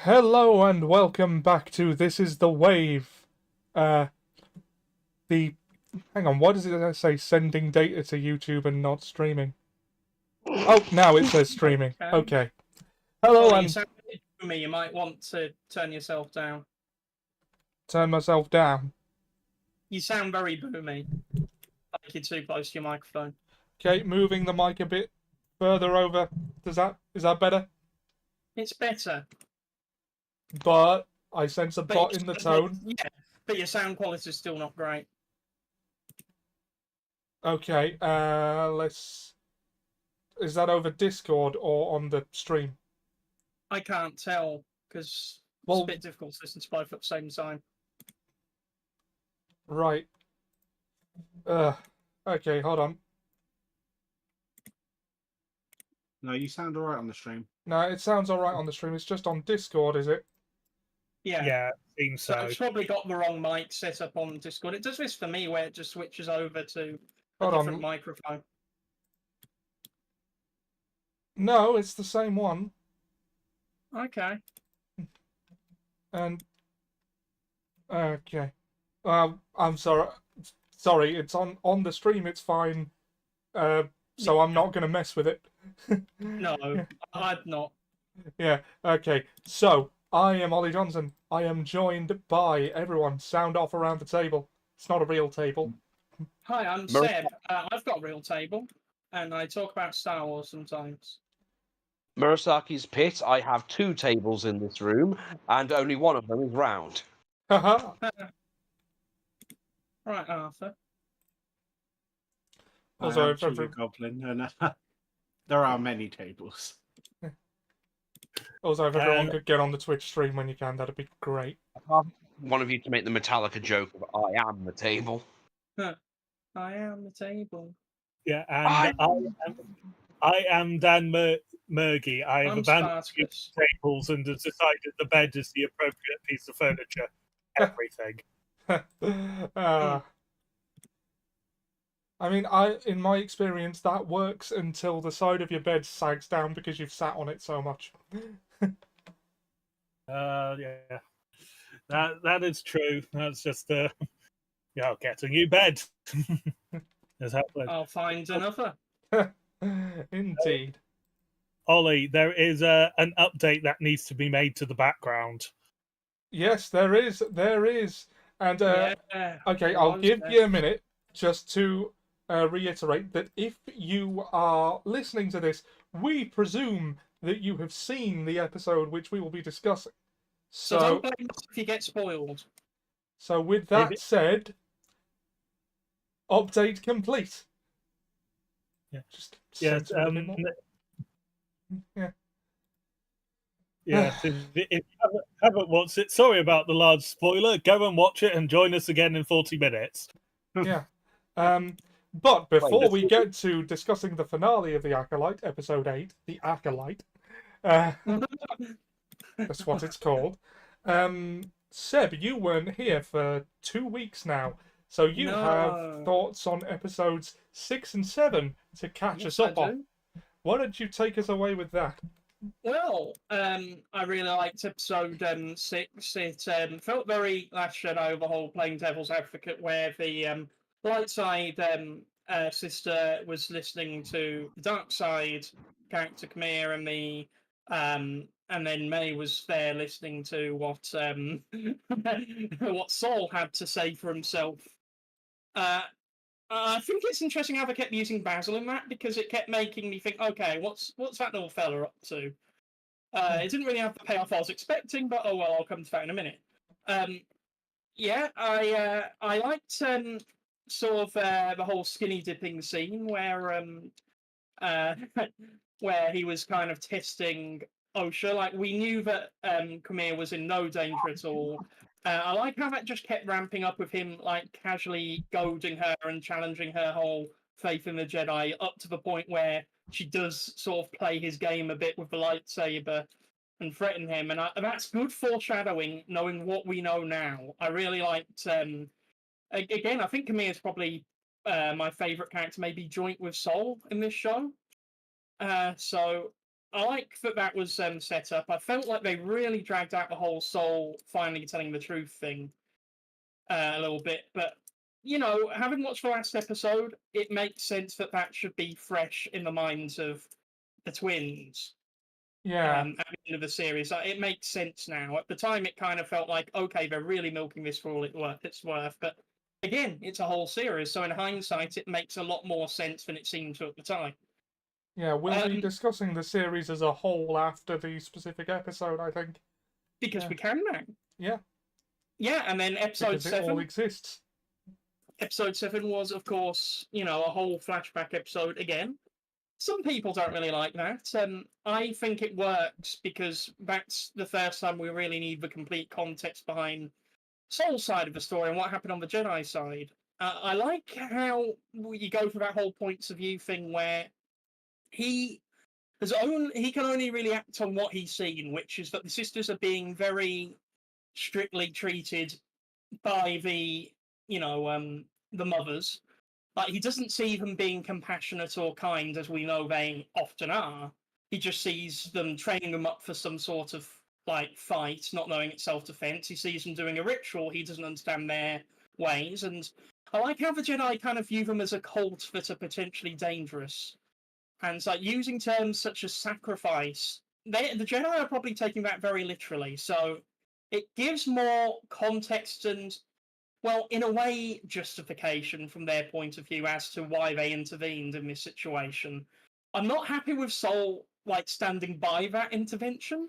Hello and welcome back to This is the Wave. Hang on, why does it say sending data to YouTube and not streaming? Oh, now it says streaming. Okay. Hello you and sound to me. You might want to turn yourself down. turn myself down. You sound very boomy. Like you're too close to your microphone. Okay, moving the mic a bit further over. Is that better? It's better. But I sense a bot in the tone. Yeah, but your sound quality is still not great. Okay, let's... Is that over Discord or on the stream? I can't tell because it's a bit difficult to listen to both at the same time. Right. Okay, hold on. No, you sound alright on the stream. No, it sounds alright on the stream. It's just on Discord, is it? Yeah. Yeah, seems so. I've probably got the wrong mic set up on Discord. It does this for me where it just switches over to a different microphone. No, it's the same one. Okay. And okay. I'm sorry. Sorry, it's on the stream. It's fine. So I'm not gonna mess with it. No, I'd not. Yeah. Okay. So I am Ollie Johnson. I am joined by everyone. Sound off around the table. It's not a real table. Hi, I'm Seb. I've got a real table, and I talk about Star Wars sometimes. Murasaki's pit. I have 2 tables in this room, and only one of them is round. Haha. Right, Arthur. Also, Goblin, and there are many tables. Also, if everyone could get on the Twitch stream when you can, that'd be great. One of you to make the Metallica joke of I am the table. I am the table. Yeah, and I am Dan Murgy. I have abandoned tables and have decided the bed is the appropriate piece of furniture. Everything. I mean, in my experience, that works until the side of your bed sags down because you've sat on it so much. Yeah, that is true. That's just yeah, I'll get a new bed. I'll find another. Indeed. Ollie, there is an update that needs to be made to the background. Yes, there is. There is. And okay, I'll give you a minute just to reiterate that if you are listening to this, we presume that you have seen the episode which we will be discussing. So don't blame us if you get spoiled. So with that said, update complete. Yeah. Just yeah. Yeah. If you haven't watched it, sorry about the large spoiler. Go and watch it and join us again in 40 minutes. Yeah. But before we get to discussing the finale of The Acolyte, episode 8, The Acolyte, that's what it's called. Seb, you weren't here for 2 weeks now, so you have thoughts on episodes 6 and 7 to catch us up on. Why don't you take us away with that? Well, I really liked episode 6. It felt very Last Jedi Overhaul, playing devil's advocate, where the light side sister was listening to the dark side character Khmer, and the and then May was there listening to what what Saul had to say for himself. I think it's interesting how they kept using Basil in that, because it kept making me think, okay, what's that little fella up to? It didn't really have the payoff I was expecting, but oh well, I'll come to that in a minute. Yeah, I liked sort of the whole skinny dipping scene where where he was kind of testing Osha. Like, we knew that Khmer was in no danger at all. I like how that just kept ramping up with him, like, casually goading her and challenging her whole faith in the Jedi, up to the point where she does sort of play his game a bit with the lightsaber and threaten him. And that's good foreshadowing, knowing what we know now. I really liked... again, I think Khmer is probably my favourite character, maybe joint with Sol in this show. So I like that was set up. I felt like they really dragged out the whole Soul finally telling the truth thing a little bit. But, having watched the last episode, it makes sense that that should be fresh in the minds of the twins. Yeah. At the end of the series. It makes sense now. At the time, it kind of felt like, okay, they're really milking this for all it's worth. But again, it's a whole series. So in hindsight, it makes a lot more sense than it seemed to at the time. Yeah, we'll be discussing the series as a whole after the specific episode, I think. Because we can now. Yeah. Yeah, and then episode 7. It all exists. Episode 7 was, of course, a whole flashback episode again. Some people don't really like that. I think it works because that's the first time we really need the complete context behind Soul's side of the story and what happened on the Jedi side. I like how you go through that whole points of view thing where he can only really act on what he's seen, which is that the sisters are being very strictly treated by the mothers. Like, he doesn't see them being compassionate or kind, as we know they often are. He just sees them training them up for some sort of, fight, not knowing it's self-defense. He sees them doing a ritual. He doesn't understand their ways. And I like how the Jedi kind of view them as a cult that are potentially dangerous. And it's like using terms such as sacrifice. The Jedi are probably taking that very literally. So it gives more context and, well, in a way, justification from their point of view as to why they intervened in this situation. I'm not happy with Soul standing by that intervention,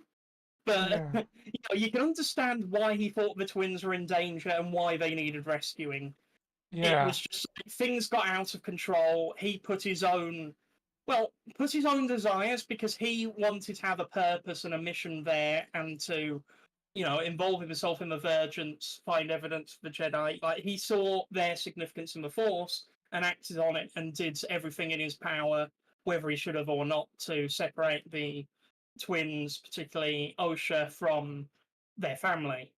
but you can understand why he thought the twins were in danger and why they needed rescuing. Yeah. It was just things got out of control. He put his own desires because he wanted to have a purpose and a mission there and to involve himself in the Virgins, find evidence for the Jedi. Like, he saw their significance in the Force and acted on it and did everything in his power, whether he should have or not, to separate the twins, particularly Osha, from their family.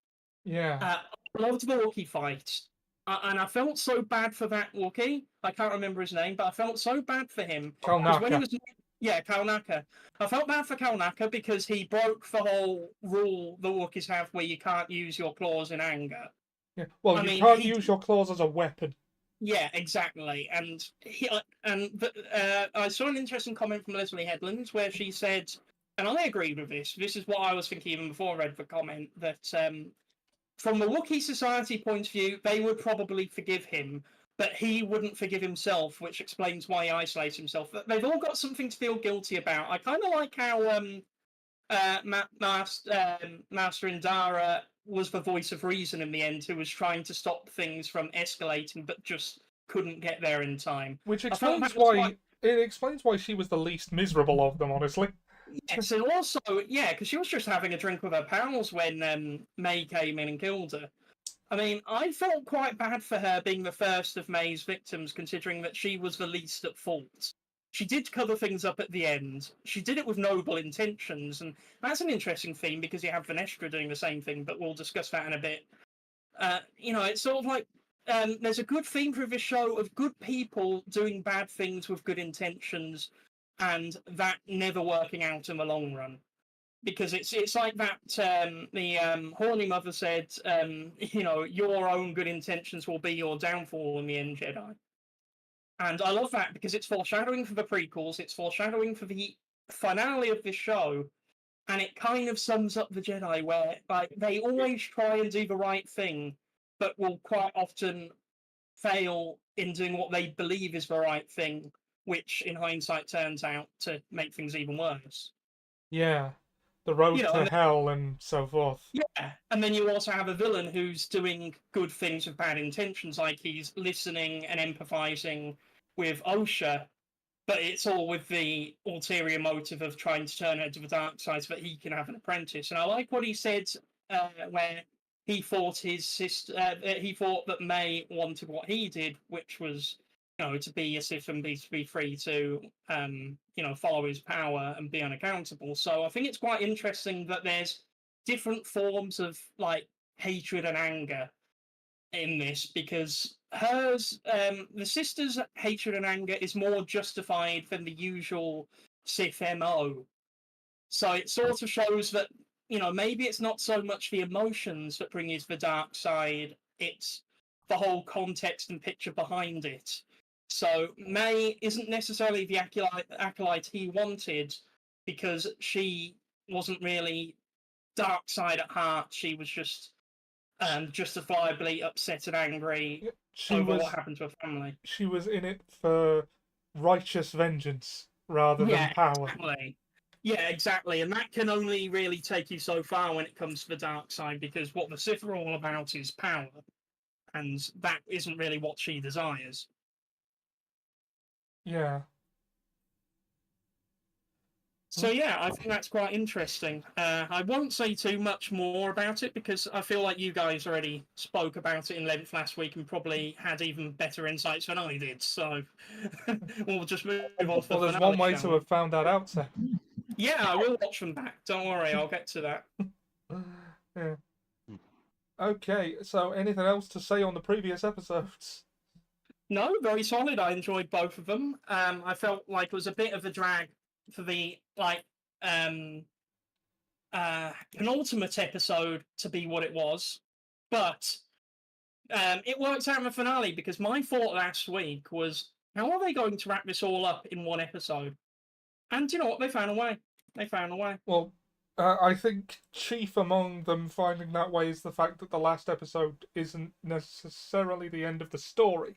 Yeah. I loved the Wookiee fight. And I felt so bad for that Wookiee. I can't remember his name, but I felt so bad for him. Kalnaka. Kalnaka. I felt bad for Kalnaka because he broke the whole rule the Wookiees have where you can't use your claws in anger. Yeah. Well, you can't use your claws as a weapon. Yeah, exactly. And I saw an interesting comment from Leslie Headland where she said, and I agreed with this. This is what I was thinking even before I read the comment, that from the Wookiee society point of view, they would probably forgive him, but he wouldn't forgive himself, which explains why he isolates himself. They've all got something to feel guilty about. I kind of like how Master Indara was the voice of reason in the end, who was trying to stop things from escalating, but just couldn't get there in time. Which explains why it explains why she was the least miserable of them, honestly. Yes, and also, because she was just having a drink with her pals when May came in and killed her. I mean, I felt quite bad for her being the first of May's victims, considering that she was the least at fault. She did cover things up at the end. She did it with noble intentions, and that's an interesting theme because you have Vanestra doing the same thing, but we'll discuss that in a bit. It's sort of like there's a good theme through this show of good people doing bad things with good intentions, and that never working out in the long run. Because it's like that, the Horny Mother said, your own good intentions will be your downfall in the end, Jedi. And I love that because it's foreshadowing for the prequels, it's foreshadowing for the finale of this show, and it kind of sums up the Jedi where they always try and do the right thing, but will quite often fail in doing what they believe is the right thing, which in hindsight turns out to make things even worse. Yeah. The road to hell and so forth. Yeah, and then you also have a villain who's doing good things with bad intentions, like he's listening and empathizing with Osha, but it's all with the ulterior motive of trying to turn her to the dark side so that he can have an apprentice. And I like what he said, where he thought his sister, he thought that May wanted what he did, which was, to be a Sith and be free to, follow his power and be unaccountable. So I think it's quite interesting that there's different forms of hatred and anger in this, because hers, the sister's hatred and anger is more justified than the usual Sith MO. So it sort of shows that, maybe it's not so much the emotions that bring you to the dark side, it's the whole context and picture behind it. So May isn't necessarily the acolyte he wanted, because she wasn't really dark side at heart. She was just justifiably upset and angry over what happened to her family. She was in it for righteous vengeance rather than power. Exactly. Yeah, exactly. And that can only really take you so far when it comes to the dark side, because what the Sith are all about is power. And that isn't really what she desires. Yeah. So yeah, I think that's quite interesting. I won't say too much more about it, because I feel like you guys already spoke about it in length last week and probably had even better insights than I did. So we'll just move on to the there's finale, one way shall to we? have found that out, sir. Yeah, I will watch them back. Don't worry, I'll get to that. Yeah. Okay, so anything else to say on the previous episodes? No, very solid. I enjoyed both of them. I felt like it was a bit of a drag for the penultimate episode to be what it was, but it worked out in the finale, because my thought last week was, how are they going to wrap this all up in one episode? And you know what? They found a way. Well, I think chief among them finding that way is the fact that the last episode isn't necessarily the end of the story.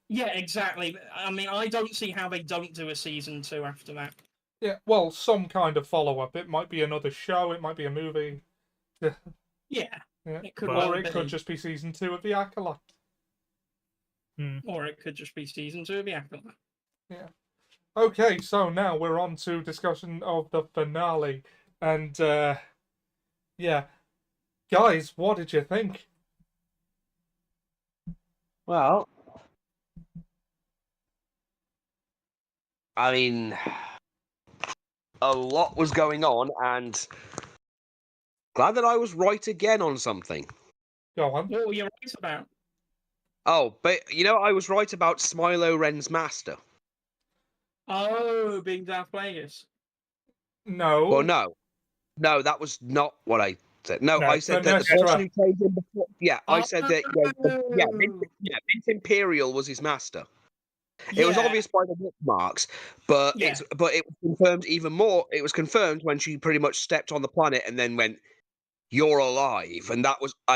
Yeah, exactly. I mean, I don't see how they don't do a season 2 after that. Yeah, well, some kind of follow-up. It might be another show, it might be a movie. Yeah. It could or it could just be season 2 of The Acolyte. Or it could just be season 2 of The Acolyte. Yeah. Okay, so now we're on to discussion of the finale. And, yeah. Guys, what did you think? Well, I mean, a lot was going on, and glad that I was right again on something. Go on. What were you right about? Oh, but I was right about Smilo Ren's master. Oh, being Darth Plagueis. No. Well, no, that was not what I said. No, I said that the Sinestra. person who trained him before. Yeah, I said that. Mint Imperial was his master. It was obvious by the book marks, but it was confirmed even more. It was confirmed when she pretty much stepped on the planet and then went, "You're alive," and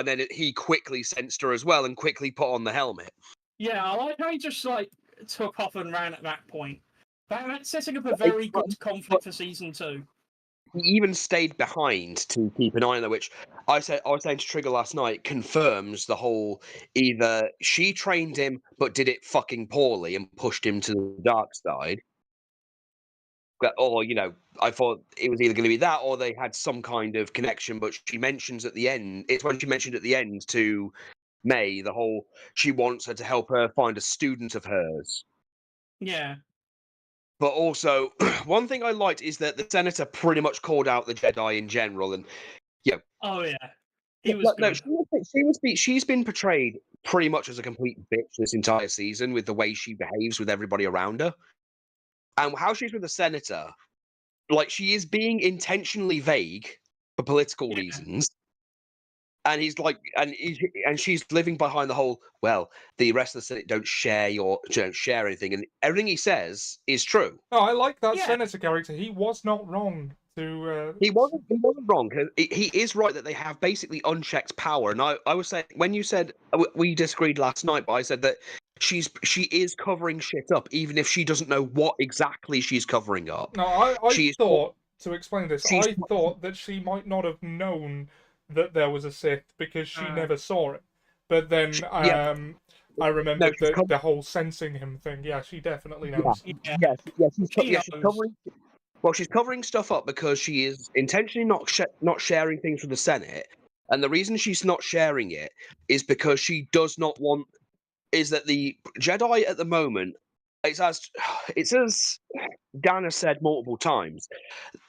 then he quickly sensed her as well and quickly put on the helmet. Yeah, I like how he just took off and ran at that point. That's setting up a very good conflict for season 2. He even stayed behind to keep an eye on her, which I was saying to Trigger last night, confirms the whole either she trained him but did it fucking poorly and pushed him to the dark side, or I thought it was either going to be that or they had some kind of connection. But she mentions at the end, it's when she mentioned at the end to May the whole she wants her to help her find a student of hers. Yeah. But also, one thing I liked is that the Senator pretty much called out the Jedi in general, and oh yeah, he was good. She's been portrayed pretty much as a complete bitch this entire season with the way she behaves with everybody around her, and how she's with the Senator. Like, she is being intentionally vague for political reasons. And he's like, and she's living behind the whole. Well, the rest of the Senate don't share anything, and everything he says is true. Oh, I like that Senator character. He was not wrong to. He wasn't wrong. He is right that they have basically unchecked power. And I was saying, when you said we disagreed last night, but I said that she is covering shit up, even if she doesn't know what exactly she's covering up. No, I thought, to explain this, I thought that she might not have known that there was a Sith because she never saw it. But then I remembered the whole sensing him thing. Yeah, she definitely knows. She's covering. Well, she's covering stuff up because she is intentionally not sharing things with the Senate, and the reason she's not sharing it is because she does not want. Is that the Jedi at the moment? It's as Dan has said multiple times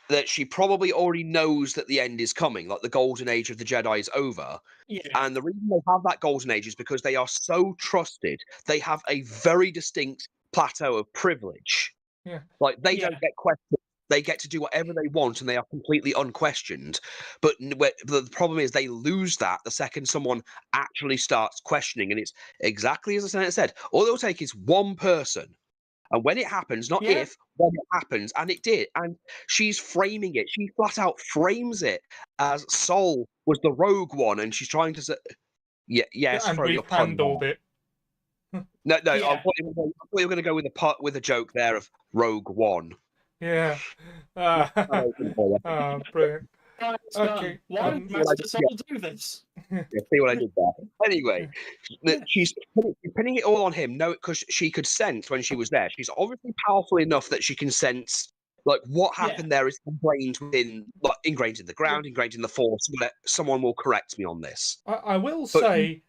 that she probably already knows that the end is coming, like the golden age of the Jedi is over. Yeah. And the reason they have that golden age is because they are so trusted. They have a very distinct plateau of privilege. Yeah. Like, they don't get questioned They get to do whatever they want, and they are completely unquestioned. But the problem is they lose that the second someone actually starts questioning, and it's exactly as the Senator said. All it'll take is one person. And when it happens, not if, when it happens, and it did, and she's framing it. She flat out frames it as Sol was the rogue one, and she's trying to say, yes, and throw your we've pun handled there. it. No, I Yeah. thought you were going to go with a joke there of Rogue One. Yeah. Brilliant. Right, Okay. Why would Master Sol do this? See what I did there. Anyway, she's pinning it all on him. No, because she could sense when she was there. She's obviously powerful enough that she can sense like what happened there is ingrained in the ground, ingrained in the Force. But someone will correct me on this. I will say,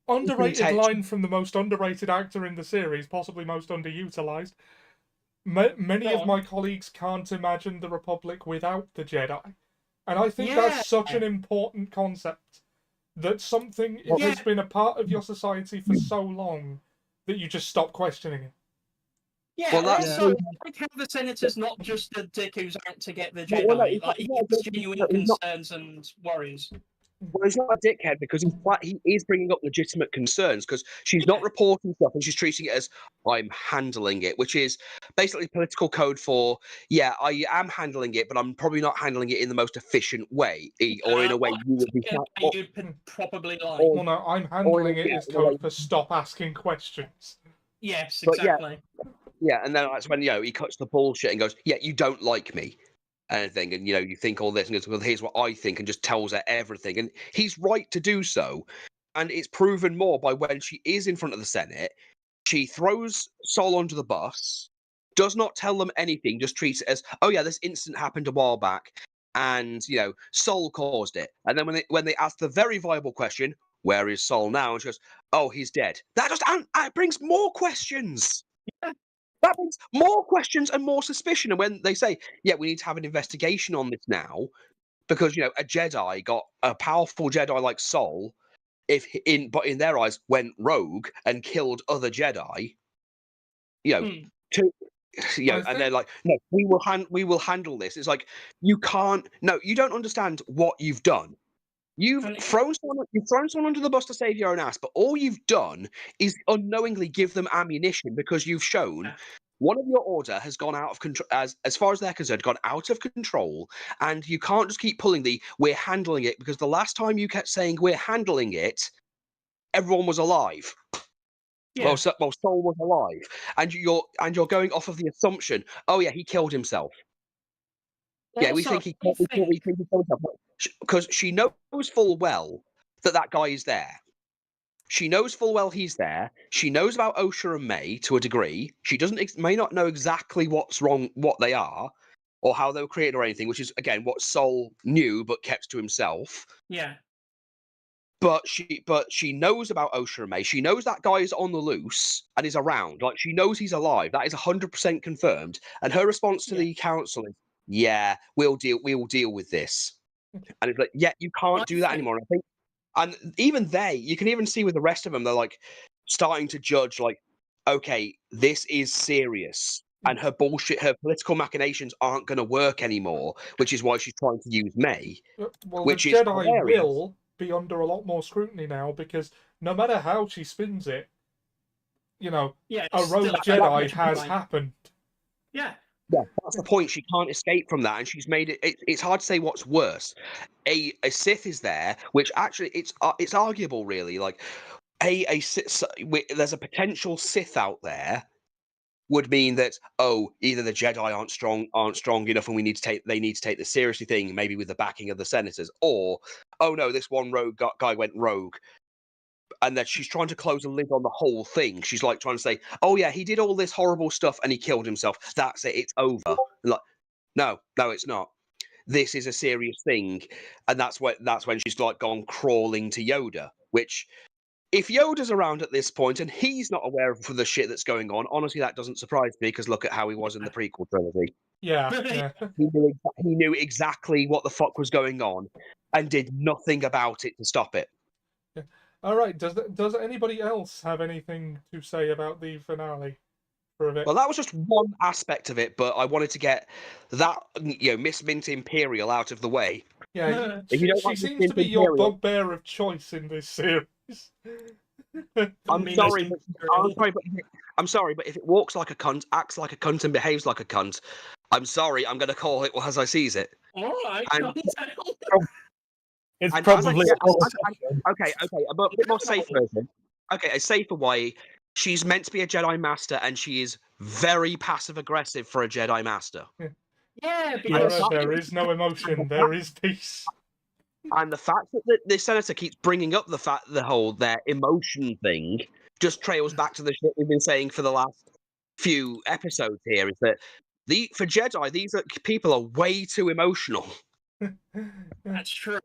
underrated line from the most underrated actor in the series, possibly most underutilized. Many of my colleagues can't imagine the Republic without the Jedi. And I think that's such an important concept. That something has been a part of your society for so long that you just stop questioning it. Yeah, well, also, like how the Senator's not just a dick who's out to get the Jedi. He has genuine concerns and worries. Well, he's not a dickhead because he is bringing up legitimate concerns because she's not reporting stuff and she's treating it as I'm handling it, which is basically political code for, I am handling it, but I'm probably not handling it in the most efficient way or in a way you would be. You'd probably like. Well, no, I'm handling it is code for stop asking questions. Yes, exactly. Yeah, and then that's when, he cuts the bullshit and goes, you don't like me. Anything, and you think all this and goes, well, here's what I think, and just tells her everything, and he's right to do so. And it's proven more by when she is in front of the Senate, she throws Sol under the bus, does not tell them anything, just treats it as, this incident happened a while back, and Sol caused it. And then when they ask the very viable question, where is Sol now? And she goes, oh, he's dead. That just it brings more questions. That means more questions and more suspicion. And when they say, we need to have an investigation on this now, because a Jedi got a powerful Jedi like Sol, but in their eyes went rogue and killed other Jedi, and they're like, no, we will handle this. It's like you don't understand what you've done. You've thrown someone under the bus to save your own ass, but all you've done is unknowingly give them ammunition because you've shown one of your order has gone out of control, as far as they're concerned, gone out of control, and you can't just keep pulling we're handling it, because the last time you kept saying we're handling it, everyone was alive. Well, Sol was alive, and you're going off of the assumption, he killed himself. We think he killed himself because she knows full well that guy is there. She knows full well he's there. She knows about Osha and May to a degree. She may not know exactly what's wrong, what they are, or how they were created or anything, which is, again, what Sol knew but kept to himself. Yeah. But she knows about Osha and May. She knows that guy is on the loose and is around. Like, she knows he's alive. That is 100% confirmed. And her response to the council is, we'll deal with this. And it's like, you can't do that anymore. I think. And even you can even see with the rest of them, they're like starting to judge, like, okay, this is serious. And her bullshit, her political machinations aren't going to work anymore, which is why she's trying to use May. Well, which the Jedi will be under a lot more scrutiny now, because no matter how she spins it, a rogue Jedi has happened. Yeah. Yeah, that's the point. She can't escape from that, and she's made it. It's hard to say what's worse. A Sith is there, which actually it's arguable, really. Like there's a potential Sith out there would mean that either the Jedi aren't strong enough, and they need to take the seriously thing, maybe with the backing of the senators, or no, this one rogue guy went rogue. And that she's trying to close a lid on the whole thing. She's like trying to say, he did all this horrible stuff and he killed himself. That's it. It's over. And like, no, it's not. This is a serious thing. And that's when she's like gone crawling to Yoda, which if Yoda's around at this point and he's not aware of the shit that's going on, honestly, that doesn't surprise me, because look at how he was in the prequel trilogy. Yeah. He knew exactly what the fuck was going on and did nothing about it to stop it. All right. Does anybody else have anything to say about the finale? for a bit. Well, that was just one aspect of it, but I wanted to get that, Miss Mint Imperial out of the way. Yeah, If you don't she like Miss seems Mint to be your Imperial, bugbear of choice in this series. I'm Miss sorry, but Imperial. I'm sorry, but if it walks like a cunt, acts like a cunt, and behaves like a cunt, I'm sorry, I'm going to call it as I sees it. All right, And- calm down. It's And as I probably said, a politician. okay, a bit more safe version. Okay, a safer way. She's meant to be a Jedi Master, and she is very passive aggressive for a Jedi Master. Yeah, because There is no emotion. There is peace. And the fact that the senator keeps bringing up their emotion thing just trails back to the shit we've been saying for the last few episodes here. Is that for Jedi, these people are way too emotional. that's true.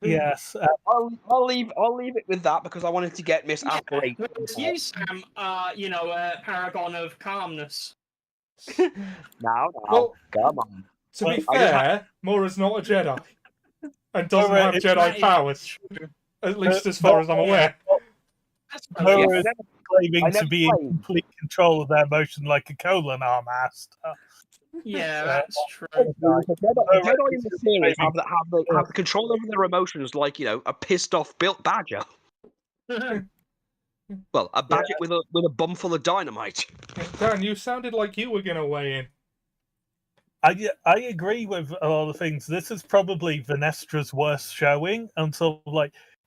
Yes. I'll leave it with that because I wanted to get Miss Yeah, Acolyte. whereas you, Sam, are, a paragon of calmness. Now, Well, come on. to be I just fair, Mora's not a Jedi and doesn't Mora have is- Jedi That is powers, true. at least as far as I'm aware. That's Mora true. is claiming I to never be in played. complete control of their emotion like a colon arm master. Yeah, that's true. The Jedi in the series Maybe. have the control over their emotions like a pissed off built badger. Well, a badger with a bum full of dynamite. Dan, you sounded like you were going to weigh in. I agree with a lot of things. This is probably Venestra's worst showing until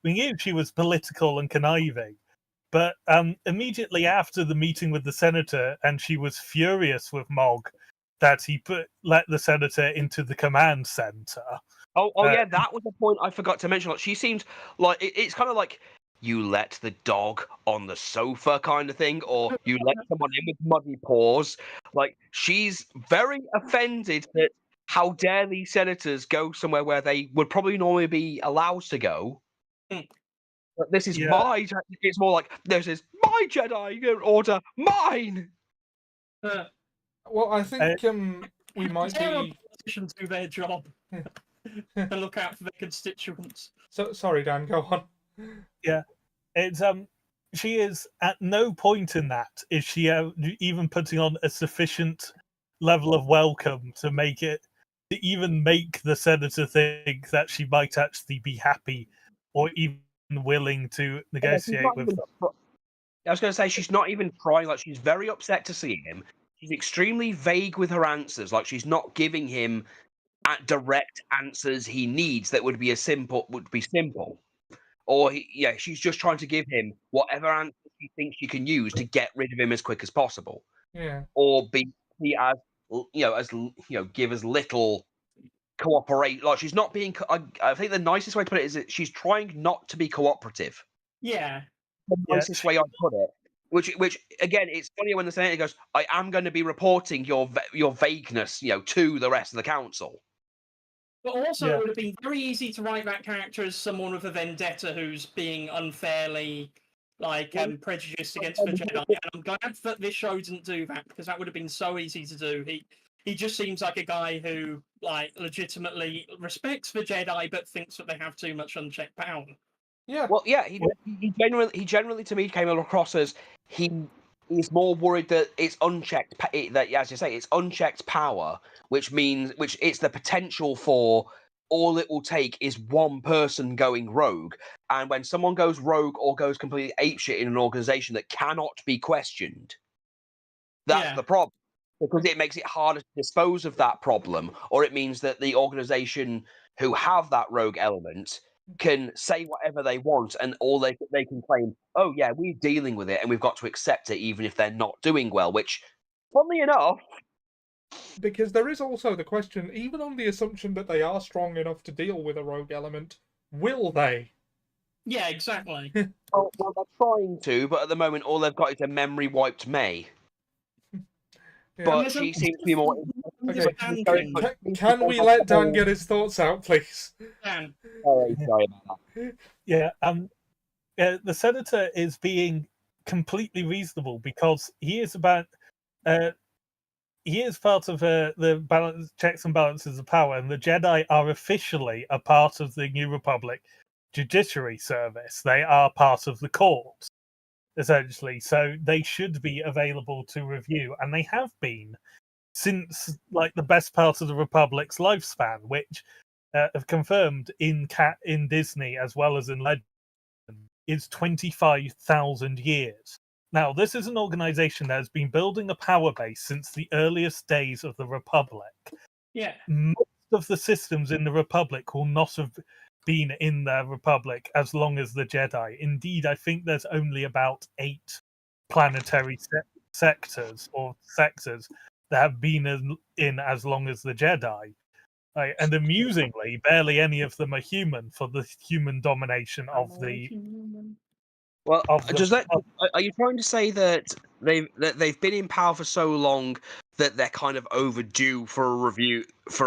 we knew she was political and conniving. But immediately after the meeting with the senator, and she was furious with Mog that he let the senator into the command center. Oh yeah, that was a point I forgot to mention. Like, she seemed like it's kind of like you let the dog on the sofa kind of thing, or you let someone in with muddy paws. Like, she's very offended that how dare these senators go somewhere where they would probably normally be allowed to go. But this is my. It's more like this is my Jedi order, mine. Well, I think we might Terrible be. politicians do their job and look out for their constituents. So sorry, Dan. Go on. Yeah, it's she is at no point in that is she even putting on a sufficient level of welcome to even make the senator think that she might actually be happy or even willing to negotiate with them. I was going to say she's not even trying. Like, she's very upset to see him. She's extremely vague with her answers. Like, she's not giving him direct answers he needs that would be simple. Or she's just trying to give him whatever answer she thinks she can use to get rid of him as quick as possible. Yeah. Or give as little cooperate. Like, she's not being. I think the nicest way to put it is that she's trying not to be cooperative. Yeah. The nicest way I put it. Which again, it's funny when the senator goes, "I am going to be reporting your vagueness, to the rest of the council." But also, it would have been very easy to write that character as someone with a vendetta who's being unfairly, prejudiced against the Jedi. And I'm glad that this show didn't do that, because that would have been so easy to do. He just seems like a guy who, legitimately respects the Jedi, but thinks that they have too much unchecked power. Yeah. Well, yeah, he generally to me came across as he's more worried that it's unchecked. That, as you say, it's unchecked power, which it's the potential for all it will take is one person going rogue, and when someone goes rogue or goes completely apeshit in an organization that cannot be questioned, that's the problem. Because it makes it harder to dispose of that problem, or it means that the organization who have that rogue element can say whatever they want, and all they can claim, oh yeah, we're dealing with it, and we've got to accept it, even if they're not doing well. Which, funnily enough, because there is also the question, even on the assumption that they are strong enough to deal with a rogue element, will they? Yeah, exactly. well, they're trying to, but at the moment, all they've got is a memory wiped May. Yeah. But she seems to be more. Okay. Can we let Dan get his thoughts out, please? Dan. Sorry about that. Yeah, the senator is being completely reasonable because he is part of the checks and balances of power, and the Jedi are officially a part of the New Republic Judiciary Service. They are part of the court. essentially. So they should be available to review, and they have been since like the best part of the Republic's lifespan, which have confirmed in Disney as well as in Legend is 25,000 years. Now, this is an organization that has been building a power base since the earliest days of the Republic. Yeah. Most of the systems in the Republic will not have been in the Republic as long as the Jedi. Indeed, I think there's only about 8 planetary sectors or sectors that have been in as long as the Jedi. And amusingly, barely any of them are human for the human domination of the. Well, Of the- does that? Are you trying to say that they've been in power for so long that they're kind of overdue for a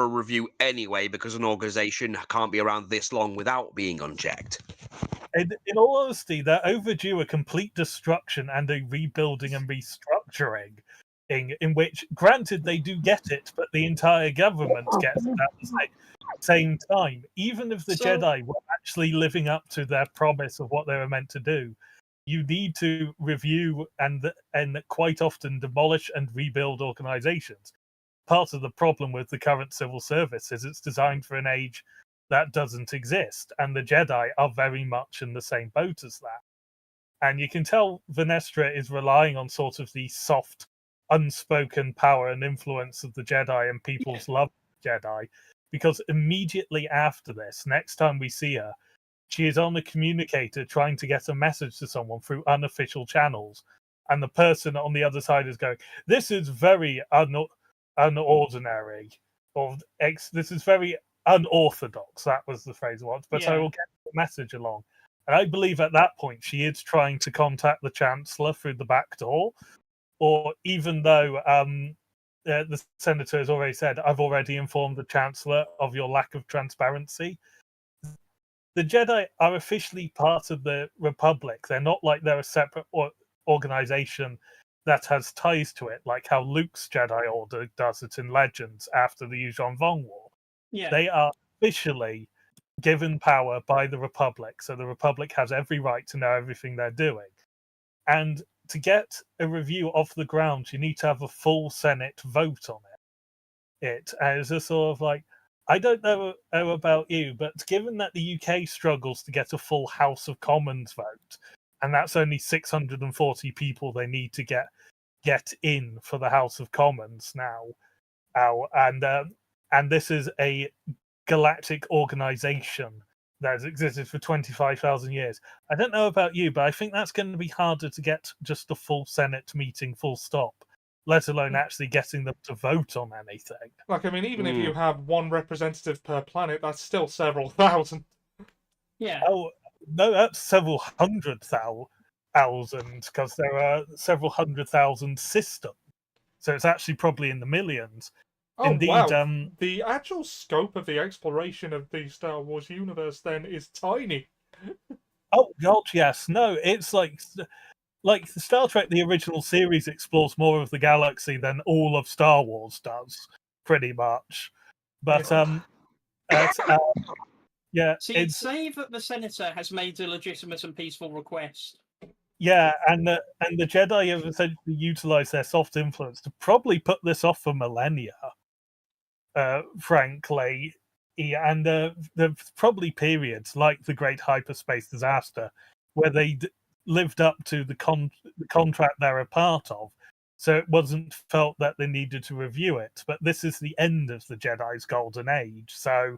review anyway, because an organization can't be around this long without being unchecked? In all honesty, they're overdue a complete destruction and a rebuilding and restructuring. In which, granted, they do get it, but the entire government gets it at the same time. Even if the Jedi were actually living up to their promise of what they were meant to do, you need to review and quite often demolish and rebuild organizations. Part of the problem with the current civil service is it's designed for an age that doesn't exist, and the Jedi are very much in the same boat as that. And you can tell Venestra is relying on sort of the soft, unspoken power and influence of the Jedi and people's love of the Jedi, because immediately after this, next time we see her, she is on a communicator trying to get a message to someone through unofficial channels, and the person on the other side is going, "This is very unordinary," or "This is very unorthodox." That was the phrase once, but I will get the message along. And I believe at that point she is trying to contact the Chancellor through the back door. Or even though the senator has already said, "I've already informed the Chancellor of your lack of transparency." The Jedi are officially part of the Republic. They're not like they're a separate organization that has ties to it, like how Luke's Jedi Order does it in Legends after the Yuuzhan Vong War. Yeah. They are officially given power by the Republic, so the Republic has every right to know everything they're doing. And to get a review off the ground, you need to have a full Senate vote on it. As a sort of like, I don't know about you, but given that the UK struggles to get a full House of Commons vote, and that's only 640 people they need to get in for the House of Commons now, and this is a galactic organization that has existed for 25,000 years. I don't know about you, but I think that's going to be harder to get just a full Senate meeting, full stop, let alone actually getting them to vote on anything. Like, I mean, even if you have one representative per planet, that's still several thousand. Yeah. Oh, no, that's several hundred thousand, because there are several 100,000 systems. So it's actually probably in the millions. Oh, Indeed, wow. The actual scope of the exploration of the Star Wars universe then is tiny. Oh, God, yes. No, it's like Star Trek, the original series, explores more of the galaxy than all of Star Wars does, pretty much. But, yeah. So you'd say that the Senator has made a legitimate and peaceful request. Yeah, and the Jedi have essentially utilized their soft influence to probably put this off for millennia, frankly. And there's probably periods like the Great Hyperspace Disaster where they lived up to the contract they're a part of, so it wasn't felt that they needed to review it. But this is the end of the Jedi's golden age, so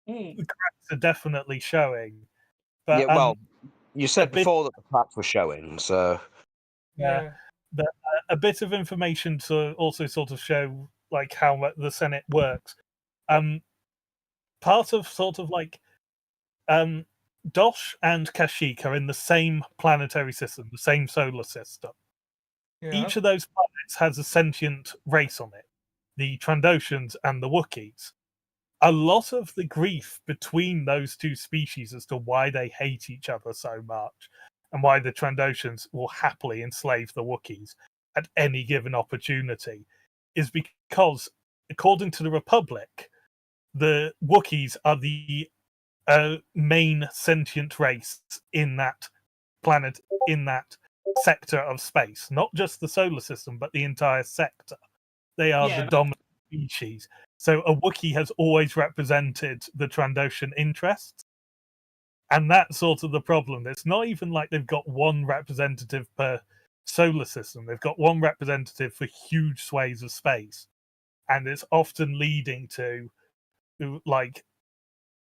the cracks are definitely showing. But, yeah, well, you said before that the cracks were showing, so yeah. But a bit of information to also sort of show like how the Senate works. Part of sort of like Dosh and Kashyyyk are in the same planetary system, the same solar system. Yeah. Each of those planets has a sentient race on it, the Trandoshans and the Wookiees. A lot of the grief between those two species as to why they hate each other so much and why the Trandoshans will happily enslave the Wookiees at any given opportunity is because, according to the Republic, the Wookiees are the main sentient race in that planet, in that sector of space, not just the solar system, but the entire sector. They are the dominant species. So a Wookiee has always represented the Trandoshan interests. And that's sort of the problem. It's not even like they've got one representative per solar system. They've got one representative for huge swathes of space. And it's often leading to, like,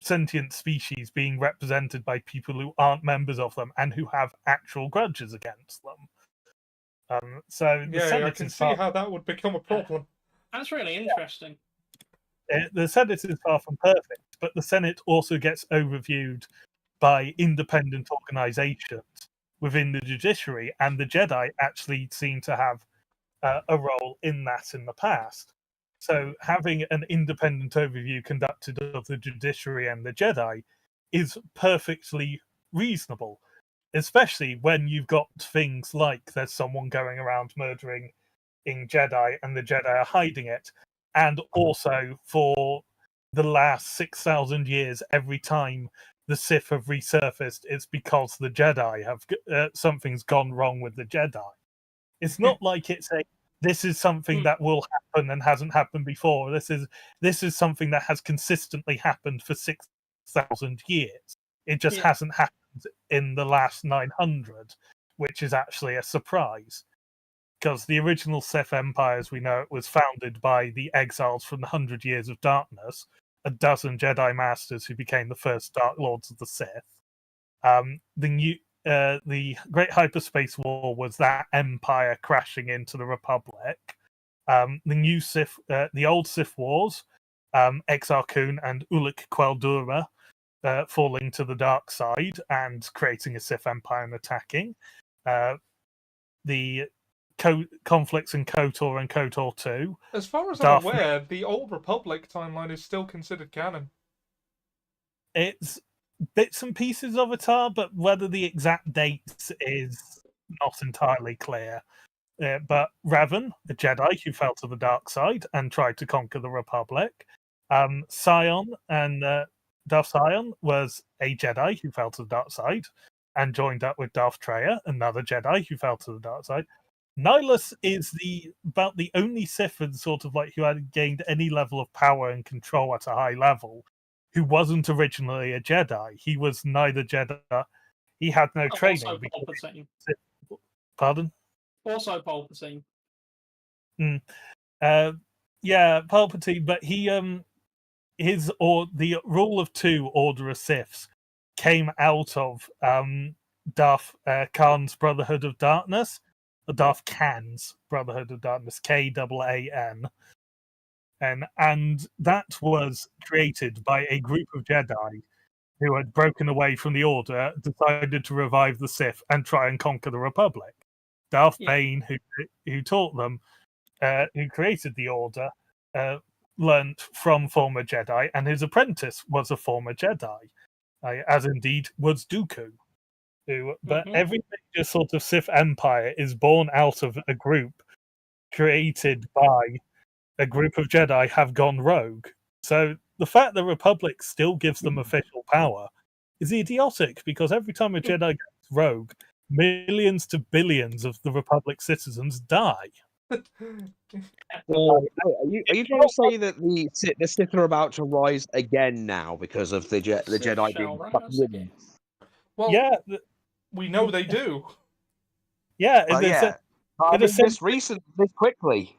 sentient species being represented by people who aren't members of them and who have actual grudges against them. So the Senate I can see how that would become a problem. That's really interesting. The Senate is far from perfect, but the Senate also gets overviewed by independent organizations within the judiciary, and the Jedi actually seem to have a role in that in the past. So having an independent overview conducted of the judiciary and the Jedi is perfectly reasonable, especially when you've got things like there's someone going around murdering in Jedi and the Jedi are hiding it. And also for the last 6,000 years, every time the Sith have resurfaced, it's because the Jedi have something's gone wrong with the Jedi. It's not like it's this is something that will happen and hasn't happened before. This is something that has consistently happened for 6,000 years. It just hasn't happened in the last 900, which is actually a surprise. Because the original Sith Empire, as we know it, was founded by the exiles from the 100 Years of Darkness, a dozen Jedi Masters who became the first Dark Lords of the Sith. The Great Hyperspace War was that empire crashing into the Republic. The old Sith Wars, Exar Kun and Ulic Quel'Dura falling to the dark side and creating a Sith Empire and attacking. The conflicts in KOTOR and KOTOR 2. As far as I'm aware, the Old Republic timeline is still considered canon. It's bits and pieces of it are, but whether the exact dates is not entirely clear. But Revan, a Jedi who fell to the dark side and tried to conquer the Republic. Sion and Darth Sion was a Jedi who fell to the dark side and joined up with Darth Traya, another Jedi who fell to the dark side. Nihilus is about the only Sith sort of like who had gained any level of power and control at a high level, who wasn't originally a Jedi. He was neither Jedi. He had no training. Also Palpatine. Pardon? Also Palpatine. Yeah, Palpatine. But he the rule of two Order of Siths came out of Darth Khan's Brotherhood of Darkness. Darth Khan's Brotherhood of Darkness, K-A-A-N. And that was created by a group of Jedi who had broken away from the Order, decided to revive the Sith and try and conquer the Republic. Darth Bane, who taught them, who created the Order, learnt from former Jedi, and his apprentice was a former Jedi, as indeed was Dooku. But every major sort of Sith Empire is born out of a group created by a group of Jedi have gone rogue. So the fact the Republic still gives them official power is idiotic, because every time a Jedi goes rogue, millions to billions of the Republic citizens die. Are you trying to say that the Sith are about to rise again now because of the Jedi being fucking women? Well, yeah, we know they do. Yeah, This quickly.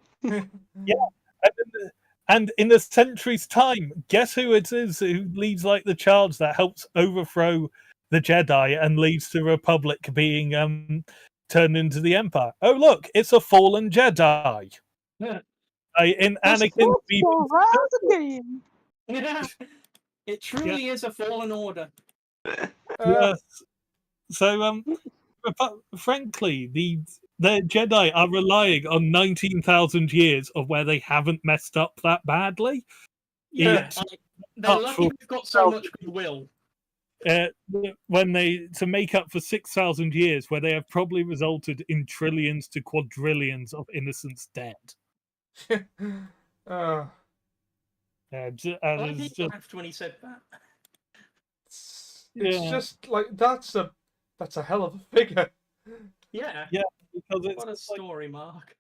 And in a century's time, guess who it is who leads like the charge that helps overthrow the Jedi and leads to the Republic being turned into the Empire? Oh, look, it's a fallen Jedi. In Anakin. It truly is a fallen order. Yes. So, frankly, the Jedi are relying on 19,000 years of where they haven't messed up that badly. Yeah, they're lucky we've got so much goodwill. To make up for 6,000 years where they have probably resulted in trillions to quadrillions of innocents dead. I laughed when he said that. It's just like that's a hell of a figure. Yeah. Yeah, because it's What a like, story, Mark.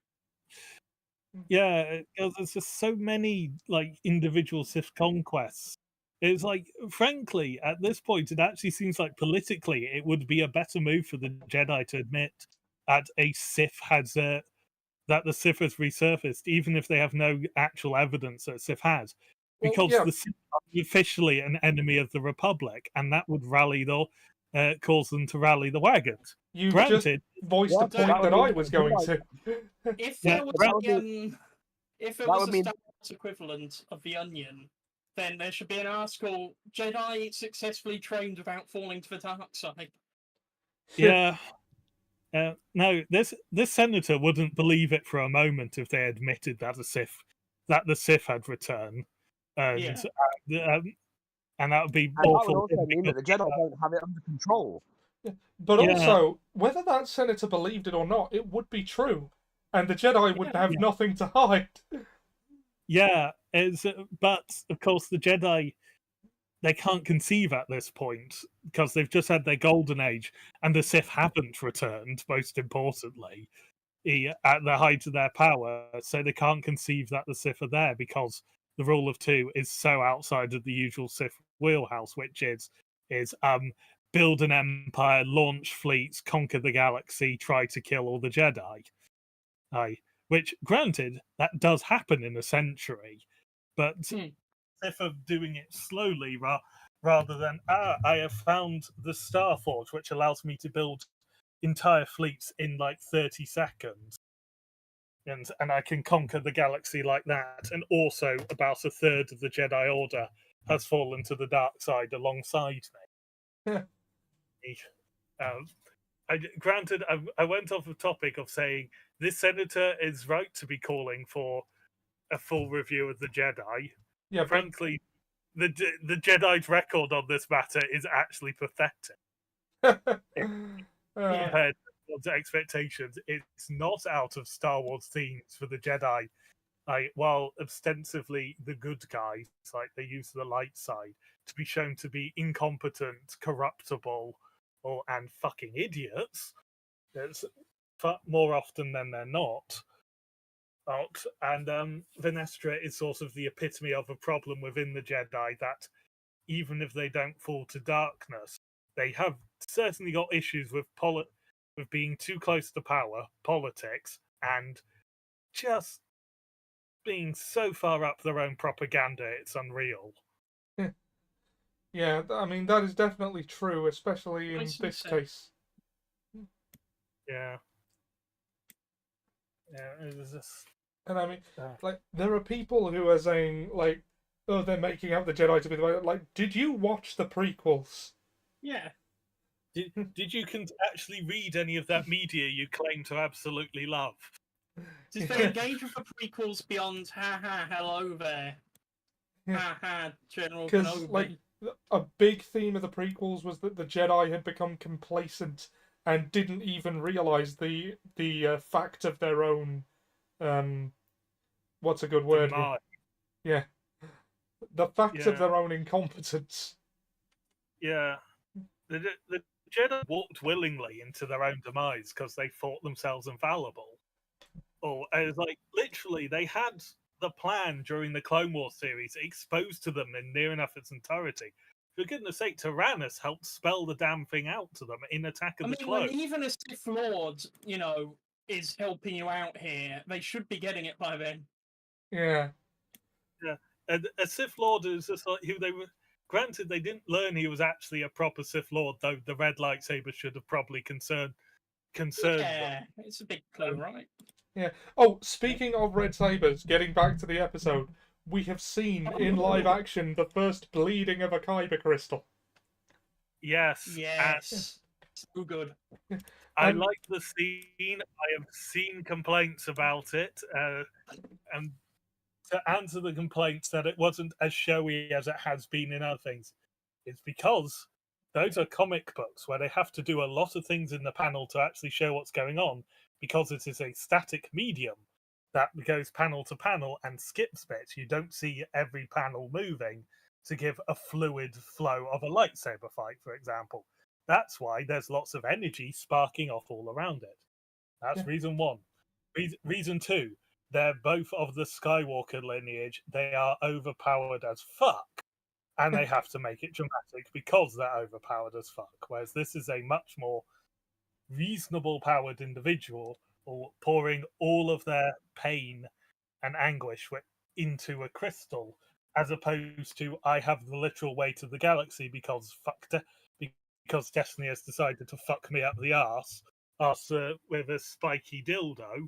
yeah, because there's just so many like individual Sith conquests. It's like, frankly, at this point, it actually seems like politically it would be a better move for the Jedi to admit that a Sith has that the Sith has resurfaced, even if they have no actual evidence that Sith has, Well, because yeah. the Sith are officially an enemy of the Republic, and that would cause them to rally the wagons. You've just Granted, voiced a What? point That would that I mean was that going Jedi- to. If Yeah, there was that would if it that was would a mean- Star Wars equivalent of the Onion, then there should be an article: Jedi successfully trained without falling to the dark side. yeah. No, this senator wouldn't believe it for a moment if they admitted that the Sith had returned, and and that would be And that awful. would also mean that the Jedi don't have it under control. But Yeah. also, whether that senator believed it or not, it would be true, and the Jedi would have nothing to hide. Yeah, but of course the Jedi, they can't conceive at this point because they've just had their golden age, and the Sith haven't returned. Most importantly, at the height of their power, so they can't conceive that the Sith are there because the rule of two is so outside of the usual Sith wheelhouse, which is build an empire, launch fleets, conquer the galaxy, try to kill all the Jedi. Which, granted, that does happen in a century, but Sith are doing it slowly rather than I have found the Star Forge, which allows me to build entire fleets in like 30 seconds. And I can conquer the galaxy like that. And also, about a third of the Jedi Order has fallen to the dark side alongside me. Granted, I went off the topic of saying this senator is right to be calling for a full review of the Jedi. Yeah, but Frankly, the Jedi's record on this matter is actually pathetic. Compared to expectations, it's not out of Star Wars themes for the Jedi. While ostensibly the good guys, like they use the light side, to be shown to be incompetent, corruptible, and fucking idiots. It's more often than they're not. And Venestra is sort of the epitome of a problem within the Jedi that even if they don't fall to darkness, they have certainly got issues with being too close to power, politics, and just being so far up their own propaganda, it's unreal. Yeah, I mean, that is definitely true, especially in this case. Yeah. Yeah, it was just... And I mean, like, there are people who are saying, like, oh, they're making out the Jedi to be the... Like, did you watch the prequels? Yeah. Did you actually read any of that media you claim to absolutely love? Did they engage with the prequels beyond hello there? General Because, Kenobi? like, a big theme of the prequels was that the Jedi had become complacent and didn't even realize the fact of their own... what's a good word here? Yeah. The fact of their own incompetence. Yeah. The Jedi walked willingly into their own demise because they thought themselves infallible. It was like, literally, they had the plan during the Clone Wars series exposed to them in near enough its entirety. For goodness sake, Tyrannus helped spell the damn thing out to them in Attack of the Clones. When even a Sith Lord, is helping you out here, they should be getting it by then. Yeah. Yeah. And a Sith Lord is just like who they were. Granted, they didn't learn he was actually a proper Sith Lord, though the red lightsaber should have probably concerned Yeah, them. it's a big clue, right? Yeah. Oh, speaking of red sabers, getting back to the episode, we have seen in live action the first bleeding of a kyber crystal. Yes. Yes. So good. I like the scene. I have seen complaints about it, and to answer the complaints that it wasn't as showy as it has been in other things, it's because those are comic books where they have to do a lot of things in the panel to actually show what's going on, because it is a static medium that goes panel to panel and skips bits. You don't see every panel moving to give a fluid flow of a lightsaber fight, for example. That's why there's lots of energy sparking off all around it. That's Yeah. reason one. Reason two, they're both of the Skywalker lineage. They are overpowered as fuck, and they have to make it dramatic because they're overpowered as fuck. Whereas this is a much more reasonable powered individual pouring all of their pain and anguish into a crystal, as opposed to I have the literal weight of the galaxy because because Destiny has decided to fuck me up the arse with a spiky dildo,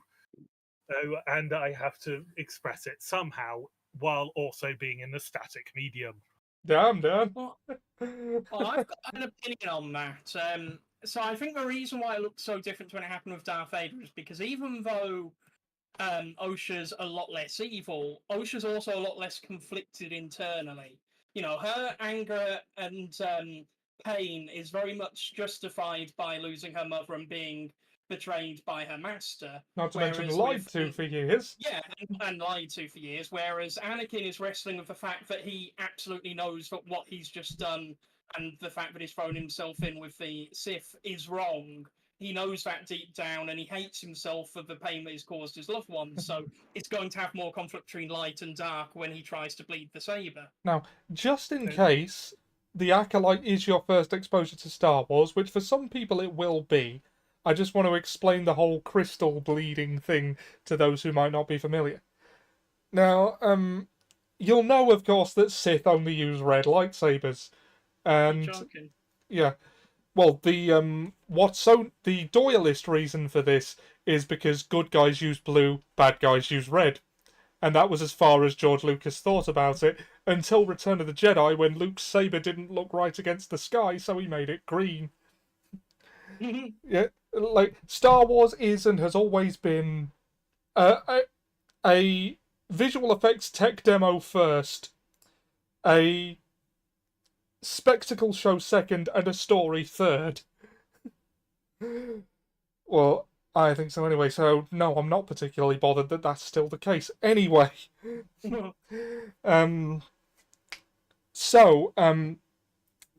and I have to express it somehow while also being in the static medium. Damn. Well, I've got an opinion on that. So I think the reason why it looked so different to when it happened with Darth Vader is because even though Osha's a lot less evil, Osha's also a lot less conflicted internally. You know, her anger and pain is very much justified by losing her mother and being betrayed by her master. Not to mention whereas lied with- to for years. Yeah, and lied to for years. Whereas Anakin is wrestling with the fact that he absolutely knows that what he's just done and the fact that he's thrown himself in with the Sith is wrong. He knows that deep down, and he hates himself for the pain that he's caused his loved ones. So it's going to have more conflict between light and dark when he tries to bleed the saber. Now, just in Okay. case the Acolyte is your first exposure to Star Wars, which for some people it will be, I just want to explain the whole crystal bleeding thing to those who might not be familiar. Now, you'll know, of course, that Sith only use red lightsabers, and Joking. yeah, well, the Doyleist reason for this is because good guys use blue, bad guys use red. And that was as far as George Lucas thought about it, until Return of the Jedi, when Luke's saber didn't look right against the sky, so he made it green. Yeah, like, Star Wars is and has always been a visual effects tech demo first, a spectacle show second, and a story third. Well, I think so anyway, so no, I'm not particularly bothered that that's still the case. Anyway,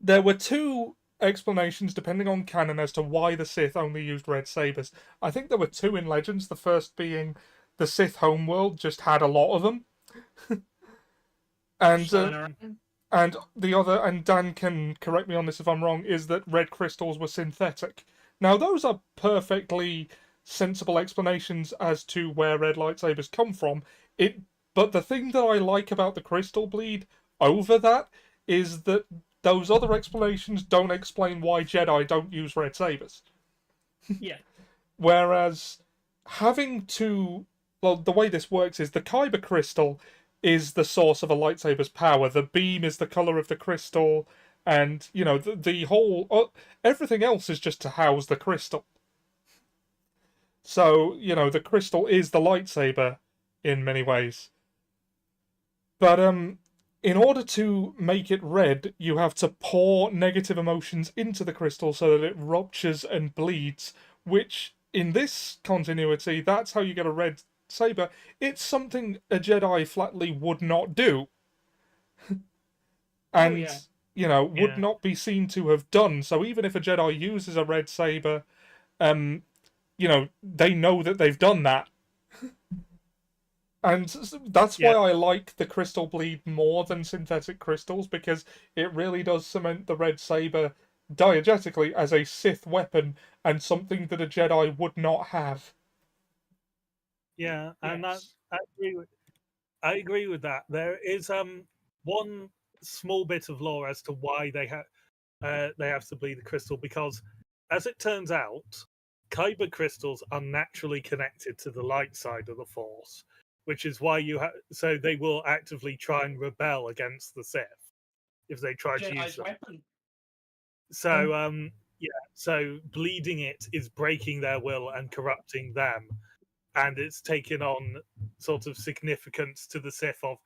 there were two explanations depending on canon as to why the Sith only used red sabers. I think there were two in Legends, the first being the Sith homeworld just had a lot of them. And the other, and Dan can correct me on this if I'm wrong, is that red crystals were synthetic. Now, those are perfectly sensible explanations as to where red lightsabers come from. But the thing that I like about the crystal bleed over that is that those other explanations don't explain why Jedi don't use red sabers. Yeah. Whereas having to... Well, the way this works is the Kyber crystal is the source of a lightsaber's power. The beam is the color of the crystal, and, you know, the whole... everything else is just to house the crystal. So, you know, the crystal is the lightsaber in many ways. But, in order to make it red, you have to pour negative emotions into the crystal so that it ruptures and bleeds, which, in this continuity, that's how you get a red saber. It's something a Jedi flatly would not do. And, you know, would not be seen to have done. So even if a Jedi uses a red saber, you know, they know that they've done that. And that's why I like the crystal bleed more than synthetic crystals, because it really does cement the red saber diegetically as a Sith weapon and something that a Jedi would not have. Yeah, and I agree with that. There is one small bit of lore as to why they have to bleed the crystal, because as it turns out, Kyber crystals are naturally connected to the light side of the Force, which is why so they will actively try and rebel against the Sith if they try to use them. Weapon. So so bleeding it is breaking their will and corrupting them, and it's taken on sort of significance to the Sith of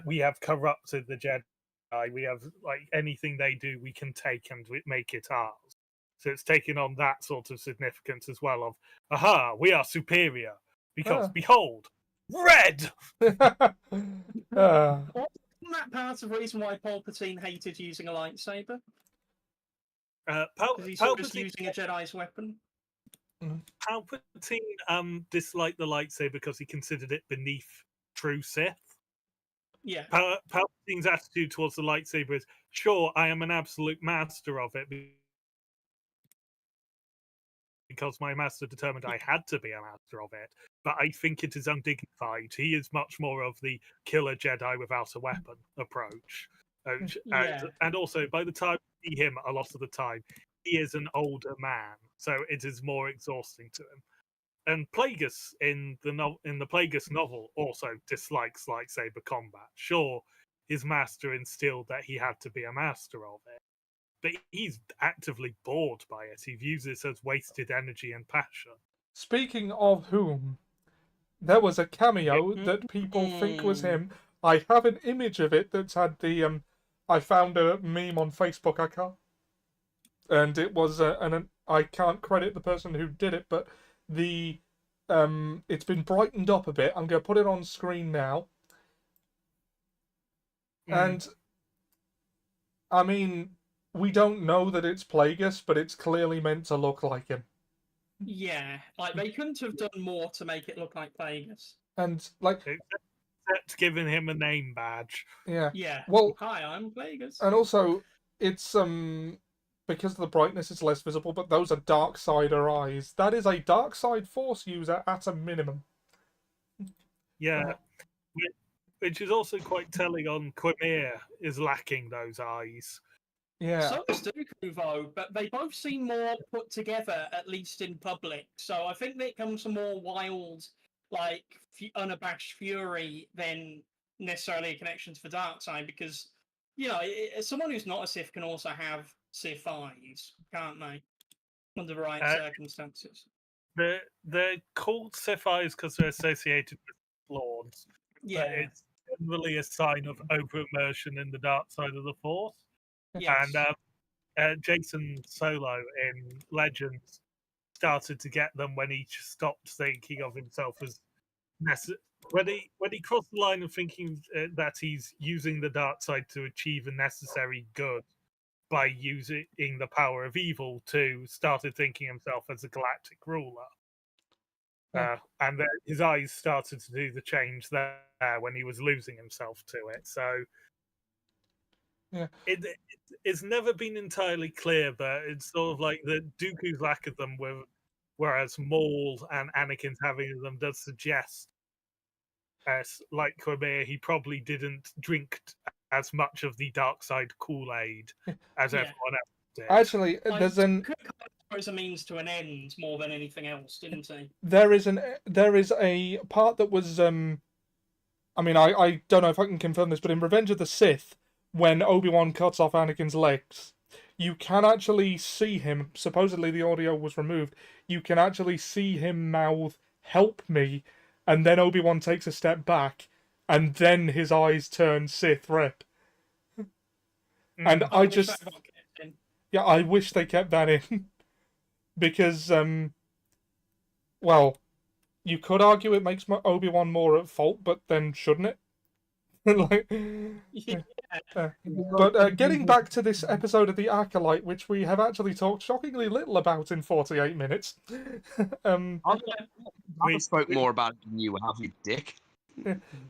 we have corrupted the Jedi. We have, like, anything they do, we can take and make it ours. So it's taken on that sort of significance as well of, aha, we are superior because behold, red. Wasn't that part of the reason why Palpatine hated using a lightsaber? Because he's always using a Jedi's weapon. Palpatine disliked the lightsaber because he considered it beneath true Sith. Yeah. Palpatine's attitude towards the lightsaber is, sure, I am an absolute master of it because my master determined I had to be a master of it, but I think it is undignified. He is much more of the killer Jedi without a weapon approach. And also, by the time you see him a lot of the time, he is an older man, so it is more exhausting to him. And Plagueis in the Plagueis novel also dislikes lightsaber combat. Sure, his master instilled that he had to be a master of it, but he's actively bored by it. He views it as wasted energy and passion. Speaking of whom, there was a cameo that people think was him. I have an image of it that's had the I found a meme on Facebook. I can't, and it was I can't credit the person who did it, but the it's been brightened up a bit. I'm going to put it on screen now, and I mean, we don't know that it's Plagueis, but it's clearly meant to look like him. Yeah, like they couldn't have done more to make it look like Plagueis. And like, except giving him a name badge. Yeah. Yeah. Well, hi, I'm Plagueis. And also, it's because of the brightness, it's less visible. But those are Darksider eyes. That is a dark side Force user at a minimum. Yeah, which is also quite telling on Quimir is lacking those eyes. Yeah. So does Dooku, though, but they both seem more put together, at least in public. So I think that comes from more wild, like, unabashed fury than necessarily a connection to the dark side, because, you know, someone who's not a Sith can also have Sith eyes, can't they? Under the right circumstances. They're called Sith eyes because they're associated with Lords. Yeah. But it's generally a sign of over-immersion in the dark side of the Force. Yes. And Jason Solo in Legends started to get them when he stopped thinking of himself as when he crossed the line of thinking that he's using the dark side to achieve a necessary good by using the power of evil, to started thinking himself as a galactic ruler. And then his eyes started to do the change there when he was losing himself to it. So yeah, it's never been entirely clear, but it's sort of like the Dooku's lack of them, whereas Maul and Anakin's having them does suggest, like Quimir, he probably didn't drink as much of the dark side Kool-Aid as everyone else did. Actually, there's as a means to an end more than anything else, didn't he? There is a part that was I mean, I don't know if I can confirm this, but in Revenge of the Sith, when Obi-Wan cuts off Anakin's legs, you can actually see him, supposedly the audio was removed, you can actually see him mouth, "Help me," and then Obi-Wan takes a step back, and then his eyes turn Sith red. And I just... Yeah, I wish they kept that in. Because, well, you could argue it makes Obi-Wan more at fault, but then shouldn't it? But getting back to this episode of The Acolyte, which we have actually talked shockingly little about in 48 minutes. We spoke more about it than you have, you dick.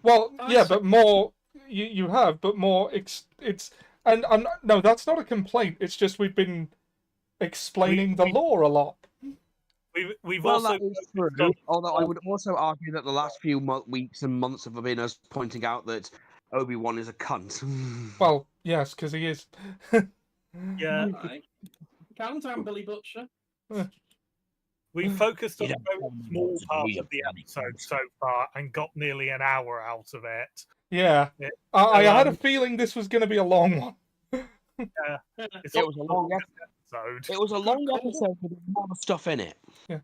Well, yeah, but more... You have, but more... And no, that's not a complaint. It's just we've been explaining the lore a lot. We've well, also... that is true. Although I would also argue that the last few weeks and months have been us pointing out that Obi-Wan is a cunt. Well, yes, because he is. Yeah. Right. Calm down, Billy Butcher. We focused on a very small part of the episode so far and got nearly an hour out of it. Yeah. I had a feeling this was going to be a long one. Yeah. It was a long episode. It was a long episode with a lot of stuff in it. Yeah.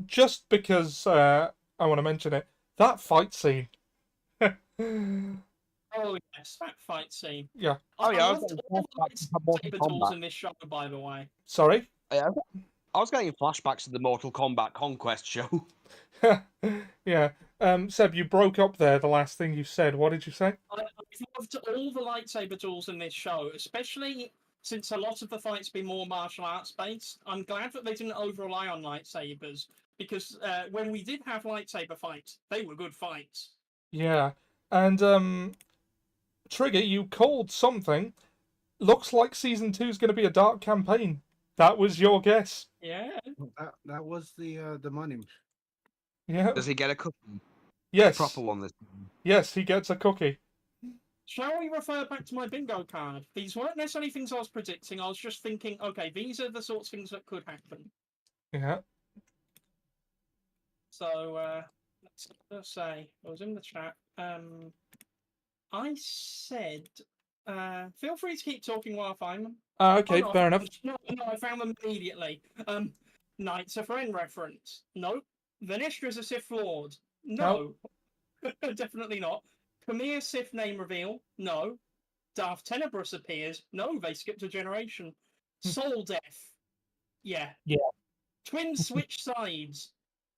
Just because I want to mention it, that fight scene. Oh yes, that fight scene. Yeah. Oh yeah, I loved all the lightsabers in this show, by the way. Sorry? Yeah. I was getting flashbacks to the Mortal Kombat Conquest show. Yeah. Seb, you broke up there, the last thing you said. What did you say? I loved all the lightsaber duels in this show, especially since a lot of the fights be more martial arts based, I'm glad that they didn't over rely on lightsabers, because when we did have lightsaber fights, they were good fights. Yeah, and Trigger, you called something. Looks like season 2 is going to be a dark campaign. That was your guess. Yeah. That was the money. Yeah. Does he get a cookie? Yes. Proper one this time. Yes, he gets a cookie. Shall we refer back to my bingo card? These weren't necessarily things I was predicting. I was just thinking, okay, these are the sorts of things that could happen. Yeah. So, let's say, I was in the chat. I said, feel free to keep talking while I find them. Okay, no, fair enough. No, I found them immediately. Knights of Ren reference. No. Venestra's a Sith Lord. No. Definitely not. Khmer Sith name reveal. No. Darth Tenebrous appears. No, they skipped a generation. Soul Death. Yeah. Yeah. Twins switch sides.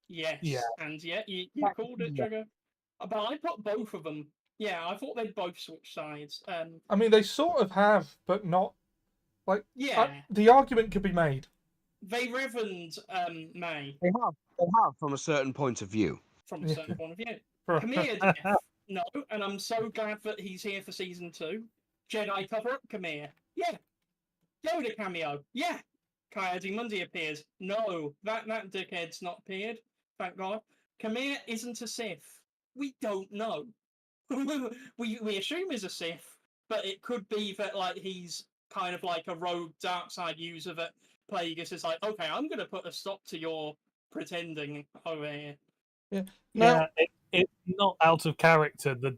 Yes. Yeah. And yeah, you called it, Trigger. But I put both of them. Yeah, I thought they'd both switch sides. I mean, they sort of have, but not. Like, yeah. the argument could be made. They reverend May. They have from a certain point of view. From a certain point of view. Khmer Death. No, and I'm so glad that he's here for season 2. Jedi cover up Khmer. Yeah. Yoda cameo. Yeah. Ki-Adi-Mundi appears. No, that dickhead's not appeared. Thank God. Khmer isn't a Sith. We don't know. we assume he's a Sith, but it could be that like he's kind of like a rogue dark side user that Plagueis is like, okay, I'm going to put a stop to your pretending over here. Yeah. Now, it's not out of character. The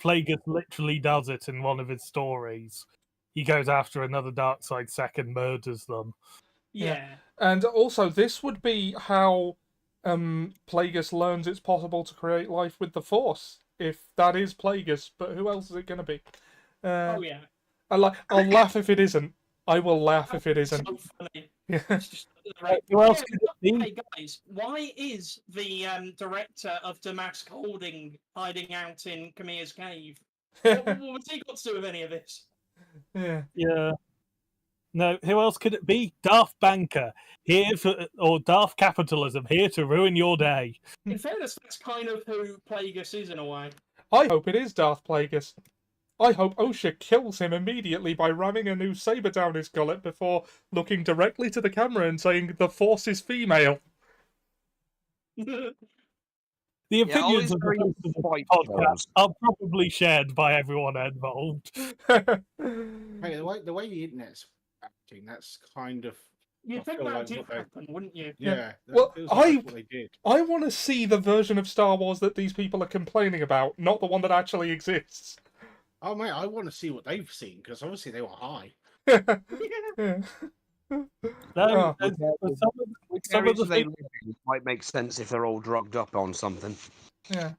Plagueis literally does it in one of his stories. He goes after another dark side sect and murders them. Yeah. And also, this would be how Plagueis learns it's possible to create life with the Force. If that is Plagueis, but who else is it going to be? Oh yeah. I'll laugh if it isn't. I will laugh if it isn't. So funny. Yeah. Who else could it be? Hey guys, why is the director of Damask Holding hiding out in Khmer's cave? What's he got to do with any of this? Yeah. Yeah. No, who else could it be? Darth Banker, or Darth Capitalism, here to ruin your day. In fairness, that's kind of who Plagueis is in a way. I hope it is Darth Plagueis. I hope Osha kills him immediately by ramming a new saber down his gullet before looking directly to the camera and saying, "The Force is female." The opinions of the podcast are probably shared by everyone involved. Hey, the way the internet's acting, that's kind of. You'd think that did happen, wouldn't you? Yeah. Well, feels like that's what they did. I want to see the version of Star Wars that these people are complaining about, not the one that actually exists. Oh mate, I want to see what they've seen because obviously they were high. Yeah. No, Some of the things might make sense if they're all drugged up on something. Yeah.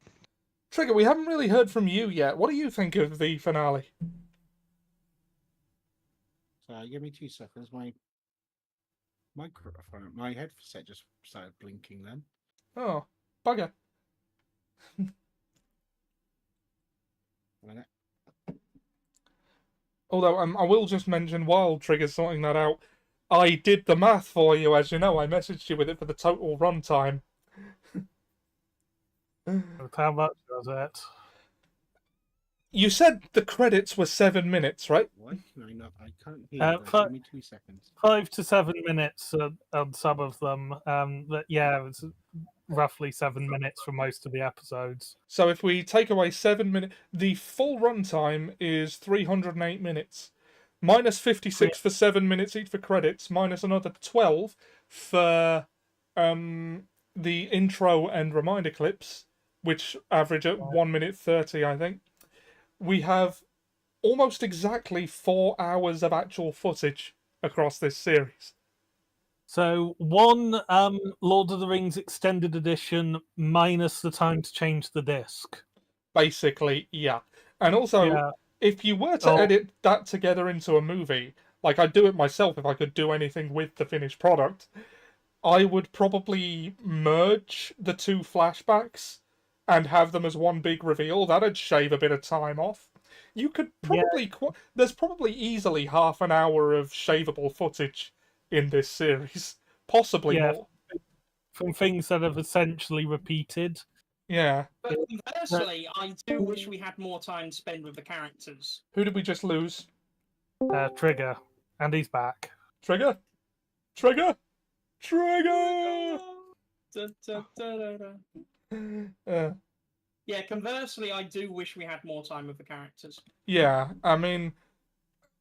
Trigger, we haven't really heard from you yet. What do you think of the finale? So give me 2 seconds. My microphone, my headset just started blinking then. Oh, bugger. A minute. Although I will just mention while Trigger's sorting that out, I did the math for you, as you know. I messaged you with it for the total runtime. How much was it? You said the credits were 7 minutes, right? Why can I not? I can't hear. Give me 2 seconds. 5 to 7 minutes on some of them. But yeah, it was roughly 7 minutes for most of the episodes. So if we take away 7 minutes, the full runtime is 308 minutes. Minus 56 for 7 minutes each for credits, minus another 12 for the intro and reminder clips, which average at 1 minute 30, I think. We have almost exactly 4 hours of actual footage across this series. So one Lord of the Rings extended edition minus the time to change the disc. Basically, yeah. And also, if you were to edit that together into a movie, like I'd do it myself if I could do anything with the finished product, I would probably merge the 2 flashbacks and have them as one big reveal. That'd shave a bit of time off. You could probably there's probably easily half an hour of shaveable footage in this series, possibly more. From things that have essentially repeated. Yeah. But conversely, I do wish we had more time to spend with the characters. Who did we just lose? Trigger, and he's back. Trigger? Trigger? Trigger! Da, da, da, da, da. Yeah, conversely, I do wish we had more time with the characters. Yeah, I mean,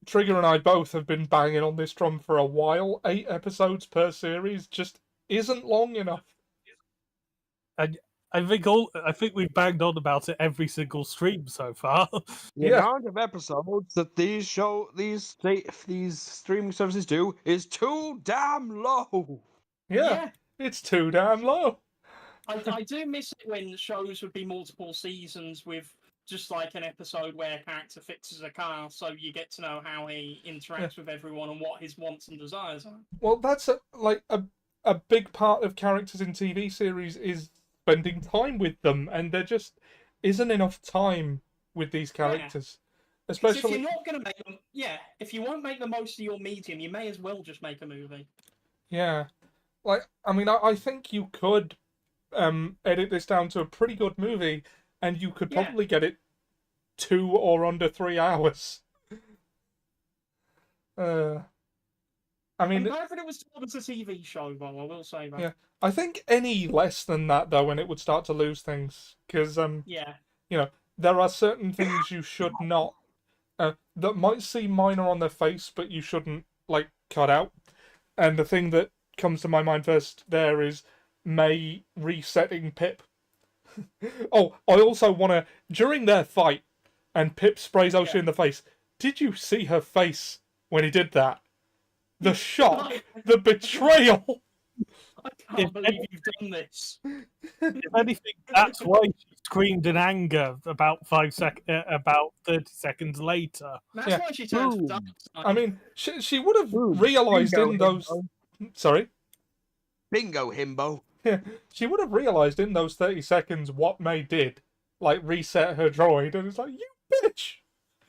Trigger and I both have been banging on this drum for a while. 8 episodes per series just isn't long enough. I think we've banged on about it every single stream so far. The amount of episodes that these streaming services do is too damn low. Yeah, it's too damn low. I do miss it when shows would be multiple seasons with just like an episode where a character fixes a car, so you get to know how he interacts with everyone and what his wants and desires are. Well, that's a big part of characters in TV series is spending time with them, and there just isn't enough time with these characters. Especially if you're not going to make them, if you won't make the most of your medium, you may as well just make a movie. Yeah, like I mean, I think you could edit this down to a pretty good movie, and you could probably get it 2 or under 3 hours. I mean, I'm glad that it was told as a TV show, though. I will say that. Yeah, I think any less than that though, and it would start to lose things because you know, there are certain things you should not that might seem minor on their face, but you shouldn't like cut out. And the thing that comes to my mind first there is May resetting Pip. Oh, I also want to during their fight, and Pip sprays Osha in the face. Did you see her face when he did that? The shock, the betrayal. I can't believe you've done this. If anything, that's why she screamed in anger about 30 seconds later. That's why she turned to dark side. I mean, she would have realised in those. Sorry. Bingo, himbo. Yeah, she would have realised in those 30 seconds what May did, like reset her droid, and it's like, you bitch.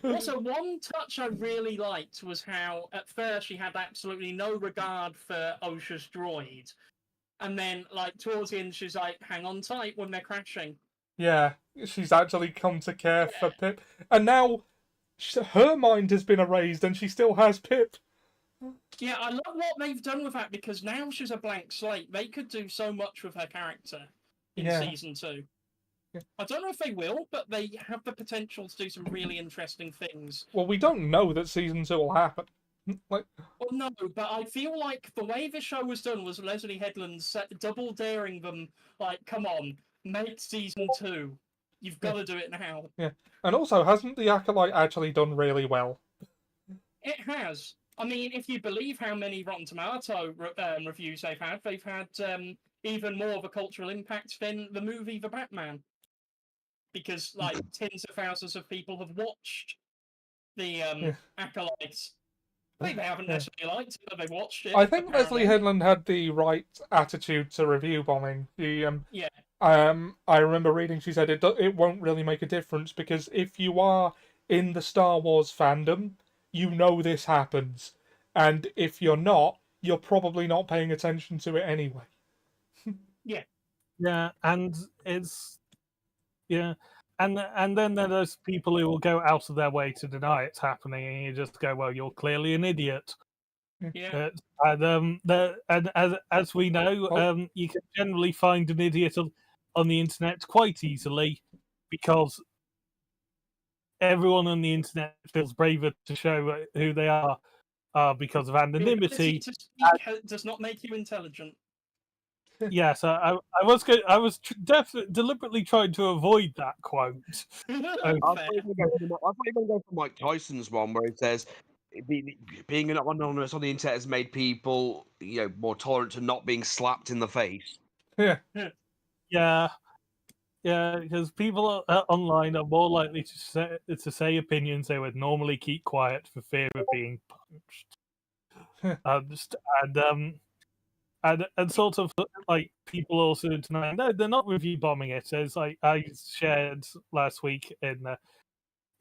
Also, one touch I really liked was how, at first, she had absolutely no regard for Osha's droid. And then, like, towards the end, she's like, hang on tight when they're crashing. Yeah, she's actually come to care for Pip. And now, her mind has been erased, and she still has Pip. Yeah, I love what they've done with that, because now she's a blank slate. They could do so much with her character in Season 2. Yeah. I don't know if they will, but they have the potential to do some really interesting things. Well, we don't know that Season 2 will happen. Well, no, but I feel like the way the show was done was Leslie Headland double daring them, like, come on, make Season 2. You've got to do it now. Yeah, and also, hasn't the Acolyte actually done really well? It has. I mean, if you believe how many Rotten Tomato reviews they've had even more of a cultural impact than the movie The Batman. Because, like, tens of thousands of people have watched the Acolyte. I think they haven't necessarily liked it, but they've watched it. I think Leslie Headland had the right attitude to review bombing. I remember reading, she said it won't really make a difference because if you are in the Star Wars fandom, you know this happens. And if you're not, you're probably not paying attention to it anyway. Yeah, and it's... Yeah, and then there are those people who will go out of their way to deny it's happening, and you just go, "Well, you're clearly an idiot." Yeah. And as we know, you can generally find an idiot on the internet quite easily because everyone on the internet feels braver to show who they are because of anonymity. To speak does not make you intelligent. Yes, I was deliberately trying to avoid that quote. I thought you were going to go for Mike Tyson's one where it says being anonymous on the internet has made people more tolerant to not being slapped in the face. Yeah, because people online are more likely to say opinions they would normally keep quiet for fear of being punched. And sort of like people also tonight, no, they're not review bombing it. As like I shared last week in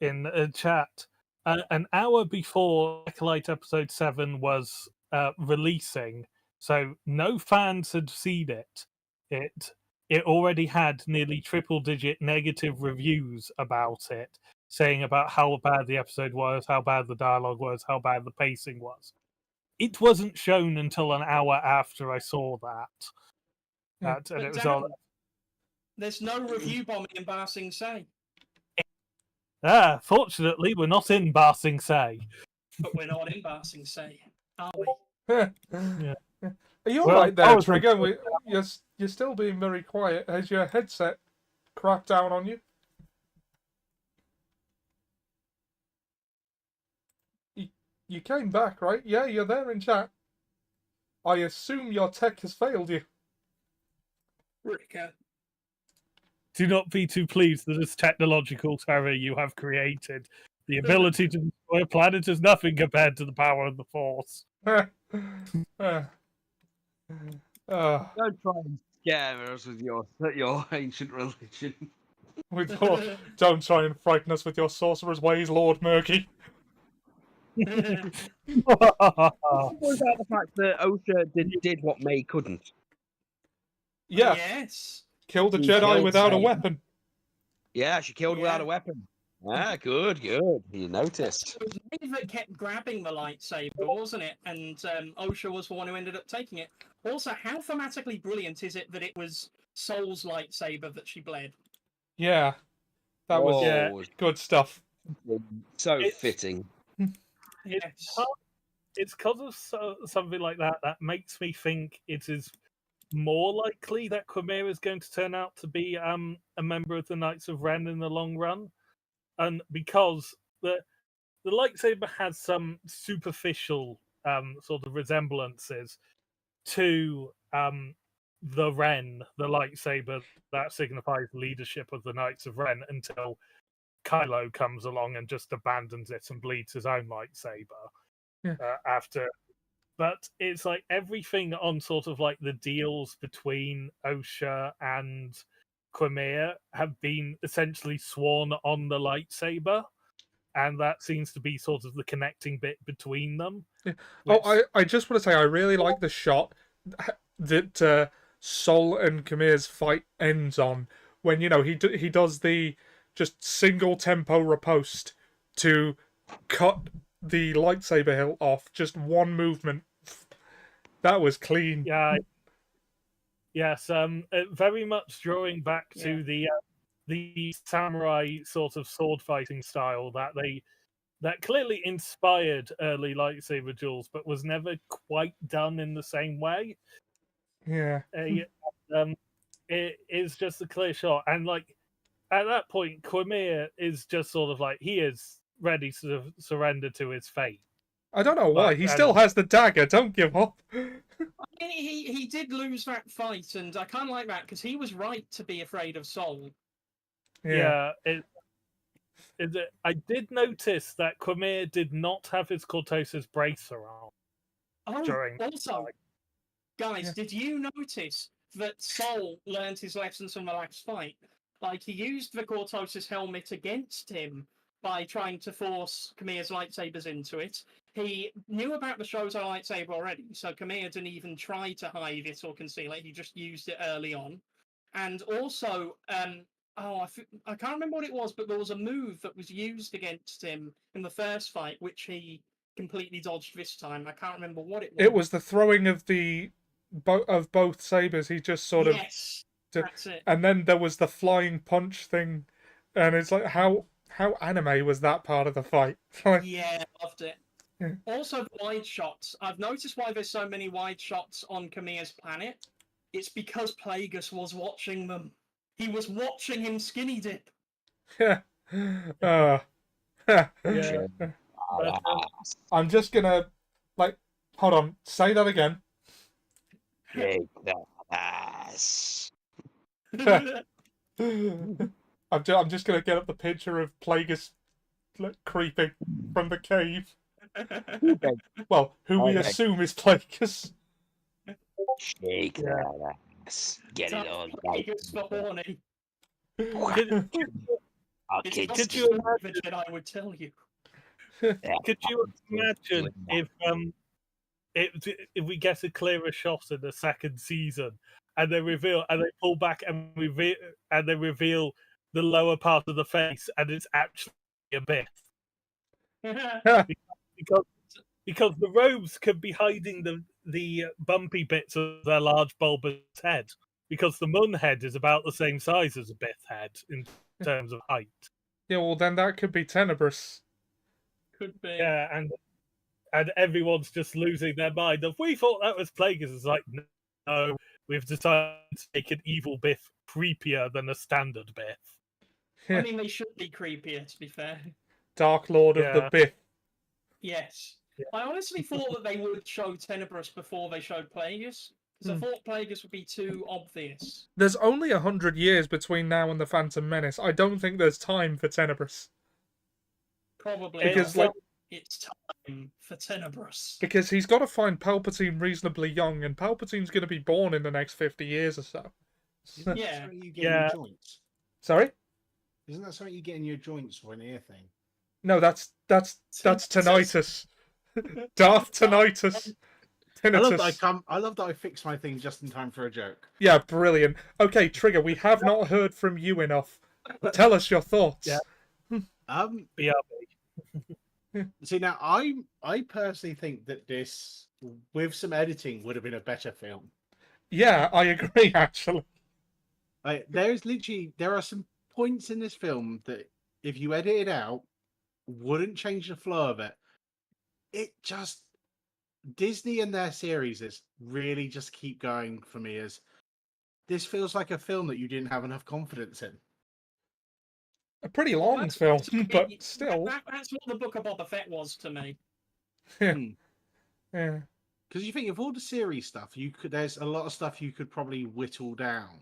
in chat. An hour before Acolyte episode 7 was releasing, so no fans had seen it. It already had nearly triple-digit negative reviews about it, saying about how bad the episode was, how bad the dialogue was, how bad the pacing was. It wasn't shown until an hour after I saw that. And it was Dan, all. there's no review bombing in Ba Sing Se. Fortunately, we're not in Ba Sing Se. But we're not in Ba Sing Se, are we? Yeah. Are you Well, alright I there, was Trigger? You're still being very quiet. Has your headset cracked down on you? You came back, right? Yeah, you're there in chat. I assume your tech has failed you. Ricker. Do not be too pleased that this technological terror you have created. The ability to destroy a planet is nothing compared to the power of the Force. Don't try and scare us with your ancient religion. Don't try and frighten us with your sorcerer's ways, Lord Murgy. What about the fact that Osha did what May couldn't? Yeah, Yes. killed a She Jedi killed without a May. weapon. Yeah, she killed without Yeah. a weapon. Ah, good. You noticed. It was me that kept grabbing the lightsaber, wasn't it? And Osha was the one who ended up taking it. Also, how thematically brilliant is it that it was Soul's lightsaber that she bled? Yeah, that was Oh, good stuff. so fitting. Yes. It's because of something like that that makes me think it is more likely that Quimera is going to turn out to be a member of the Knights of Ren in the long run, and because the lightsaber has some superficial sort of resemblances to the Ren, the lightsaber that signifies leadership of the Knights of Ren, until Kylo comes along and just abandons it and bleeds his own lightsaber after. But it's like everything on sort of like the deals between Osha and Quimera have been essentially sworn on the lightsaber, and that seems to be sort of the connecting bit between them. Yeah. Which... I just want to say I really like the shot that Sol and Khmer's fight ends on, when he does the just single tempo riposte to cut the lightsaber hilt off, just one movement. That was clean. Yeah. Yes. Very much drawing back to the samurai sort of sword fighting style that clearly inspired early lightsaber duels, but was never quite done in the same way. Yeah. It is just a clear shot, and like at that point, Quimera is just sort of like he is ready to surrender to his fate. I don't know why. He still has the dagger. Don't give up. He did lose that fight, and I kind of like that because he was right to be afraid of Soul. Yeah. I did notice that Quimera did not have his Cortosis bracer on. Also, guys, did you notice that Soul learned his lessons from the last fight? Like, he used the Cortosis helmet against him by trying to force Khmer's lightsabers into it. He knew about the Shoto lightsaber already, so Khmer didn't even try to hide it or conceal it. He just used it early on. And also, I can't remember what it was, but there was a move that was used against him in the first fight, which he completely dodged this time. I can't remember what it was. It was the throwing of both sabers. He just sort of that's it. And then there was the flying punch thing, and it's like how anime was that part of the fight? Yeah, loved it. Yeah. Also, the wide shots. I've noticed why there's so many wide shots on Khmer's planet. It's because Plagueis was watching them. He was watching him skinny dip. Yeah. Yeah. I'm just gonna hold on. Say that again. Kick the ass. I'm just gonna get up the picture of Plagueis creeping from the cave. Well, who we assume is Plagueis. Shake that ass. Get it on. Plagueis for horny. It's kids. not Could you something imagine- the Jedi would tell you. Could you imagine if we get a clearer shot in the second season and they pull back and they reveal the lower part of the face and it's actually a bit because the robes could be hiding the bumpy bits of their large bulbous head because the Mun head is about the same size as a Bith head in terms of height. Yeah, well then that could be Tenebrous. Could be. Yeah, and everyone's just losing their mind. If we thought that was Plagueis, it's like, no, we've decided to make an evil Biff creepier than a standard Biff. I mean, they should be creepier, to be fair. Dark Lord of the Yeah. Biff. Yes. Yeah. I honestly thought that they would show Tenebrous before they showed Plagueis, because I thought Plagueis would be too obvious. There's only 100 years between now and the Phantom Menace. I don't think there's time for Tenebrous. Probably. Because, not. like- It's time for Tenebrous. Because he's got to find Palpatine reasonably young, and Palpatine's going to be born in the next 50 years or so. Isn't that Yeah. something you get Yeah. in your joints? Sorry? Isn't that something you get in your joints for an ear thing? No, that's tinnitus. Darth tinnitus. Tinnitus. I love that I fixed my thing just in time for a joke. Yeah, brilliant. Okay, Trigger, we have not heard from you enough. Tell us your thoughts. Yeah. BRB. See now, I personally think that this, with some editing, would have been a better film. Yeah, I agree, actually. Like, there are some points in this film that if you edit it out, wouldn't change the flow of it. It just, Disney and their series is really just keep going for me as this feels like a film that you didn't have enough confidence in. A pretty Well, long film, but basically- still. That's what the Book of Boba Fett was to me. Yeah. Because you think of all the series stuff, there's a lot of stuff you could probably whittle down.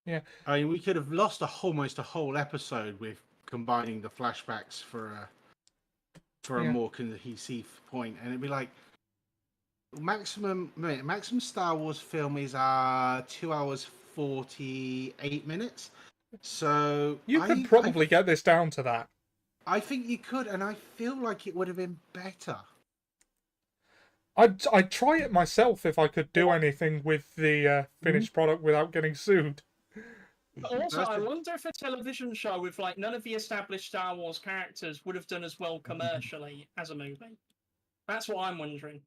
Yeah. I mean, we could have lost almost a whole episode with combining the flashbacks for a Yeah. more cohesive point, and it'd be like maximum Star Wars film is 2 hours 48 minutes. So You could probably get this down to that. I think you could, and I feel like it would have been better. I'd try it myself if I could do anything with the finished product without getting sued. But also, I wonder if a television show with like none of the established Star Wars characters would have done as well commercially as a movie. That's what I'm wondering.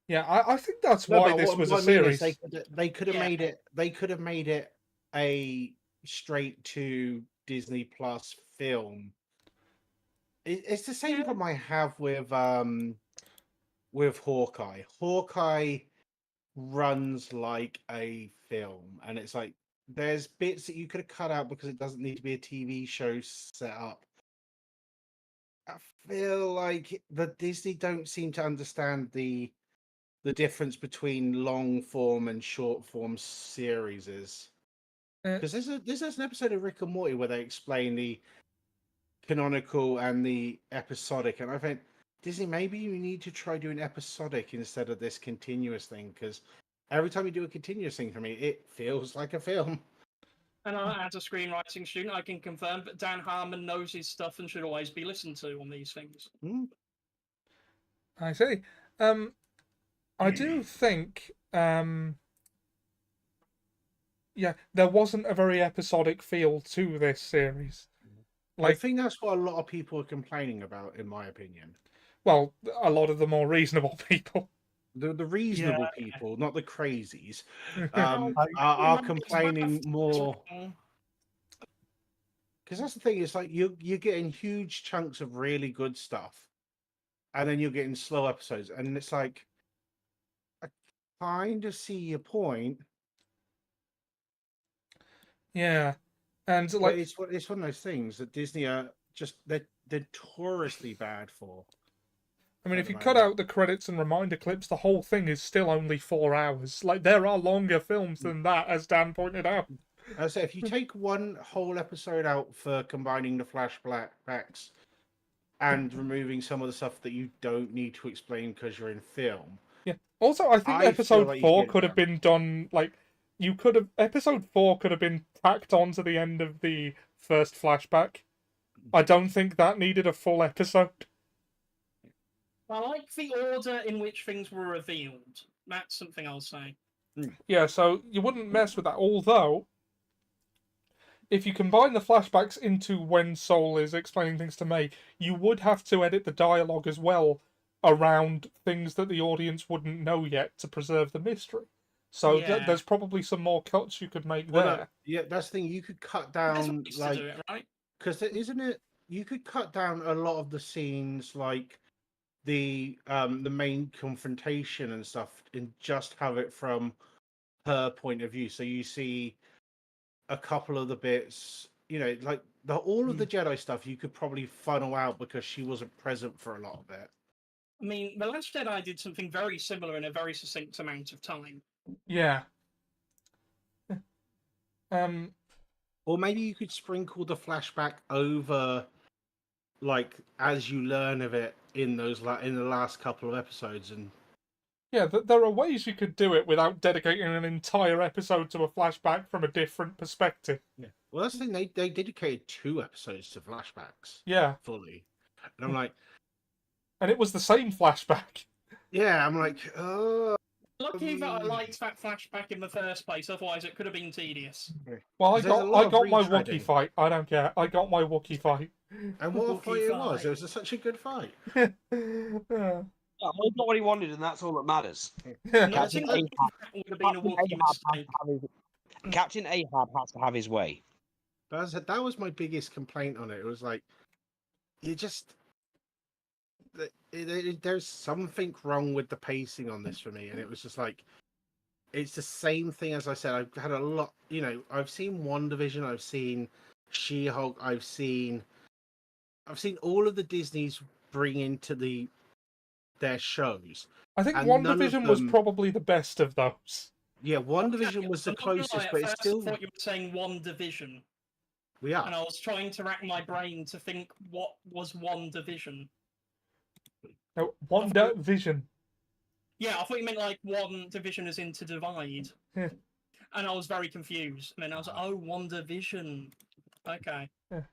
Yeah, I think that's why this was a series. They could have Yeah. made it. They could have made it a straight to Disney Plus film. It's the same Yeah. problem I have with Hawkeye. Hawkeye runs like a film, and it's like there's bits that you could have cut out because it doesn't need to be a TV show set up. I feel like the Disney don't seem to understand the difference between long form and short form series is. Because there's an episode of Rick and Morty where they explain the canonical and the episodic, and I think Disney, maybe you need to try doing episodic instead of this continuous thing, because every time you do a continuous thing for me, it feels like a film. And as a screenwriting student, I can confirm that Dan Harmon knows his stuff and should always be listened to on these things. I see. I do think, yeah, there wasn't a very episodic feel to this series. I think that's what a lot of people are complaining about, in my opinion. Well, a lot of the more reasonable people. The reasonable people, not the crazies, Well, are complaining more. Mm. Because that's the thing, it's like you're getting huge chunks of really good stuff, and then you're getting slow episodes, and it's like, I kind of see your point. Yeah, and But like it's one of those things that Disney are just they're notoriously bad for. I mean, at if the you cut moment. out the credits and reminder clips, the whole thing is still only 4 hours. Like, there are longer films than that, as Dan pointed out. I say if you take one whole episode out for combining the flashbacks and removing some of the stuff that you don't need to explain because you're in film. Yeah. Also, I think I feel episode like you 4 get could have that. been done, like, episode 4 could have been tacked onto the end of the first flashback. I don't think that needed a full episode. I like the order in which things were revealed. That's something I'll say. Yeah, so you wouldn't mess with that. Although, if you combine the flashbacks into when Soul is explaining things to May, you would have to edit the dialogue as well around things that the audience wouldn't know yet to preserve the mystery. So Yeah. there's probably some more cuts you could make Well, there. yeah, that's the thing. You could cut There's down ways to do it, right? because isn't it? You could cut down a lot of the scenes, like the main confrontation and stuff, and just have it from her point of view. So you see a couple of the bits, like all of the Jedi stuff. You could probably funnel out because she wasn't present for a lot of it. I mean, The Last Jedi did something very similar in a very succinct amount of time. Yeah. Or maybe you could sprinkle the flashback over, like as you learn of it in those in the last couple of episodes, and Yeah, there are ways you could do it without dedicating an entire episode to a flashback from a different perspective. yeah. Well, that's the thing. They dedicated 2 episodes to flashbacks. Yeah. Fully, and I'm like, And it was the same flashback. yeah, I'm like, oh. Lucky that I liked that flashback in the first place, otherwise it could have been tedious. Well, I There's a got lot of my retreading. Wookiee fight. I don't care. I got my Wookiee fight. And what a Wookiee fight it was! fight. It was such a good fight. Yeah. Yeah, well, he got what he wanted, and that's all that matters. Not Captain single Ahab, would have been a Wookiee mistake. Captain Ahab has to have his way. But that was my biggest complaint on it. It was like, you just there's something wrong with the pacing on this for me, and it was just like, it's the same thing as I said. I've had a lot, I've seen WandaVision, I've seen She-Hulk, I've seen all of the Disney's bring into their shows. I think And none of WandaVision was them- probably the best of those. Yeah, WandaVision was the I'm not gonna lie, closest, at but it's first still I thought you were saying WandaVision, we and are. I was trying to rack my brain to think what was WandaVision. No, WandaVision. Yeah, I thought you meant like one division as in to divide. Yeah. And I was very confused. And then I was like, oh, WandaVision. Okay. But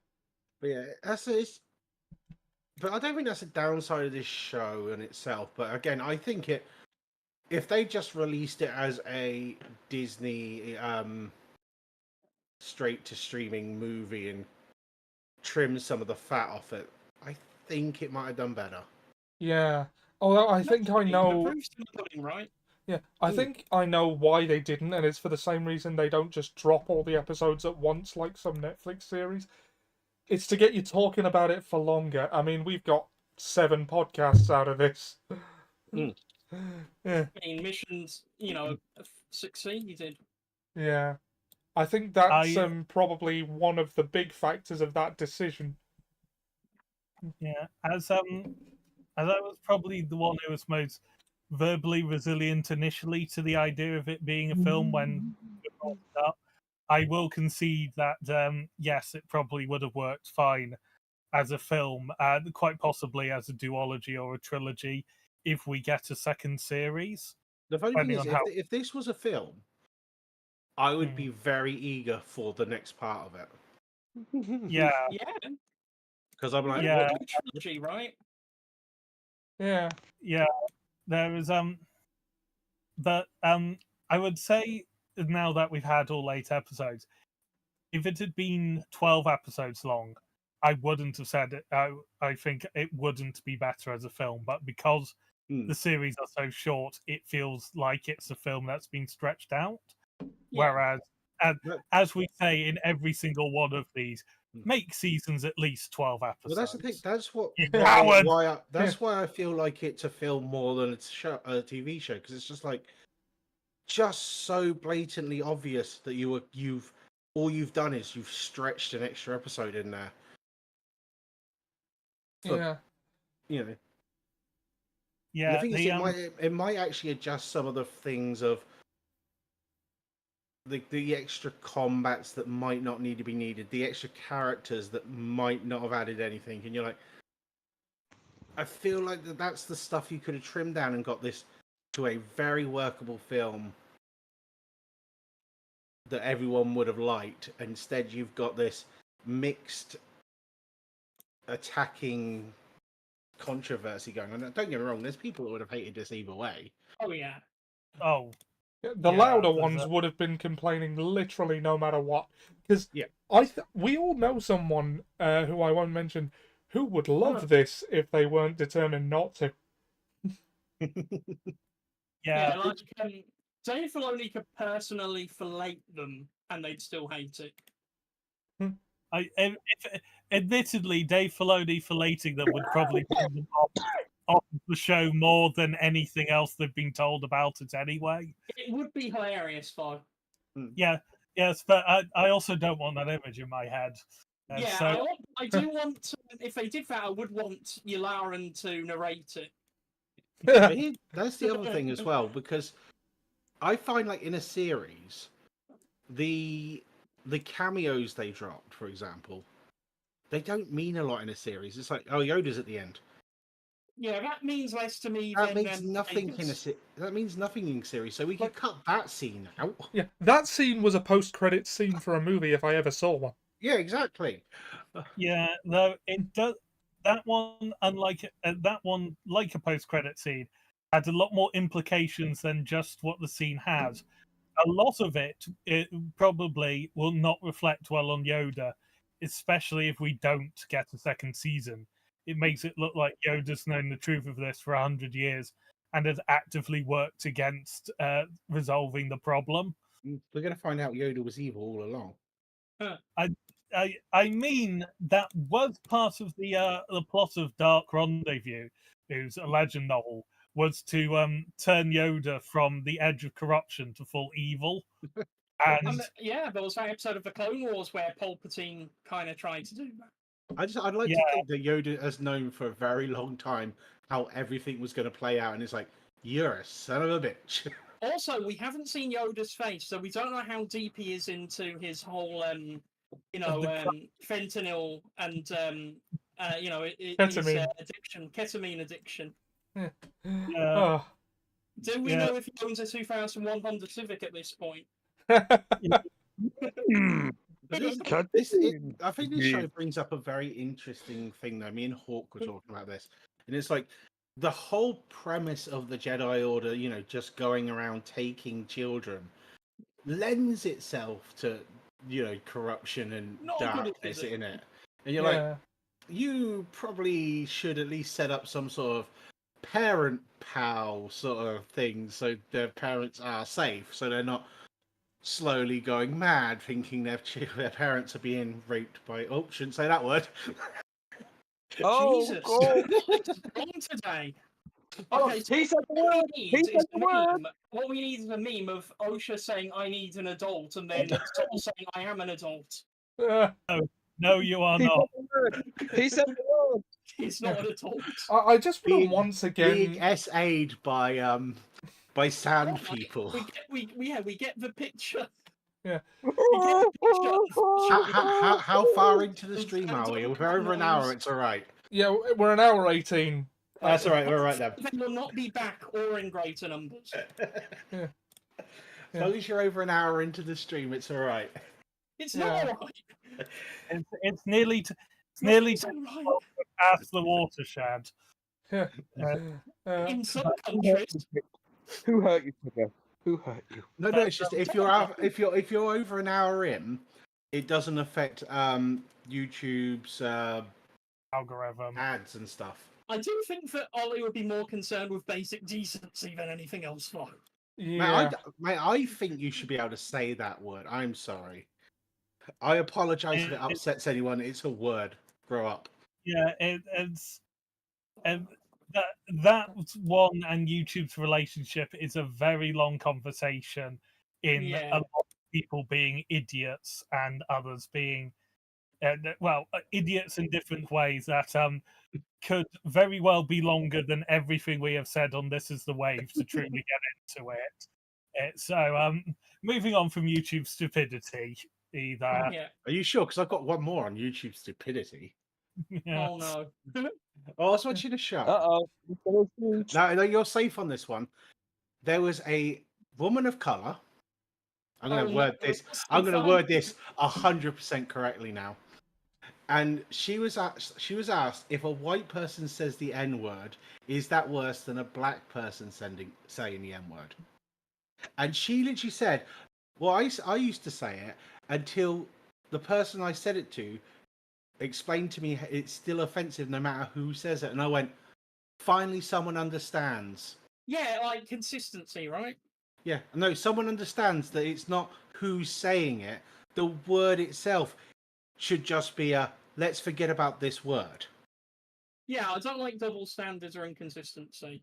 yeah, but I don't think that's a downside of this show in itself. But again, I think if they just released it as a Disney straight to streaming movie and trimmed some of the fat off it, I think it might have done better. Yeah. Although I think I The know. proof's in the pudding, right? Yeah, I think I know why they didn't, and it's for the same reason they don't just drop all the episodes at once like some Netflix series. It's to get you talking about it for longer. I mean, we've got 7 podcasts out of this. Mm. Yeah. I mean, missions, succeeded. Yeah. I think that's probably one of the big factors of that decision. Yeah, as I was probably the one who was most verbally resilient initially to the idea of it being a film when it brought it up, I will concede that yes, it probably would have worked fine as a film, quite possibly as a duology or a trilogy if we get a second series. The funny thing is, Depending on if this was a film, I would be very eager for the next part of it. Yeah, Yeah. Because I'm like, Yeah. What trilogy, right? Yeah. yeah. There is but I would say now that we've had all 8 episodes, if it had been 12 episodes long, I wouldn't have said it. I think it wouldn't be better as a film, but because the series are so short, it feels like it's a film that's been stretched out. Yeah. Whereas, as we say in every single one of these, make seasons at least 12 episodes. well, that's the thing. That's Howard! why I feel like it's a film more than it's a TV show, because it's just like so blatantly obvious that all you've done is you've stretched an extra episode in there. Yeah. Yeah, the thing is, it might actually adjust some of the things of the extra combats that might not need to be needed, the extra characters that might not have added anything, and you're like, I feel like that's the stuff you could have trimmed down and got this to a very workable film that everyone would have liked. Instead, you've got this mixed attacking controversy going on. Don't get me wrong, there's people that would have hated this either way. Oh yeah. Oh, The Yeah, louder there's ones a- would have been complaining literally no matter what. Because Yeah. we all know someone who I won't mention who would love this if they weren't determined not to. Yeah, yeah. like Dave Filoni could personally fillet them and they'd still hate it. Admittedly, Dave Filoni filleting them would probably bring them off the show more than anything else they've been told about it anyway. It would be hilarious, though. Yeah, yes, but I also don't want that image in my head. Yeah, so I do want to, if they did that, I would want Yularen to narrate it. That's the other thing as well, because I find like in a series, the cameos they dropped, for example, they don't mean a lot in a series. It's like, oh, Yoda's at the end. Yeah, that means less to me That than means nothing in that means nothing in series. So we could cut that scene out. Yeah, that scene was a post-credits scene for a movie if I ever saw one. Yeah, exactly. yeah, though it does that one, unlike that one, like a post-credit scene, had a lot more implications than just what the scene has. A lot of it probably will not reflect well on Yoda, especially if we don't get a second season. It makes it look like Yoda's known the truth of this for 100 years and has actively worked against resolving the problem. We're going to find out Yoda was evil all along. I mean, that was part of the plot of Dark Rendezvous, who's a legend novel, was to turn Yoda from the edge of corruption to full evil. And yeah, there was that episode of the Clone Wars where Palpatine kind of tried to do that. I'd like to think that Yoda has known for a very long time how everything was going to play out, and it's like, you're a son of a bitch. Also, we haven't seen Yoda's face, so we don't know how deep he is into his whole, fentanyl and his addiction, ketamine addiction. Oh. Do we know if he owns a 2001 Honda Civic at this point? I think this show brings up a very interesting thing, though. Me and Hawk were talking about this, and it's like the whole premise of the Jedi Order, just going around taking children, lends itself to, corruption and darkness in it. And you're like, you probably should at least set up some sort of parent pal sort of thing, so their parents are safe, so they're not slowly going mad, thinking their parents are being raped by. Oh, shouldn't say that word. Jesus, it's wrong today. Okay, so he said the word. He said the word. What we need is a meme of OSHA saying "I need an adult" and then Saul saying "I am an adult." No, you are not. He said the word. He's not an adult. I just want to once again being SA'd by sand people. We get the picture. Yeah. How far into the stream are we? If we're over an hour, it's all right. Yeah, we're an hour 18. That's all right. We're all right then. They will not be back or in greater numbers. As long as you're over an hour into the stream, it's all right. It's not all right. It's nearly past the watershed. In some countries. Who hurt you, Trigger? Who hurt you? No, it's just if you're over an hour in, it doesn't affect YouTube's algorithm ads and stuff. I do think that Ollie would be more concerned with basic decency than anything else, though. Yeah. Mate, I think you should be able to say that word. I'm sorry. I apologize if it upsets anyone. It's a word. Grow up. Yeah, it's that one and YouTube's relationship is a very long conversation in a lot of people being idiots and others being idiots in different ways that could very well be longer than everything we have said on This Is the Wave to truly get into it. So moving on from YouTube stupidity, Are you sure? Because I've got one more on YouTube stupidity. Oh no. Oh, I want you to show. Uh-oh. No, you're safe on this one. There was a woman of color. I'm going to word this. I'm going to word this 100% correctly now. And she was asked if a white person says the N-word, is that worse than a black person saying the N-word? And she literally said, well, I used to say it until the person I said it to explained to me it's still offensive no matter who says it. And I went, finally someone understands. Yeah, like consistency, right? Yeah, no, someone understands that it's not who's saying it. The word itself should just be a, let's forget about this word. Yeah, I don't like double standards or inconsistency.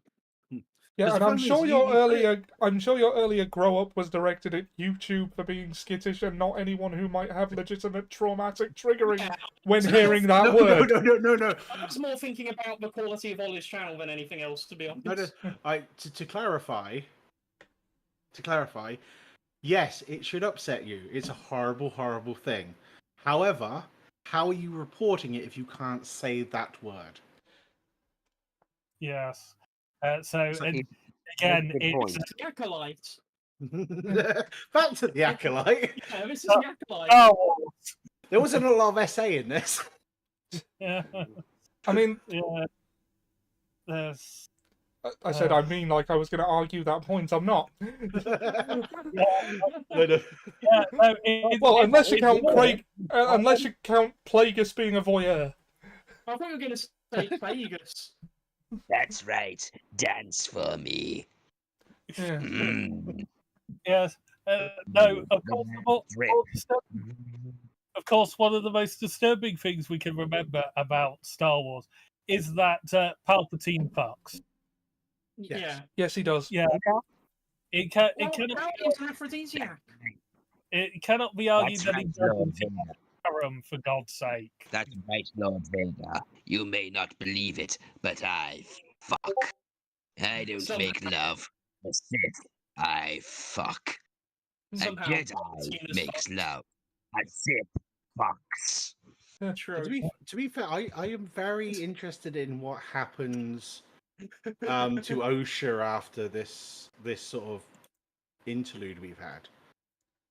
Yeah, 'Cause and the I'm problem sure is your you put earlier, I'm sure your earlier grow up was directed at YouTube for being skittish and not anyone who might have legitimate traumatic triggering Yeah, when so- hearing that No, word. no. I was more thinking about the quality of Ollie's channel than anything else, to be honest. No. To clarify, yes, it should upset you. It's a horrible, horrible thing. However, how are you reporting it if you can't say that word? Yes. So It's like and he- again, good it's point. It's the Acolyte. Back to the Acolyte. Yeah, this is the Acolyte. oh, There wasn't a lot of essay in this. yeah, I mean, yeah. There's I said I mean like I was going to argue that point. I'm not. No. yeah, no, Well, unless you it's count more- Craig, unless you count Plagueis being a voyeur. I thought you were going to say Plagueis. That's right. Dance for me. Yeah. Mm. Yes. No, of course, Drip. of course, one of the most disturbing things we can remember about Star Wars is that Palpatine fucks. Yes. Yeah. Yes, he does. Yeah, it How is aphrodisiac? cannot be argued That's that right, he Lord doesn't Vader. harem, for God's sake. That's right, Lord Vader. You may not believe it, but I fuck. I don't Somehow- make love. The Sith, I fuck. A Somehow, Jedi Palpatine is makes fucked. love. A Sith fucks. True. To be fair, I am very interested in what happens to Osha after this sort of interlude we've had.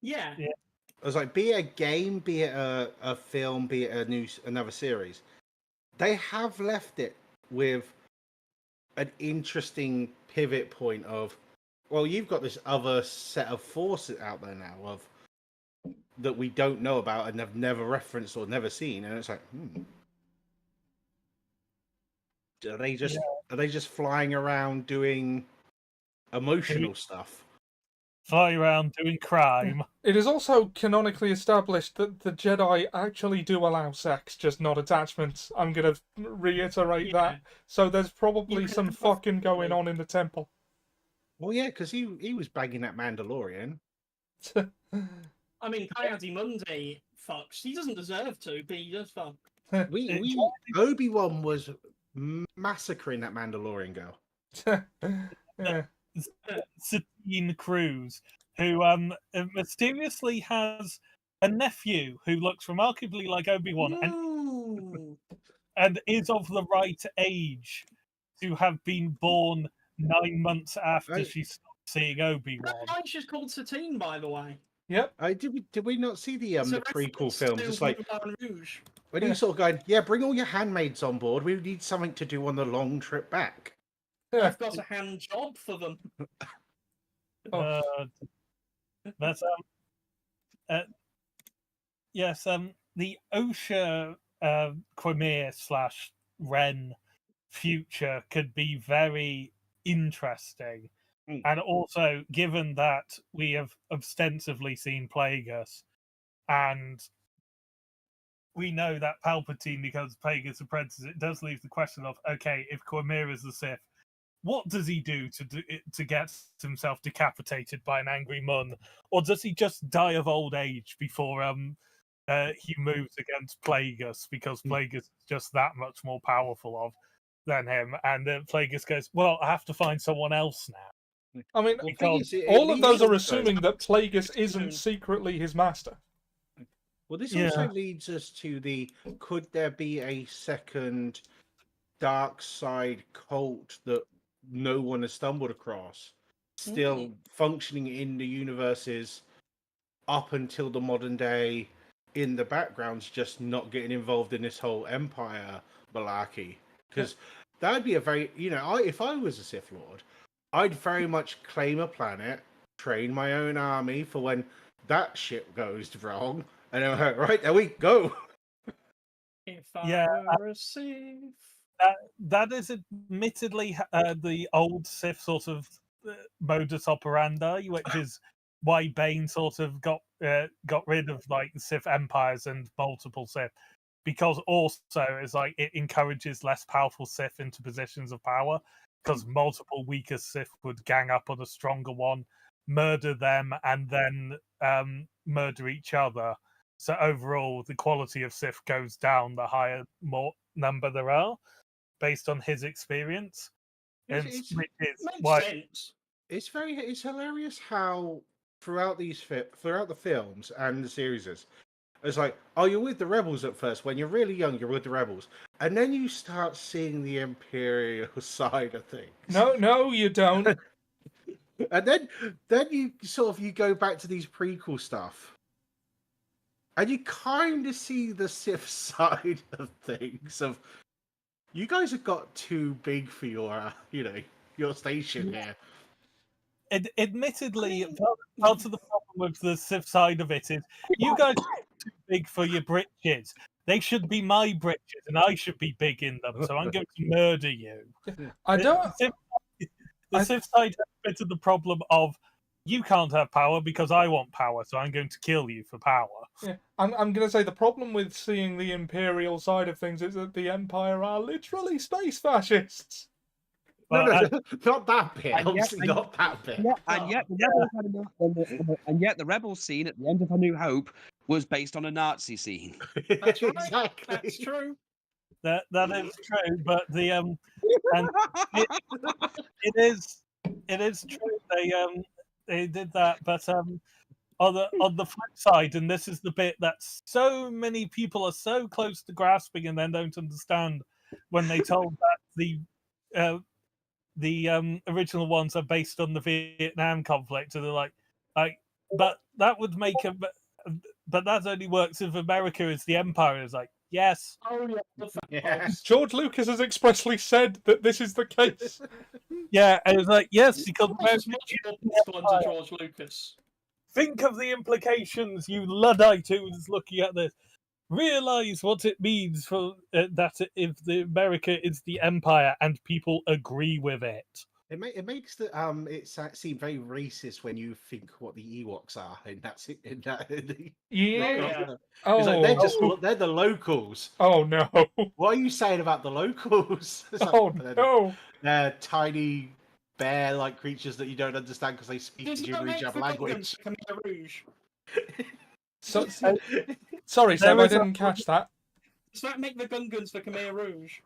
Yeah. I was like, be it a game, be it a film, be it another series, they have left it with an interesting pivot point of, well, you've got this other set of forces out there now of that we don't know about and have never referenced or never seen, and it's like, are they just flying around doing emotional stuff? Fly around doing crime. It is also canonically established that the Jedi actually do allow sex, just not attachments. I'm going to reiterate Yeah. that. So there's probably You some can fucking going possibly- on in the temple. Well, yeah, because he was bagging that Mandalorian. I mean, Coyote fucks. He doesn't deserve to, but he does fuck. Obi-Wan was massacring that Mandalorian girl. Yeah. Satine Cruz, who mysteriously has a nephew who looks remarkably like Obi-Wan Ooh. and is of the right age to have been born 9 months after Right. she stopped seeing Obi-Wan. That guy's just called Satine, by the way. Yep. Did we not see the It's a prequel reference film? to Just like Moulin Rouge. when Yeah. he's sort of going, yeah, bring all your handmaids on board. We need something to do on the long trip back. Yeah. I've got a hand job for them. Oh. That's yes, the OSHA Quimir / Ren future could be very interesting. And also, given that we have ostensibly seen Plagueis, and we know that Palpatine becomes Plagueis' apprentice, it does leave the question of, okay, if Quimir is the Sith, what does he do to get himself decapitated by an angry Mun, or does he just die of old age before he moves against Plagueis because Plagueis is just that much more powerful than him, and Plagueis goes, well, I have to find someone else now. I mean, Well, Because thing is, all of those are also- assuming that Plagueis isn't secretly his master. Well, this Yeah. also leads us to could there be a second dark side cult that no one has stumbled across, still functioning in the universes up until the modern day, in the background's just not getting involved in this whole Empire malarkey. Because that would be a very, if I was a Sith Lord, I'd very much claim a planet, train my own army for when that shit goes wrong, and I'm like, right, there we go. If I were a Sith. That is admittedly the old Sith sort of modus operandi, which is why Bane sort of got rid of like Sith empires and multiple Sith, because also it's like it encourages less powerful Sith into positions of power, because multiple weaker Sith would gang up on a stronger one, murder them, and then murder each other. So overall, the quality of Sith goes down the higher more number there are, based on his experience. And It's which is Makes why sense. it's hilarious how throughout the films and the series, it's like, oh, you're with the rebels at first. When you're really young, you're with the rebels, and then you start seeing the Imperial side of things. No, you don't. And then you go back to these prequel stuff, and you kind of see the Sith side of things. Of you guys have got too big for your station here. admittedly, part of the problem with the Sith side of it is you guys are too big for your britches. They should be my britches, and I should be big in them. So I'm going to murder you. I don't. The Sith side has a bit of the problem of you can't have power because I want power, so I'm going to kill you for power. Yeah, I'm going to say the problem with seeing the Imperial side of things is that the Empire are literally space fascists. No, not that bit. And Obviously, not that bit. Yeah, and yet the rebel scene at the end of A New Hope was based on a Nazi scene. That's right. Exactly. That's true. That is true, but the and it is true. They did that, but on the flip side, and this is the bit that so many people are so close to grasping and then don't understand when they told that the original ones are based on the Vietnam conflict, and they're like, but that would make but that only works if America is the empire. Is like, yes. Oh Yeah. George Lucas has expressly said that this is the case. Yeah, and it's like, yes, because It's much more possible to George Lucas. think of the implications, you Luddite who's looking at this. Realize what it means for that if the America is the empire and people agree with it. It makes it seem very racist when you think what the Ewoks are, and that's it. Yeah. It's like they're the locals. Oh no. What are you saying about the locals? It's like, Oh no. They're tiny bear-like creatures that you don't understand because they speak Does a that make gibberish the language. Khmer Rouge? So, sorry, Sam, I didn't catch that. Does that make the Gungans for Khmer Rouge?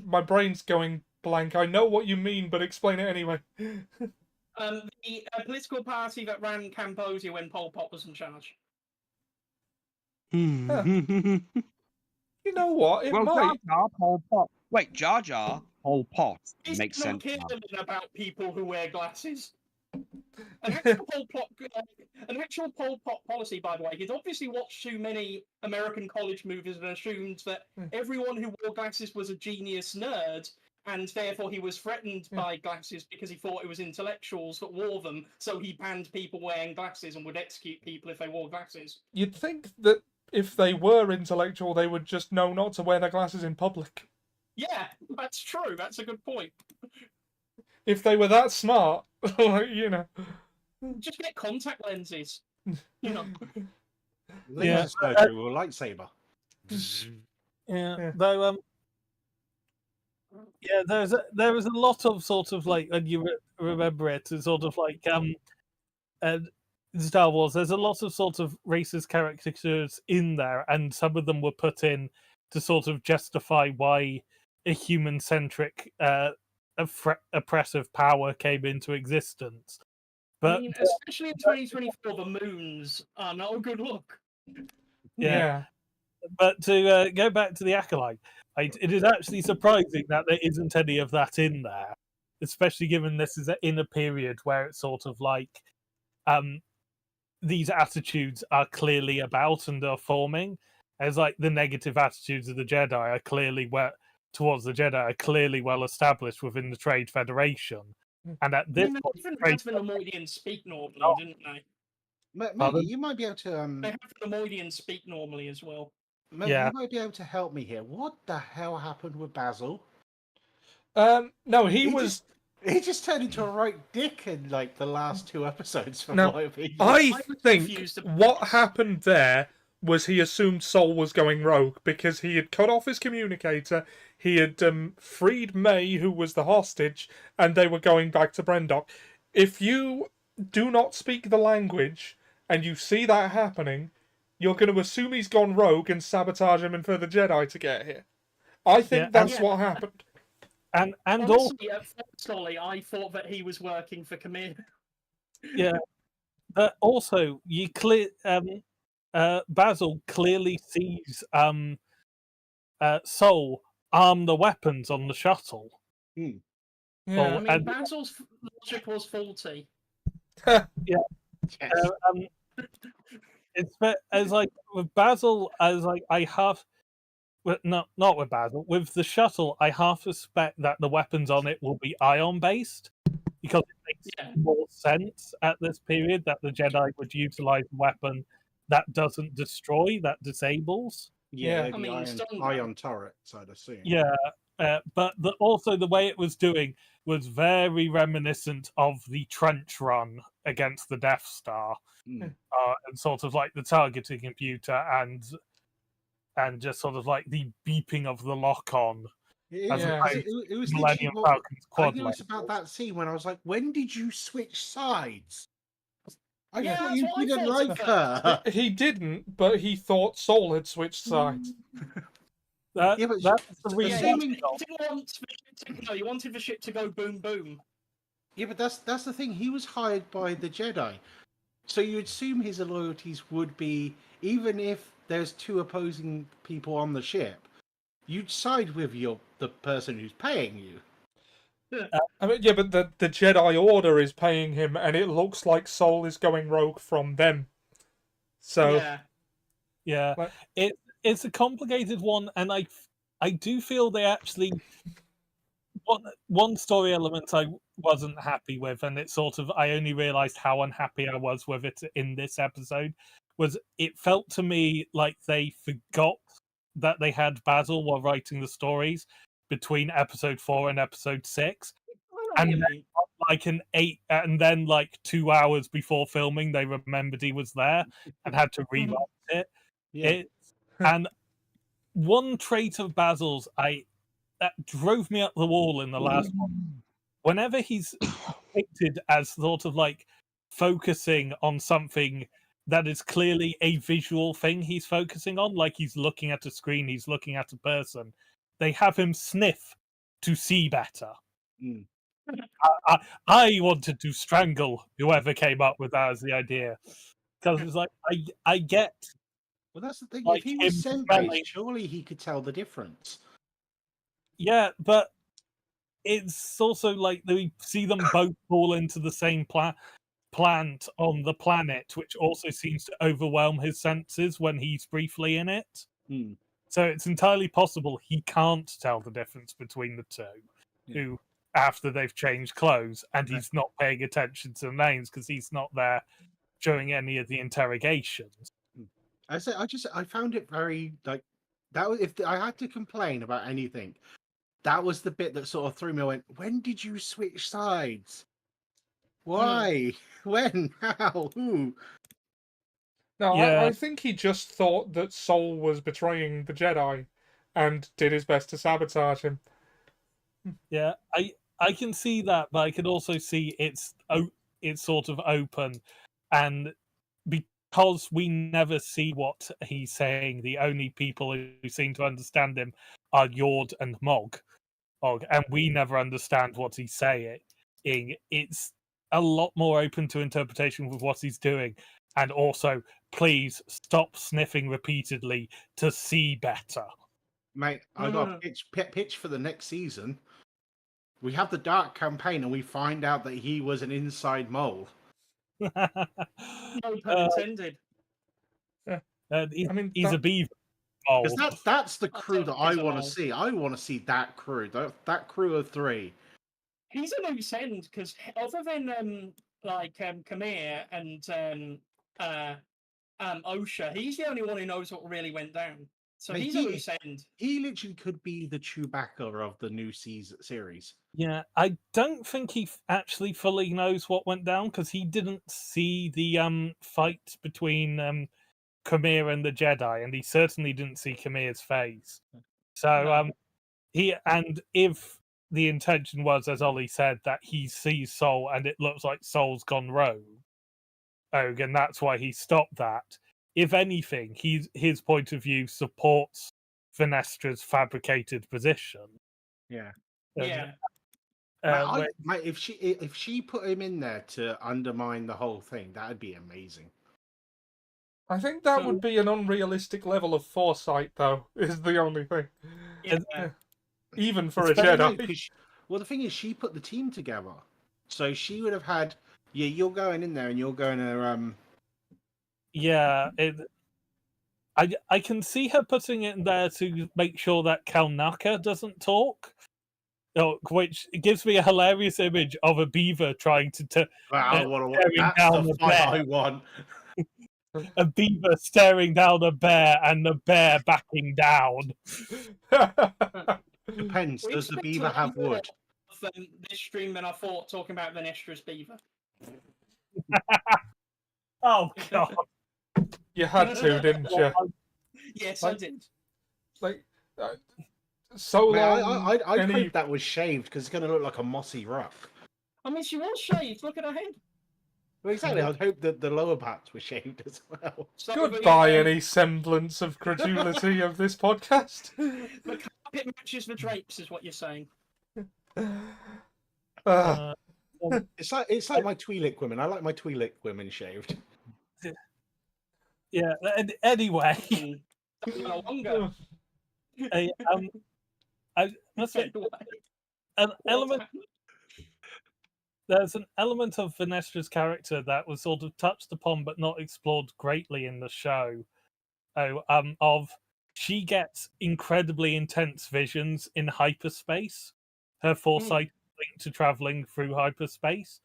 My brain's going blank. I know what you mean, but explain it anyway. The political party that ran Cambodia when Pol Pot was in charge. Huh. You know what? It Well, might. Jar Jar, Pol Pot. Wait, Jar Jar, Pol Pot He's makes not sense. now. kidding about people who wear glasses. An actual Pol Pot policy, by the way, he'd obviously watched too many American college movies and assumed that everyone who wore glasses was a genius nerd, and therefore he was threatened by glasses because he thought it was intellectuals that wore them, so he banned people wearing glasses and would execute people if they wore glasses. You'd think that if they were intellectual, they would just know not to wear their glasses in public. Yeah, that's true. That's a good point. If they were that smart, you know. Just get contact lenses. You know. Laser surgery with a lightsaber. Yeah. Though there is a lot of sort of like, and you remember it, it's sort of like in Star Wars, there's a lot of sort of racist characters in there, and some of them were put in to sort of justify why a human-centric oppressive power came into existence. But I mean, especially in 2024, the moons are not a good look. Yeah. But to go back to the Acolyte, it is actually surprising that there isn't any of that in there, especially given this is in a period where it's sort of like these attitudes are clearly about and are forming, as like the negative attitudes of the Jedi are clearly towards the Jedi are clearly well established within the Trade Federation. And at this point, Even Trade had the Nemoidians speak normally, didn't they? Maybe you might be able to They have the Nemoidians speak normally as well. Yeah. you might be able to help me here. What the hell happened with Basil? No, he just turned into a right dick in like the last 2 episodes. From No, my opinion. I was think confused about what this. happened there was he assumed Sol was going rogue because he had cut off his communicator, he had freed May, who was the hostage, and they were going back to Brendok. If you do not speak the language and you see that happening, you're going to assume he's gone rogue and sabotage him and for the Jedi to get here. I think that's what happened. And honestly, at first, Ollie, I thought that he was working for Camille. Yeah, but also Basil clearly sees Sol arm the weapons on the shuttle. Yeah. I mean, Basil's logic was faulty. It's as like with Basil, as like I have. Not with Basil. With the shuttle, I half suspect that the weapons on it will be ion-based, because it makes more sense at this period that the Jedi would utilize a weapon that doesn't destroy, that disables. Yeah, I mean, ion turrets, I'd assume. Yeah, but also the way it was doing was very reminiscent of the trench run against the Death Star, and sort of like the targeting computer and just sort of like the beeping of the lock-on. It was Millennium Falcon's I quad noticed about that scene when I was like, when did you switch sides? I Yeah, thought that's you what I didn't thought like too. her. He didn't, but he thought Sol had switched sides. That's the reason. He wanted the ship to go boom boom. Yeah, but that's the thing. He was hired by the Jedi, so you'd assume his loyalties would be, even if there's 2 opposing people on the ship, you'd side with the person who's paying you. I mean, yeah, but the Jedi Order is paying him, and it looks like Sol is going rogue from them. So yeah, it's a complicated one, and I do feel they actually one story element I wasn't happy with, and it sort of I only realized how unhappy I was with it in this episode. Was it felt to me like they forgot that they had Basil while writing the stories between episode 4 and episode 6, and then, like and then like 2 hours before filming, they remembered he was there and had to rewrite it. Yeah. And one trait of Basil's that drove me up the wall in the last one. Whenever he's depicted as sort of like focusing on something that is clearly a visual thing he's focusing on, like he's looking at a screen, he's looking at a person, they have him sniff to see better. I wanted to strangle whoever came up with that as the idea, because it's like I get. Well, that's the thing. Like if he was scent-based, surely he could tell the difference. Yeah, but it's also like we see them both fall into the same plant on the planet, which also seems to overwhelm his senses when he's briefly in it. So it's entirely possible he can't tell the difference between the two, who after they've changed clothes, and he's not paying attention to the names because he's not there during any of the interrogations. I found it very like that. If I had to complain about anything, that was the bit that sort of threw me. I went, when did you switch sides? Why? When? How? Who? No, I think he just thought that Sol was betraying the Jedi and did his best to sabotage him. Yeah, I can see that, but I can also see it's sort of open, and because we never see what he's saying, the only people who seem to understand him are Yord and Mog, and we never understand what he's saying. It's a lot more open to interpretation with what he's doing, and also, please stop sniffing repeatedly to see better. Mate, I got a pitch for the next season. We have the Dark campaign, and we find out that he was an inside mole. No pun intended. He's a beaver. Because that's the crew that I He's a want to mole. see. I want to see that crew. That crew of 3. He's a loose end because other than Kamir and Osha, he's the only one who knows what really went down. So But he's a loose end. He literally could be the Chewbacca of the new series. Yeah, I don't think he actually fully knows what went down because he didn't see the fight between Kamir and the Jedi, and he certainly didn't see Kamir's face. So No. if the intention was, as Ollie said, that he sees Soul and it looks like Soul's gone rogue, and that's why he stopped that. If anything, his point of view supports Venestra's fabricated position. Yeah. Yeah. Mate, if she put him in there to undermine the whole thing, that'd be amazing. I think that would be an unrealistic level of foresight, though, is the only thing. Yeah. Even for It's a very Jedi. nice, well, the thing is, she put the team together. So she would have had, you're going in there and you're going to... Yeah, I can see her putting it in there to make sure that Kalnaka doesn't talk. Which gives me a hilarious image of a beaver trying to That's down the a fight bear. I want. A beaver staring down a bear and the bear backing down. Depends. We Does the spent beaver a lot have more wood? of, this stream than I thought talking about Venestra's beaver. Oh god! You had to, didn't you? Yes, I did. Like, so Man, long. I'd hope that was shaved because it's going to look like a mossy rock. I mean, she was shaved. Look at her head. Well, exactly. I'd hope that the lower parts were shaved as well. So Goodbye, any semblance of credulity of this podcast. The carpet matches the drapes, is what you're saying. It's like my Twi'lek women. I like my Twi'lek women shaved. Yeah. Anyway, No longer. I must say, an element. There's an element of Venestra's character that was sort of touched upon but not explored greatly in the show. Of she gets incredibly intense visions in hyperspace. Her foresight linked to traveling through hyperspace.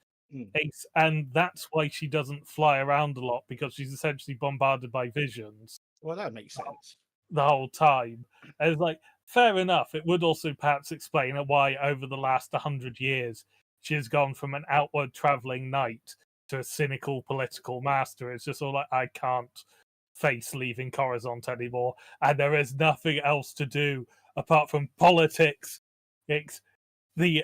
And that's why she doesn't fly around a lot, because she's essentially bombarded by visions. Well, that makes sense. The whole time. And it's like, fair enough. It would also perhaps explain why over the last 100 years she has gone from an outward traveling knight to a cynical political master. It's just all like, I can't face leaving Coruscant anymore, and there is nothing else to do apart from politics. It's the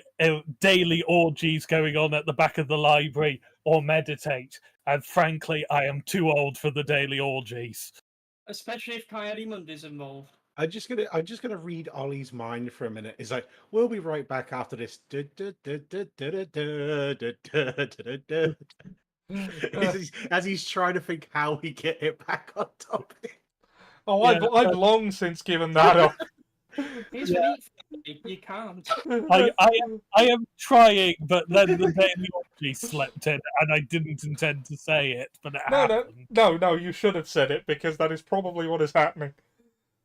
daily orgies going on at the back of the library, or meditate. And frankly, I am too old for the daily orgies. Especially if Coyote Mundi's involved. I'm just gonna read Ollie's mind for a minute. It's like, we'll be right back after this. As he's trying to think how he get it back on topic. Oh, I've long since given that up. You can't. I am trying, but then the daily orgy slept in, and I didn't intend to say it, but it happened. No, you should have said it, because that is probably what is happening.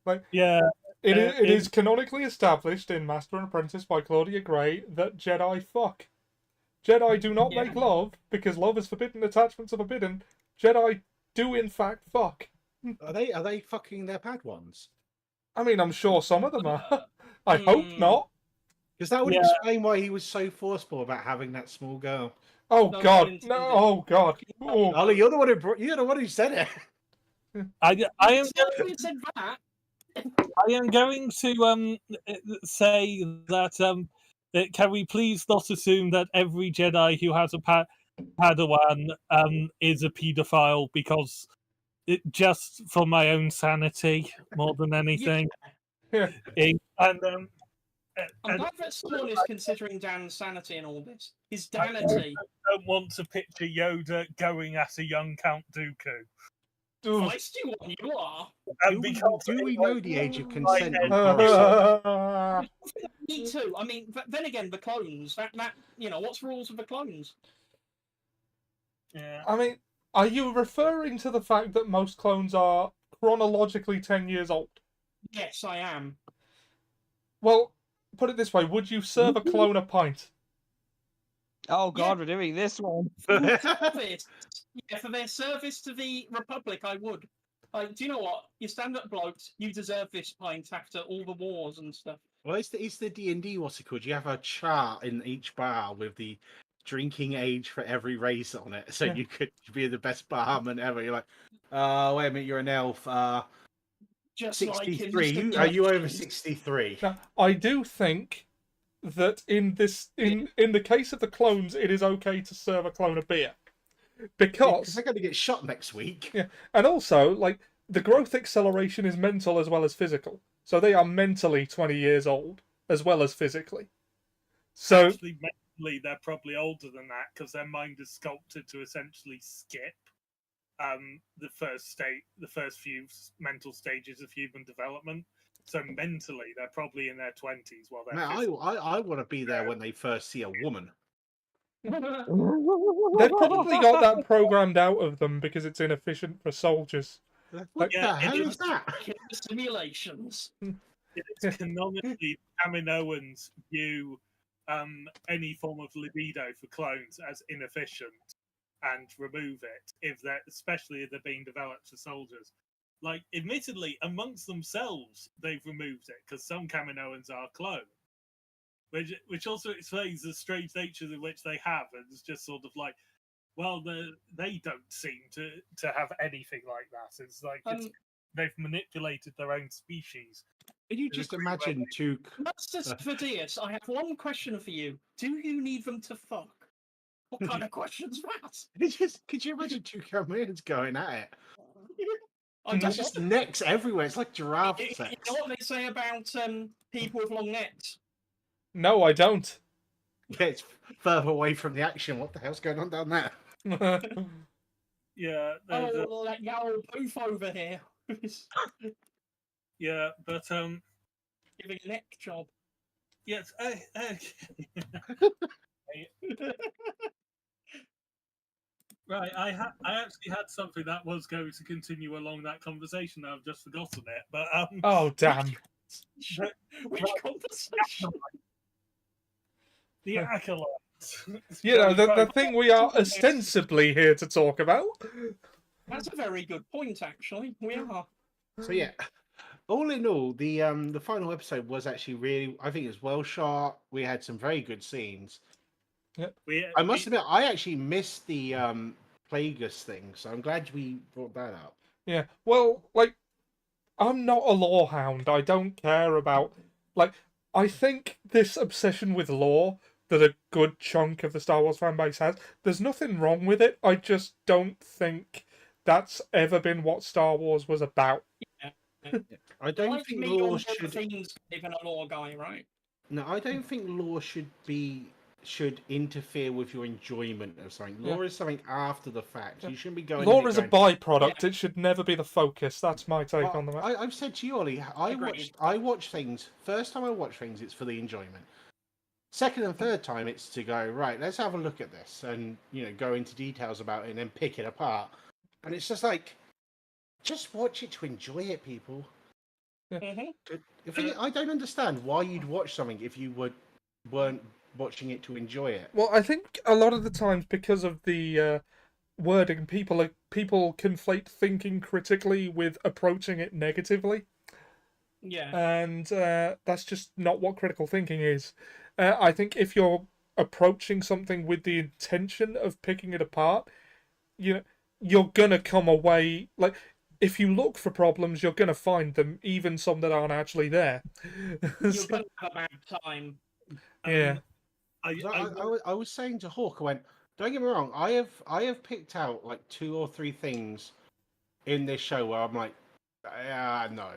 Like, yeah, it is canonically established in Master and Apprentice by Claudia Gray that Jedi fuck. Jedi do not make love, because love is forbidden, attachments are forbidden. Jedi do in fact fuck. Are they fucking their Padawans? I mean, I'm sure some of them are. I hope not. Because that would explain why he was so forceful about having that small girl. Oh God! No! Oh God! Oh. Ollie, you're the one who said it. I am going to say that can we please not assume that every Jedi who has a Padawan is a paedophile, because just for my own sanity more than anything. Yeah. I'm glad that someone is considering Dan's sanity in all this. His danity. I don't want to picture Yoda going at a young Count Dooku. Feisty one you are. Do we know the age of consent? Me too. I mean, then again, the clones. That what's rules of the clones? Yeah. I mean, are you referring to the fact that most clones are chronologically 10 years old? Yes, I am. Well, put it this way, would you serve a clone a pint? Oh God, we're doing this one. For service. Yeah, for their service to the Republic, I would. Like, do you know what? You stand up blokes, you deserve this pint after all the wars and stuff. Well, it's the D&D, what's it called? You have a chart in each bar with the drinking age for every race on it. So Yeah. you could be the best barman ever. You're like, wait a minute, you're an elf. Just like in the 63. Are you over simulations. 63? Now, I do think that in the case of the clones, it is okay to serve a clone a beer. Because they're going to get shot next week. Yeah, and also, like, the growth acceleration is mental as well as physical. So they are mentally 20 years old, as well as physically. So Actually, mentally, they're probably older than that, because their mind is sculpted to essentially skip the first few mental stages of human development. So mentally, they're probably in their 20s while they're. Man, I want to be there when they first see a woman. they've probably got that programmed out of them because it's inefficient for soldiers. What Yeah, the hell it is that? Simulations. It's canonically Kaminoans view any form of libido for clones as inefficient and remove it if they're, especially if they're being developed for soldiers. Like, admittedly, amongst themselves, they've removed it because some Kaminoans are clone, which also explains the strange natures in which they have, and it's just sort of like, well, they don't seem to have anything like that. It's like they've manipulated their own species. Can you just imagine two... Master Sphadius, I have one question for you. Do you need them to fuck? What kind of question's that? Could you imagine two Chameleons going at it? I There's just necks everywhere. It's like giraffe You sex. know what they say about people with long necks? No, I don't. Yeah, it's further away from the action. What the hell's going on down there? Yeah. Oh, that yowl poof over here. Yeah, but Giving a neck job. yes. Right, I actually had something that was going to continue along that conversation. I've just forgotten it, but Oh, damn. Which conversation? The Acolyte. You know, the thing we are ostensibly here to talk about. That's a very good point, actually. We are. So yeah, all in all, the final episode was actually really, I think it was well shot. We had some very good scenes. I must admit, I actually missed the Plagueis thing, so I'm glad we brought that up. Yeah, well, like, I'm not a lore hound. I don't care about, like, I think this obsession with lore that a good chunk of the Star Wars fan base has, there's nothing wrong with it. I just don't think that's ever been what Star Wars was about. Yeah. I don't think lore should... Things even a lore guy, right? No, I don't think lore should interfere with your enjoyment of something. Lore is something after the fact. You shouldn't be going... Lore is a byproduct. Yeah. It should never be the focus. That's my take on the matter. I've said to you, Ollie, I watch things... First time I watch things, it's for the enjoyment. Second and third time, it's to go, right, let's have a look at this and, go into details about it and then pick it apart. And it's just like, just watch it to enjoy it, people. Yeah. Mm-hmm. I don't understand why you'd watch something if you weren't watching it to enjoy it. Well, I think a lot of the times, because of the wording, people conflate thinking critically with approaching it negatively. Yeah. And that's just not what critical thinking is. I think if you're approaching something with the intention of picking it apart, you're gonna come away, like, if you look for problems, you're gonna find them, even some that aren't actually there. You're gonna have a bad time. Yeah. I was saying to Hawk, I went, don't get me wrong, I have picked out like 2 or 3 things in this show where I'm like, no.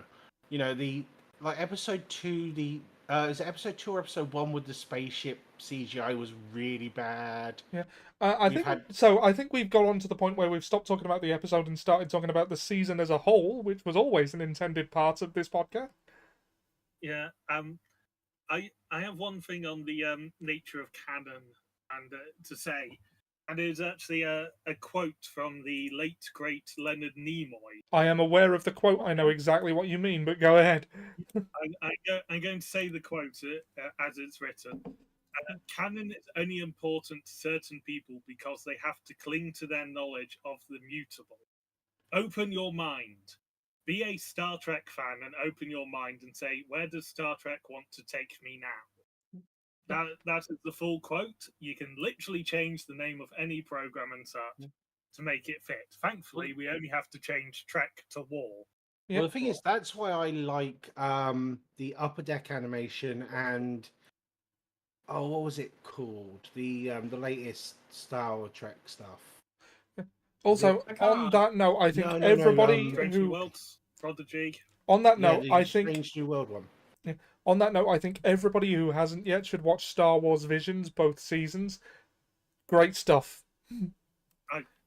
Episode 2, is it episode 2 or episode 1 with the spaceship CGI was really bad. Yeah, I think we've got on to the point where we've stopped talking about the episode and started talking about the season as a whole, which was always an intended part of this podcast. Yeah, I have one thing on the nature of canon and to say. And it is actually a quote from the late, great Leonard Nimoy. I am aware of the quote. I know exactly what you mean, but go ahead. I'm going to say the quote as it's written. Canon is only important to certain people because they have to cling to their knowledge of the mutable. Open your mind. Be a Star Trek fan and open your mind and say, where does Star Trek want to take me now? That is the full quote. You can literally change the name of any program and such to make it fit. Thankfully, we only have to change Trek to War. Well, the thing is, that's why I like the Upper Deck animation and what was it called? The latest Star Trek stuff. Also, on that note, I think everybody Strange who New Worlds, Prodigy. on that note, the I think Strange New World one. on that note, I think everybody who hasn't yet should watch Star Wars Visions, both seasons. Great stuff.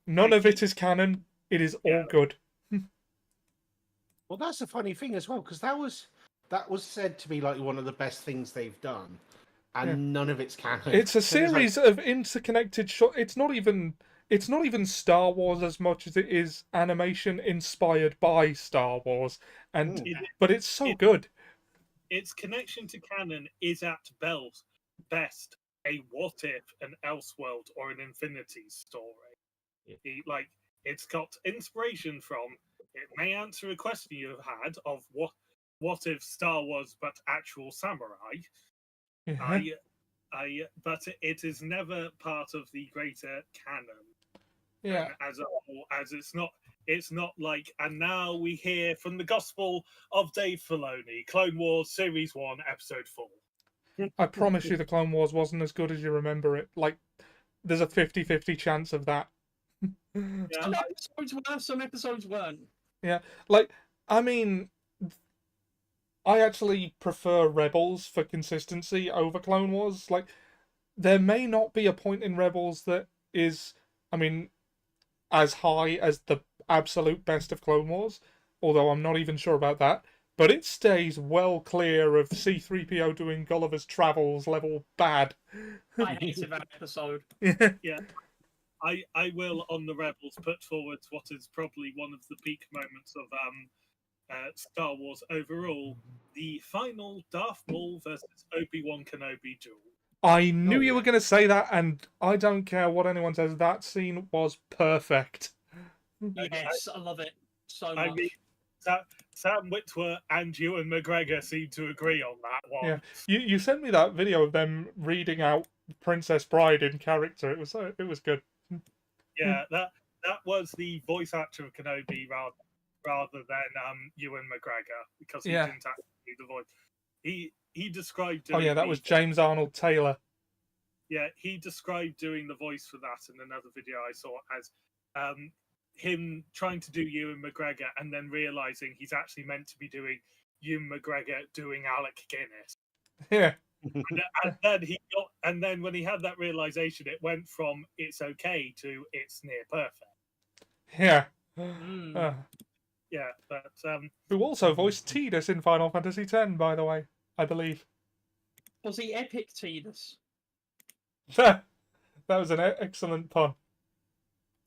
None of it is canon. It is all good. Well, that's a funny thing as well, because that was said to be like one of the best things they've done, and none of it's canon. It's a So it's series of interconnected short. It's not even Star Wars as much as it is animation inspired by Star Wars, and but it's so good. Its connection to canon is at best a what if, an Elseworld, or an Infinity story. It's got inspiration from. It may answer a question you've had of what if Star Wars but actual samurai. But it is never part of the greater canon. Yeah. As a whole, as it's not like, and now we hear from the Gospel of Dave Filoni, Clone Wars Series 1, Episode 4. I promise you the Clone Wars wasn't as good as you remember it. Like, there's a 50-50 chance of that. Some episodes were, some episodes weren't. Yeah, like, I mean, I actually prefer Rebels for consistency over Clone Wars. Like, there may not be a point in Rebels that is, I mean, as high as the absolute best of Clone Wars, although I'm not even sure about that, but it stays well clear of C-3PO doing Gulliver's Travels level bad. I hated that episode. Yeah. I will, on the Rebels, put forward what is probably one of the peak moments of Star Wars overall, the final Darth Maul versus Obi-Wan Kenobi duel. I knew you were going to say that, and I don't care what anyone says, that scene was perfect. Yes, I love it so much. I mean, Sam Witwer and Ewan McGregor seem to agree on that one. Yeah, you sent me that video of them reading out Princess Bride in character. It was good. Yeah, that was the voice actor of Kenobi rather than Ewan McGregor, because he didn't actually do the voice. He described doing that was James Arnold Taylor. Yeah, he described doing the voice for that in another video I saw as him trying to do Ewan McGregor and then realizing he's actually meant to be doing Ewan McGregor doing Alec Guinness. Yeah. and then when he had that realization, it went from it's okay to it's near perfect. Yeah. Yeah, but who also voiced Tidus in Final Fantasy X, by the way, I believe. Was he epic Tidus? That was an excellent pun.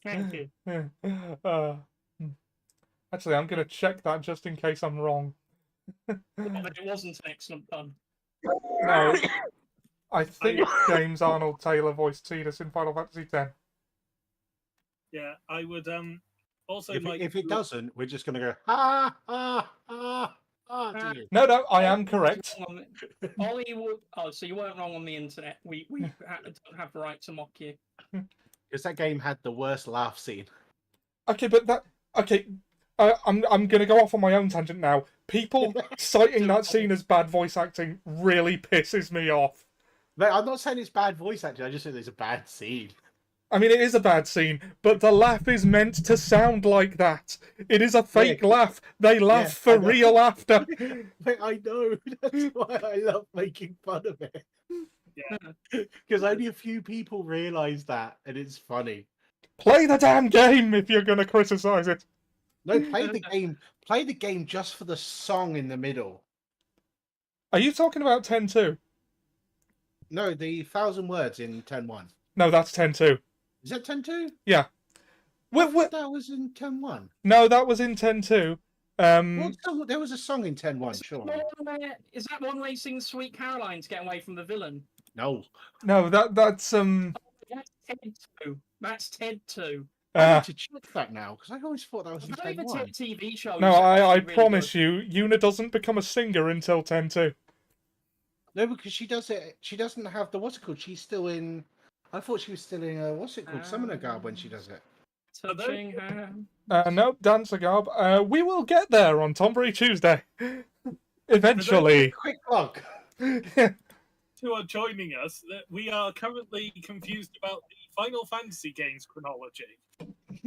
Thank you. Actually, I'm going to check that just in case I'm wrong. But it wasn't an excellent pun. No, I think James Arnold Taylor voiced Tidus in Final Fantasy X. Yeah, I would also if it doesn't, we're just going to go ha ha ha ha. No, I am correct. Ollie so you weren't wrong on the internet. We don't have the right to mock you. Because that game had the worst laugh scene. Okay, but I'm going to go off on my own tangent now. People citing that scene as bad voice acting really pisses me off. Mate, I'm not saying it's bad voice acting. I just think it's a bad scene. I mean, it is a bad scene, but the laugh is meant to sound like that. It is a fake laugh. They laugh for real laughter. Mate, I know. That's why I love making fun of it. Yeah. Because only a few people realise that, and it's funny. Play the damn game if you're going to criticise it. No, play the game. Play the game just for the song in the middle. Are you talking about 10.2? No, the 1,000 words in 10.1. No, that's 10.2. Is that 10-2? Yeah. I thought that was in 10-1. No, that was in 10-2. There was a song in 10-1, surely. Is that one where he sings Sweet Caroline to get away from the villain? No. No, that's That's Ted 2. That's Ted 2. I need to check that now, because I always thought that was in I believe the 10-1. TV show. No, I promise you, Yuna doesn't become a singer until 10-2. No, because she does it. She doesn't have the what's it called. She's still in. I thought she was still in. What's it called? Summoner Garb when she does it. Touching her. No, Dancer Garb. We will get there on Tombury Tuesday. Eventually. Quick plug. Who are joining us, we are currently confused about the Final Fantasy games chronology.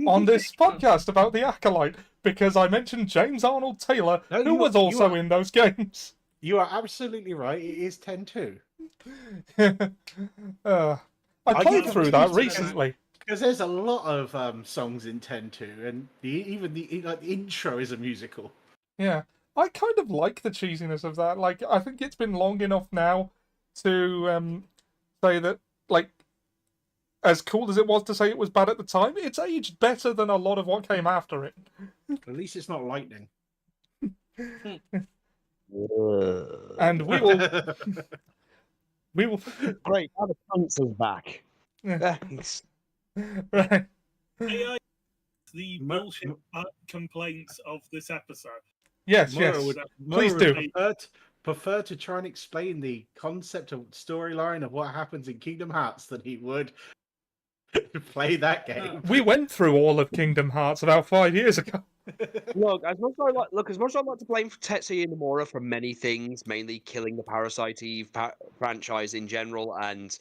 On this podcast about the Acolyte, because I mentioned James Arnold Taylor, who was also in those games. You are absolutely right. It is 10-2. I played through that recently. Because there's a lot of songs in 10-2, and even the intro is a musical. Yeah, I kind of like the cheesiness of that. Like, I think it's been long enough now to say that, like, as cool as it was to say it was bad at the time, it's aged better than a lot of what came after it. At least it's not lightning. And we will. Great, now the cancer's back. Thanks. Right. The bullshit complaints of this episode. Yes, please do. Prefer to try and explain the concept of storyline of what happens in Kingdom Hearts than he would play that game. We went through all of Kingdom Hearts about 5 years ago. Look, as much as I'd like to blame Tetsuya Nomura for many things, mainly killing the Parasite Eve franchise in general and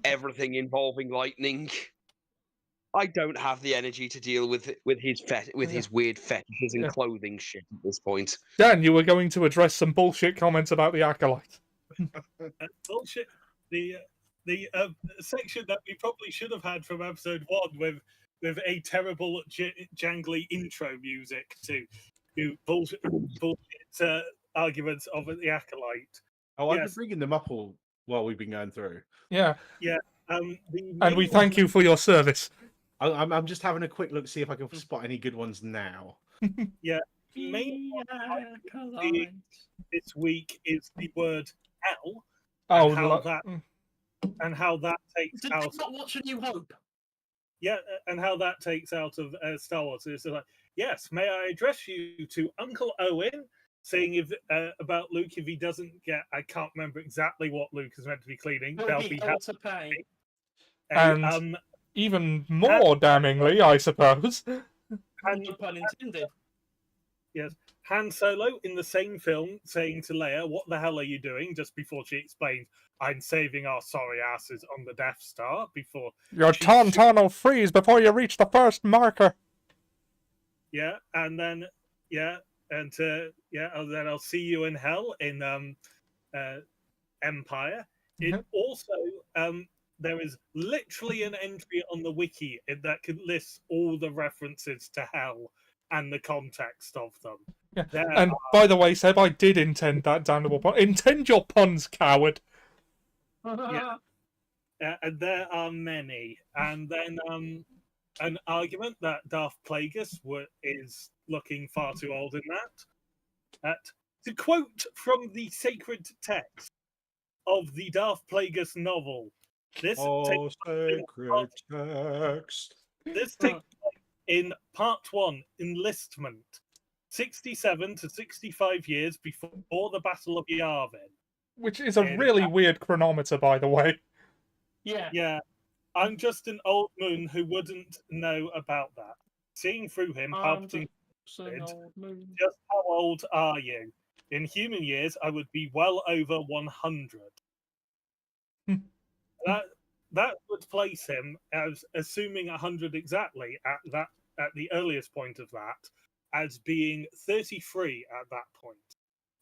everything involving lightning, I don't have the energy to deal with his weird fetishes and clothing shit at this point. Dan, you were going to address some bullshit comments about the Acolyte. Bullshit. The section that we probably should have had from episode 1 with a terrible jangly intro music to bullshit arguments of the Acolyte. Oh, I've been bringing them up all while we've been going through. Yeah. Yeah. And we thank you for your service. I'm just having a quick look to see if I can spot any good ones now. Yeah. Main this week is the word hell. And how that takes Did out. not watch A New Hope? Yeah, and how that takes out of Star Wars. It's like, yes, may I address you to Uncle Owen, saying about Luke if he doesn't get. I can't remember exactly what Luke is meant to be cleaning. There'll be hell to pay. And even more damningly, I suppose. And no pun intended. Yes, Han Solo in the same film saying to Leia, "What the hell are you doing?" Just before she explains, "I'm saving our sorry asses on the Death Star." Before your tauntaun will freeze before you reach the first marker. Yeah, and then and then I'll see you in hell in Empire. It also there is literally an entry on the wiki that could list all the references to hell and the context of them. Yeah. And by the way, Seb, I did intend that damnable pun. Intend your puns, coward. Yeah. And there are many. And then an argument that Darth Plagueis is looking far too old in that. To quote from the sacred text of the Darth Plagueis novel, this takes place in Part 1, Enlistment, 67 to 65 years before the Battle of Yavin. Which is a really weird chronometer, by the way. Yeah. I'm just an old moon who wouldn't know about that. Seeing through him, Palpatine said, just how old are you? In human years, I would be well over 100. That would place him as assuming 100 exactly at the earliest point of that, as being 33 at that point.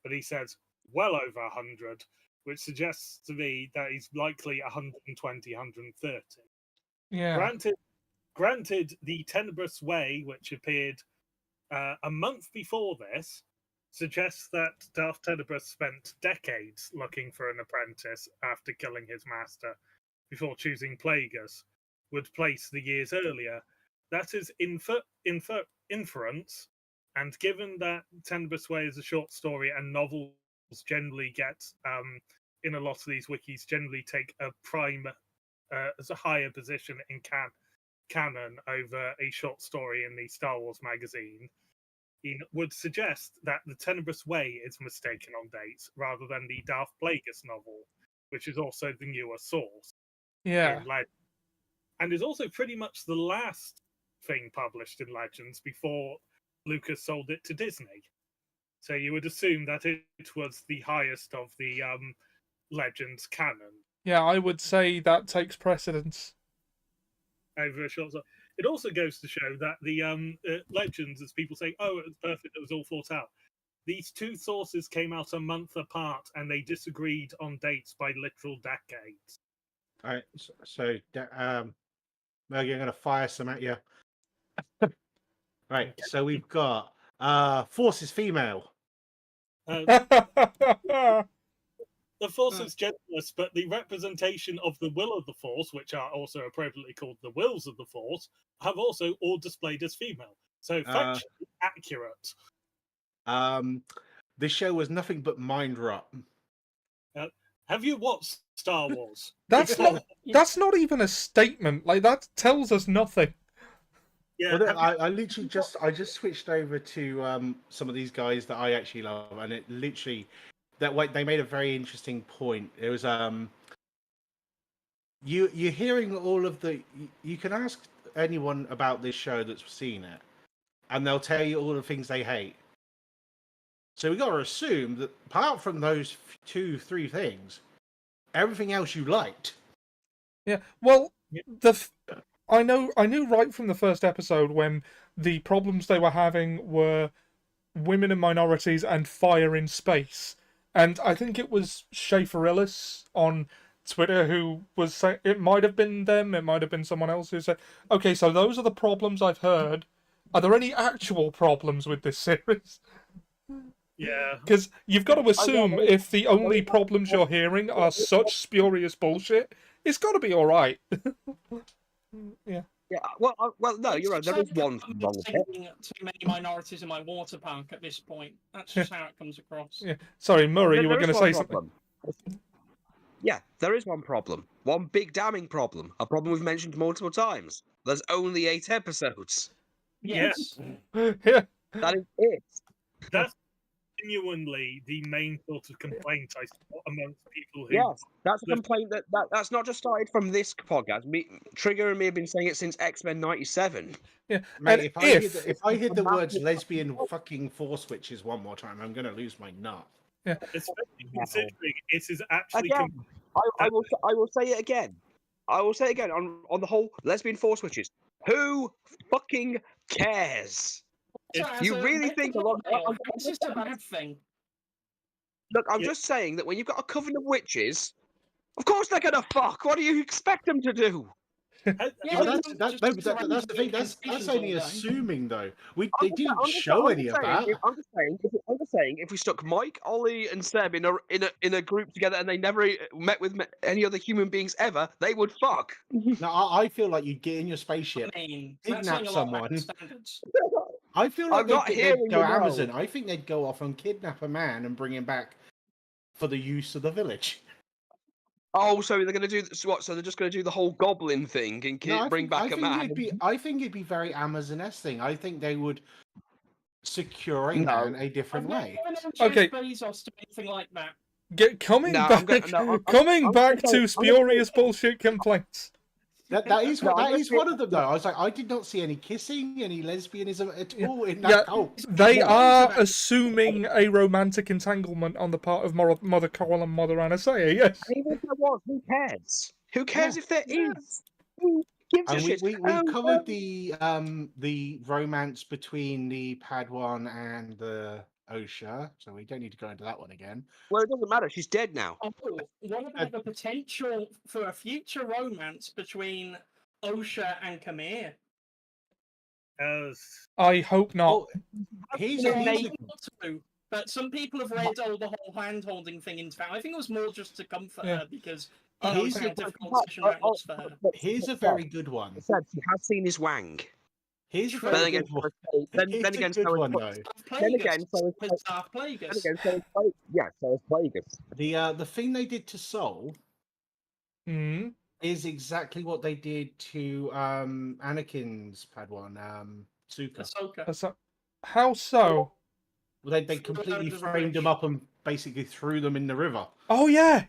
But he says well over 100, which suggests to me that he's likely 120, 130. Yeah. Granted, the Tenebrous Way, which appeared a month before this, suggests that Darth Tenebrous spent decades looking for an apprentice after killing his master before choosing Plagueis. would place the years earlier. That is inference, and given that Tenebrous Way is a short story and novels generally get, in a lot of these wikis, generally take a prime, as a higher position in canon over a short story in the Star Wars magazine, it would suggest that the Tenebrous Way is mistaken on dates rather than the Darth Plagueis novel, which is also the newer source. Yeah. And is also pretty much the last thing published in Legends before Lucas sold it to Disney. So you would assume that it was the highest of the Legends canon. Yeah, I would say that takes precedence. Over a short. It also goes to show that the Legends, as people say, oh, it was perfect, it was all thought out. These two sources came out a month apart, and they disagreed on dates by literal decades. All right, so Murgy, I'm going to fire some at you. Right, so we've got Force is female. The Force is genderless, but the representation of the will of the Force, which are also appropriately called the wills of the Force, have also all displayed as female. So factually accurate. This show was nothing but mind rot. Have you watched Star Wars? That's not even a statement. Like, that tells us nothing. Yeah, well, I literally just switched over to some of these guys that I actually love, and it literally they made a very interesting point. It was you're hearing all of the. You can ask anyone about this show that's seen it, and they'll tell you all the things they hate. So we got to assume that apart from those 2-3 things, everything else you liked. Yeah. Well, I knew right from the first episode when the problems they were having were women and minorities and fire in space. And I think it was Schaefer-Ellis on Twitter who was saying, it might have been them, it might have been someone else who said, okay, so those are the problems I've heard. Are there any actual problems with this series? Yeah. Because you've got to assume if the only problems you're hearing are such spurious bullshit, it's got to be all right. Yeah. Yeah. Well, no, you're right. There is one thing wrong with it. Too many minorities in my water park at this point. That's just how it comes across. Yeah. Sorry, Murray, you were going to say something. Yeah, there is one problem. One big damning problem. A problem we've mentioned multiple times. There's only 8 episodes. Yes. Yeah. That is it. That's genuinely the main sort of complaint I saw amongst people who... Yes, that's a complaint that's not just started from this podcast. Trigger and me have been saying it since X-Men 97. Yeah, mate. If I hear the words lesbian fucking force witches one more time, I'm going to lose my nut. Yeah, especially considering it is actually. Again, I will say it again. I will say it again on the whole lesbian force witches. Who fucking cares? You really think a lot? It's just a bad thing. Look, I'm just saying that when you've got a coven of witches, of course they're gonna fuck. What do you expect them to do? That's the thing. That's only assuming, though. They didn't show any of that. I'm just saying, if we stuck Mike, Ollie, and Seb in a group together, and they never met with any other human beings ever, they would fuck. No, I feel like you'd get in your spaceship, kidnap someone. I feel like they'd go Amazon. I think they'd go off and kidnap a man and bring him back for the use of the village. Oh, so they're going to do what? So they're just going to do the whole goblin thing and bring back a man? I think it'd be very Amazon-esque thing. I think they would secure a man a different way. Okay. Bezos do anything like that. Coming back to spurious bullshit complaints. That is one of them, though. I was like, I did not see any kissing, any lesbianism at all in that cult. They are assuming a romantic entanglement on the part of Mother Cole and Mother Anasea, yes. Even if there was, who cares? Who cares if there is? Who gives a shit? We covered the romance between the Padawan and the Osha, so we don't need to go into that one again. Well, it doesn't matter. She's dead now. Oh, what about the potential for a future romance between Osha and Khmer? I hope not. But some people have read the whole hand-holding thing into that. I think it was more just to comfort her because he knows how difficult a decision that was for her. Here's a very good one. I said she has seen his wang. Here's a True. very Then again, good one. then Here's again, a good so is one though. Then again, so is Darth Then Plagueis. again, so is Plagueis. The thing they did to Soul Hmm. is exactly what they did to Anakin's Padawan, Suka. Ahsoka. How so? Well, they Threw her completely under the framed bridge. him up and basically threw them in the river. Oh yeah.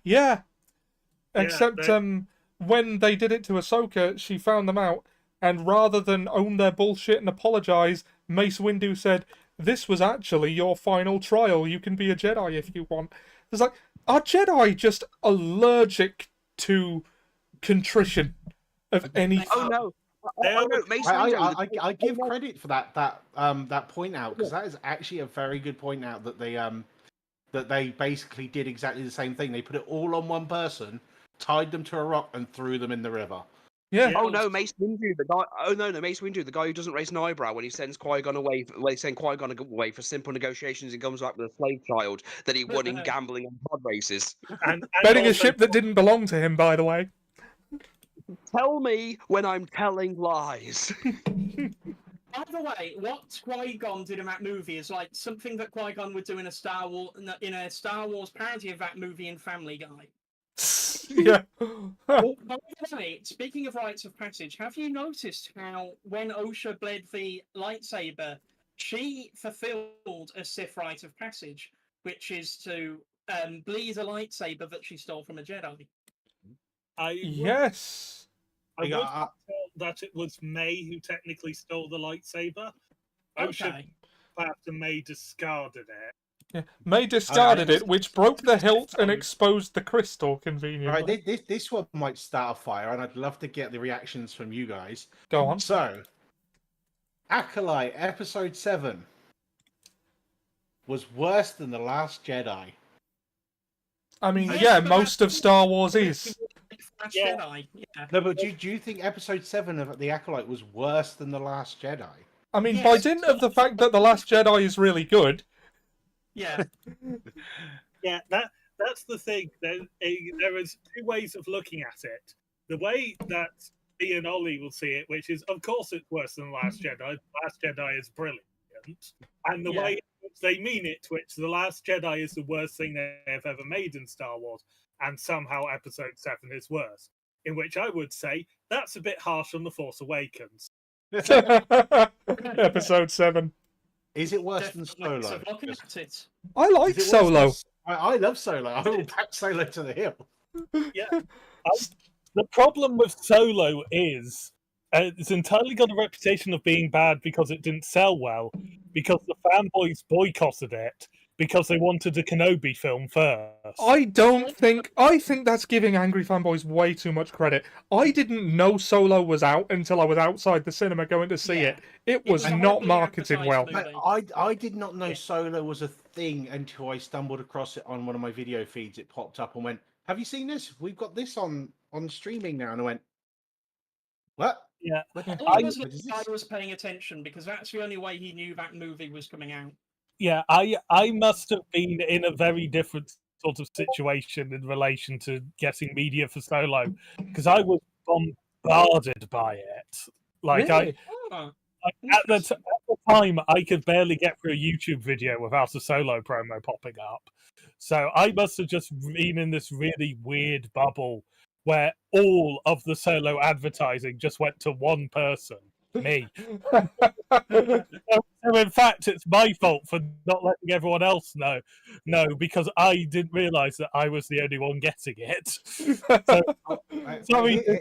Except they- when they did it to Ahsoka, she found them out, and rather than own their bullshit and apologize, Mace Windu said, "This was actually your final trial. You can be a Jedi if you want." It's like, are Jedi just allergic to contrition of any? Oh no! Oh no! Mace Windu. I give credit for that point out, because that is actually a very good point out that they basically did exactly the same thing. They put it all on one person, tied them to a rock, and threw them in the river. Yeah. Oh no, Mace Windu, the guy. Oh no, Mace Windu, the guy who doesn't raise an eyebrow when he sends Qui-Gon away. When they send Qui-Gon away for simple negotiations, he comes back with a slave child that he won in gambling and pod races. and Betting a also- ship that didn't belong to him, by the way. Tell me when I'm telling lies. By the way, what Qui-Gon did in that movie is like something that Qui-Gon would do in a Star Wars parody of that movie in Family Guy. Yeah. By the way, speaking of rites of passage, have you noticed how when Osha bled the lightsaber, she fulfilled a Sith rite of passage, which is to bleed a lightsaber that she stole from a Jedi? Yes. I would Yeah, tell that it was May who technically stole the lightsaber. Osha Okay. perhaps May discarded it. Yeah. May discarded it, which broke the hilt and Fine. exposed the crystal conveniently. Right, this one might start a fire, and I'd love to get the reactions from you guys. Go on. So, Acolyte Episode 7 was worse than The Last Jedi. I mean, Yes, yeah, but most of Star Wars is. Last Yeah. Jedi. Yeah. No, but do you think Episode 7 of The Acolyte was worse than The Last Jedi? I mean, by Yes. dint of the fact that The Last Jedi is really good. Yeah. Yeah, that's the thing. There is two ways of looking at it. The way that me and Ollie will see it, which is, of course, it's worse than The Last Jedi. The Last Jedi is brilliant. And the Yeah. way in which they mean it, which The Last Jedi is the worst thing they have ever made in Star Wars, and somehow Episode 7 is worse. In which I would say, that's a bit harsh on The Force Awakens. Episode 7. Is it worse than Definitely. Solo? So looking at it. I like Is it worse Solo. than- I love Solo. I will back Solo to the hill. The problem with Solo is it's entirely got a reputation of being bad because it didn't sell well, because the fanboys boycotted it because they wanted a Kenobi film first. I think that's giving angry fanboys way too much credit. I didn't know Solo was out until I was outside the cinema going to see Yeah. it. It was was a not heavily marketed well. advertised I did not know Solo was a thing until I stumbled across it on one of my video feeds. It popped up and went, "Have you seen this? We've got this on streaming now." And I went, "What?" Yeah. What I the think it was fuck like is I this? was paying attention because that's the only way he knew that movie was coming out. Yeah, I must have been in a very different sort of situation in relation to getting media for Solo, because I was bombarded by it. Like Really? Oh, at the time, I could barely get through a YouTube video without a Solo promo popping up. So I must have just been in this really weird bubble where all of the Solo advertising just went to one person, me. So in fact, it's my fault for not letting everyone else know. No, because I didn't realise that I was the only one getting it. Sorry, Disney,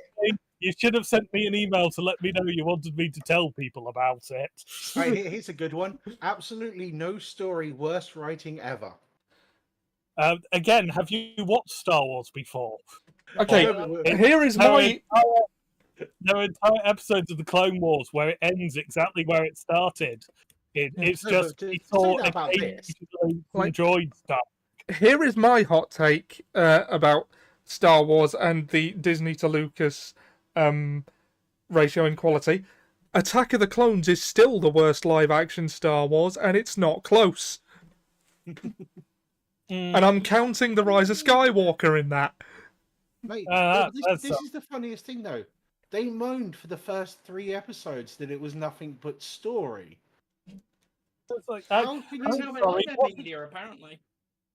you should have sent me an email to let me know you wanted me to tell people about it. Right, here's a good one. Absolutely no story, worst writing ever. Again, have you watched Star Wars before? Okay, here is my. There are entire episodes of the Clone Wars where it ends exactly where it started. It's No, just but we say saw that about this. Like- droid stuff. Here is my hot take about Star Wars and the Disney to Lucas ratio in quality. Attack of the Clones is still the worst live action Star Wars, and it's not close. And I'm counting the Rise of Skywalker in that. Mate, this that's is the funniest thing, though. They moaned for the first 3 episodes that it was nothing but story. like, How can That's you, how they sorry, like their what- media, apparently.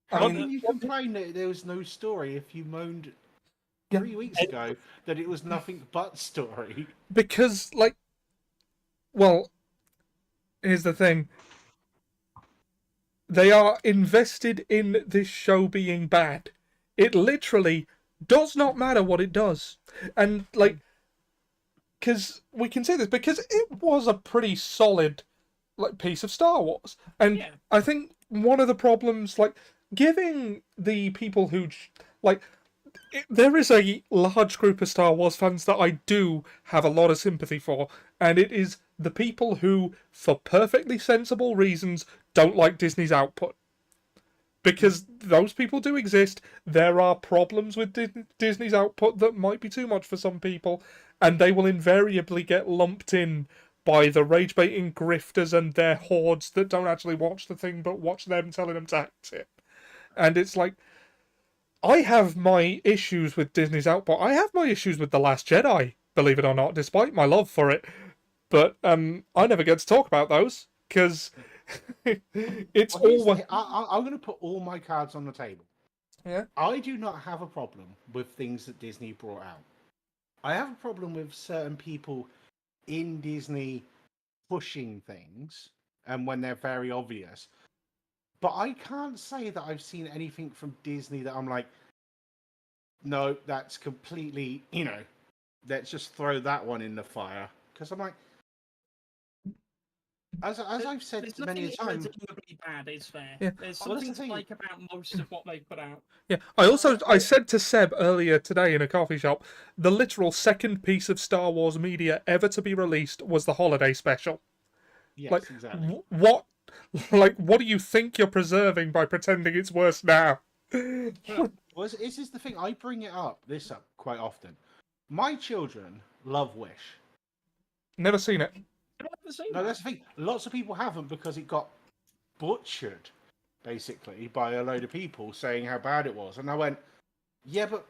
how I can mean, you complain that there was no story if you moaned Yeah. 3 weeks ago that it was nothing but story? because, like, well, here's the thing. They are invested in this show being bad. It literally does not matter what it does. And, like, because we can say this, because it was a pretty solid, like, piece of Star Wars. And Yeah. I think one of the problems, like, giving the people who, like, there is a large group of Star Wars fans that I do have a lot of sympathy for, and it is the people who, for perfectly sensible reasons, don't like Disney's output. Because those people do exist. There are problems with Disney's output that might be too much for some people, and they will invariably get lumped in by the rage-baiting grifters and their hordes that don't actually watch the thing but watch them telling them to act it. And it's like, I have my issues with Disney's output. I have my issues with The Last Jedi, believe it or not, despite my love for it. But I never get to talk about those because it's Well, all. I'm going to put all my cards on the table. Yeah. I do not have a problem with things that Disney brought out. I have a problem with certain people in Disney pushing things and when they're very obvious. But I can't say that I've seen anything from Disney that I'm like, no, that's completely, let's just throw that one in the fire. Because I'm like, as I've said There's many a nothing time, irredeemably bad, is fair. Yeah. There's Well, that's something the to thing. like about most of what they put out. Yeah. I said to Seb earlier today in a coffee shop, the literal second piece of Star Wars media ever to be released was the holiday special. yes, Like, exactly. what? Like, what do you think you're preserving by pretending it's worse now? Well, this is the thing. I bring up quite often. My children love Wish. Never seen it. I've never seen No, that. that's the thing. Lots of people haven't because it got butchered, basically, by a load of people saying how bad it was. And I went, yeah, but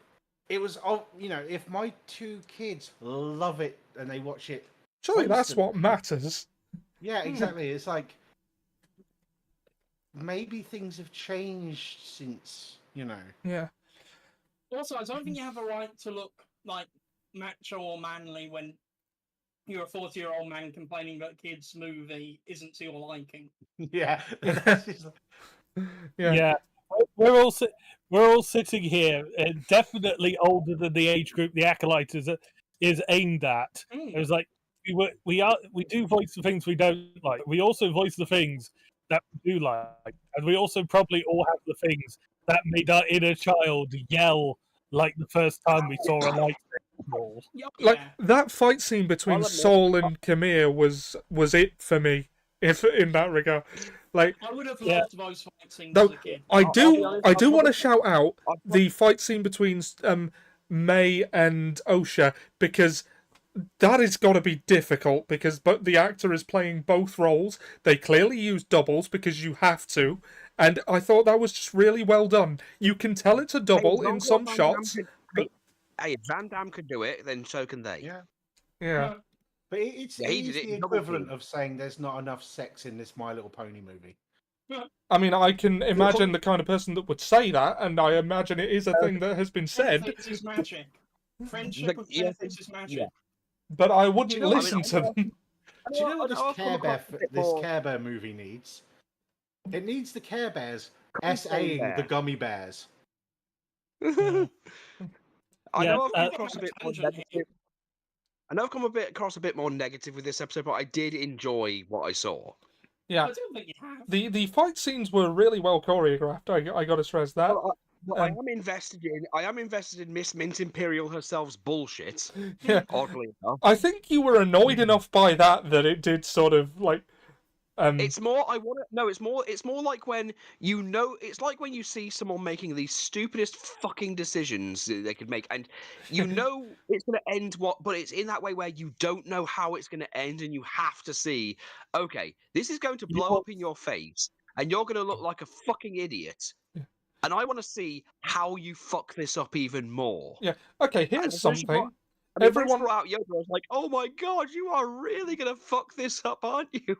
it was, if my 2 kids love it and they watch it. Surely that's what constantly. matters. Yeah, exactly. It's like, maybe things have changed since, Yeah. Also, I don't think you have a right to look like macho or manly when you're a 40-year-old man complaining that a kid's movie isn't to your liking. Yeah. Yeah. We're all sitting here, definitely older than the age group the Acolyte is aimed at. It was like we do voice the things we don't like. We also voice the things that we do like, and we also probably all have the things that made our inner child yell like the first time we saw a lightsaber ball. Like Yeah. that fight scene between I'll admit- Saul and Khmer was it for me, if in that regard. Like, I would have Yeah. loved those fight scenes No, as a kid. I I'll be do honest, I I'll do want to probably- shout out I'll the fight scene between May and Osha, because that has got to be difficult because the actor is playing both roles. They clearly use doubles because you have to, and I thought that was just really well done. You can tell it's a double in some shots. Hey, if Van Damme could do it, then so can they. Yeah. Yeah. But it's Yeah, he did the it in Double equivalent Team. of saying there's not enough sex in this My Little Pony movie. I mean, I can imagine the kind of person that would say that, and I imagine it is a thing that has been said, Benefits is magic. Friendship with Yeah, benefits is magic. yeah. but I wouldn't Do you know what I listen mean? to them. Do you know what I'll come across a bit more- Care Bear movie needs? It needs the Care Bears Come say SAing there. the Gummy Bears. I Yeah, know I've come uh, across a bit more tangent here. negative. I know I've come across a bit more negative with this episode, but I did enjoy what I saw. Yeah. I don't think you have. The fight scenes were really well choreographed. I got to stress that. But I am invested in Miss Mint Imperial herself's bullshit. Yeah. Oddly enough, I think you were annoyed enough by that it did sort of like. it's more. I want to. No, it's more. It's more like when you know. It's like when you see someone making the stupidest fucking decisions that they could make, and you know it's going to end. But it's in that way where you don't know how it's going to end, and you have to see. Okay, this is going to blow up in your face, and you're going to look like a fucking idiot. Yeah. And I want to see how you fuck this up even more. Yeah. Okay, And here's as soon as you something. brought- I mean, when Everyone. she brought out Yoda, I was like, oh my god, you are really going to fuck this up, aren't you?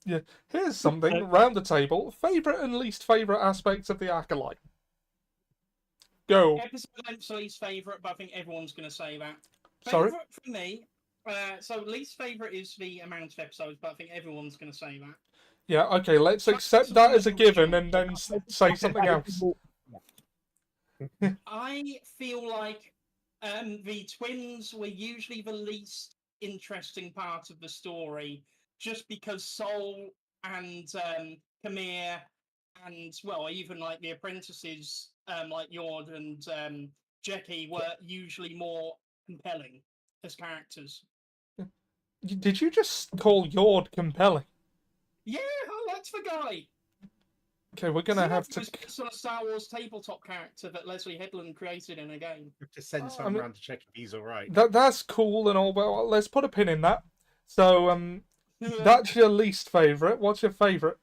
Yeah. Here's something. Round the table. Favorite and least favorite aspects of the Acolyte. Go. Episode length's least favourite, but I think everyone's going to say that. Sorry? Favourite for me, so least favourite is the amount of episodes, but I think everyone's going to say that. Yeah, okay, let's accept that as a given and then say something else. I feel like the twins were usually the least interesting part of the story, just because Sol and Kamir and, well, even like the apprentices, like Yord and Jackie, were usually more compelling as characters. Did you just call Yord compelling? Yeah, I liked the guy. Okay, we're gonna have He to. was based on a Star Wars tabletop character that Leslie Headland created in a game. You have to send I someone mean- around to check if he's all right. That's cool and all, but let's put a pin in that. So, that's your least favourite. What's your favourite?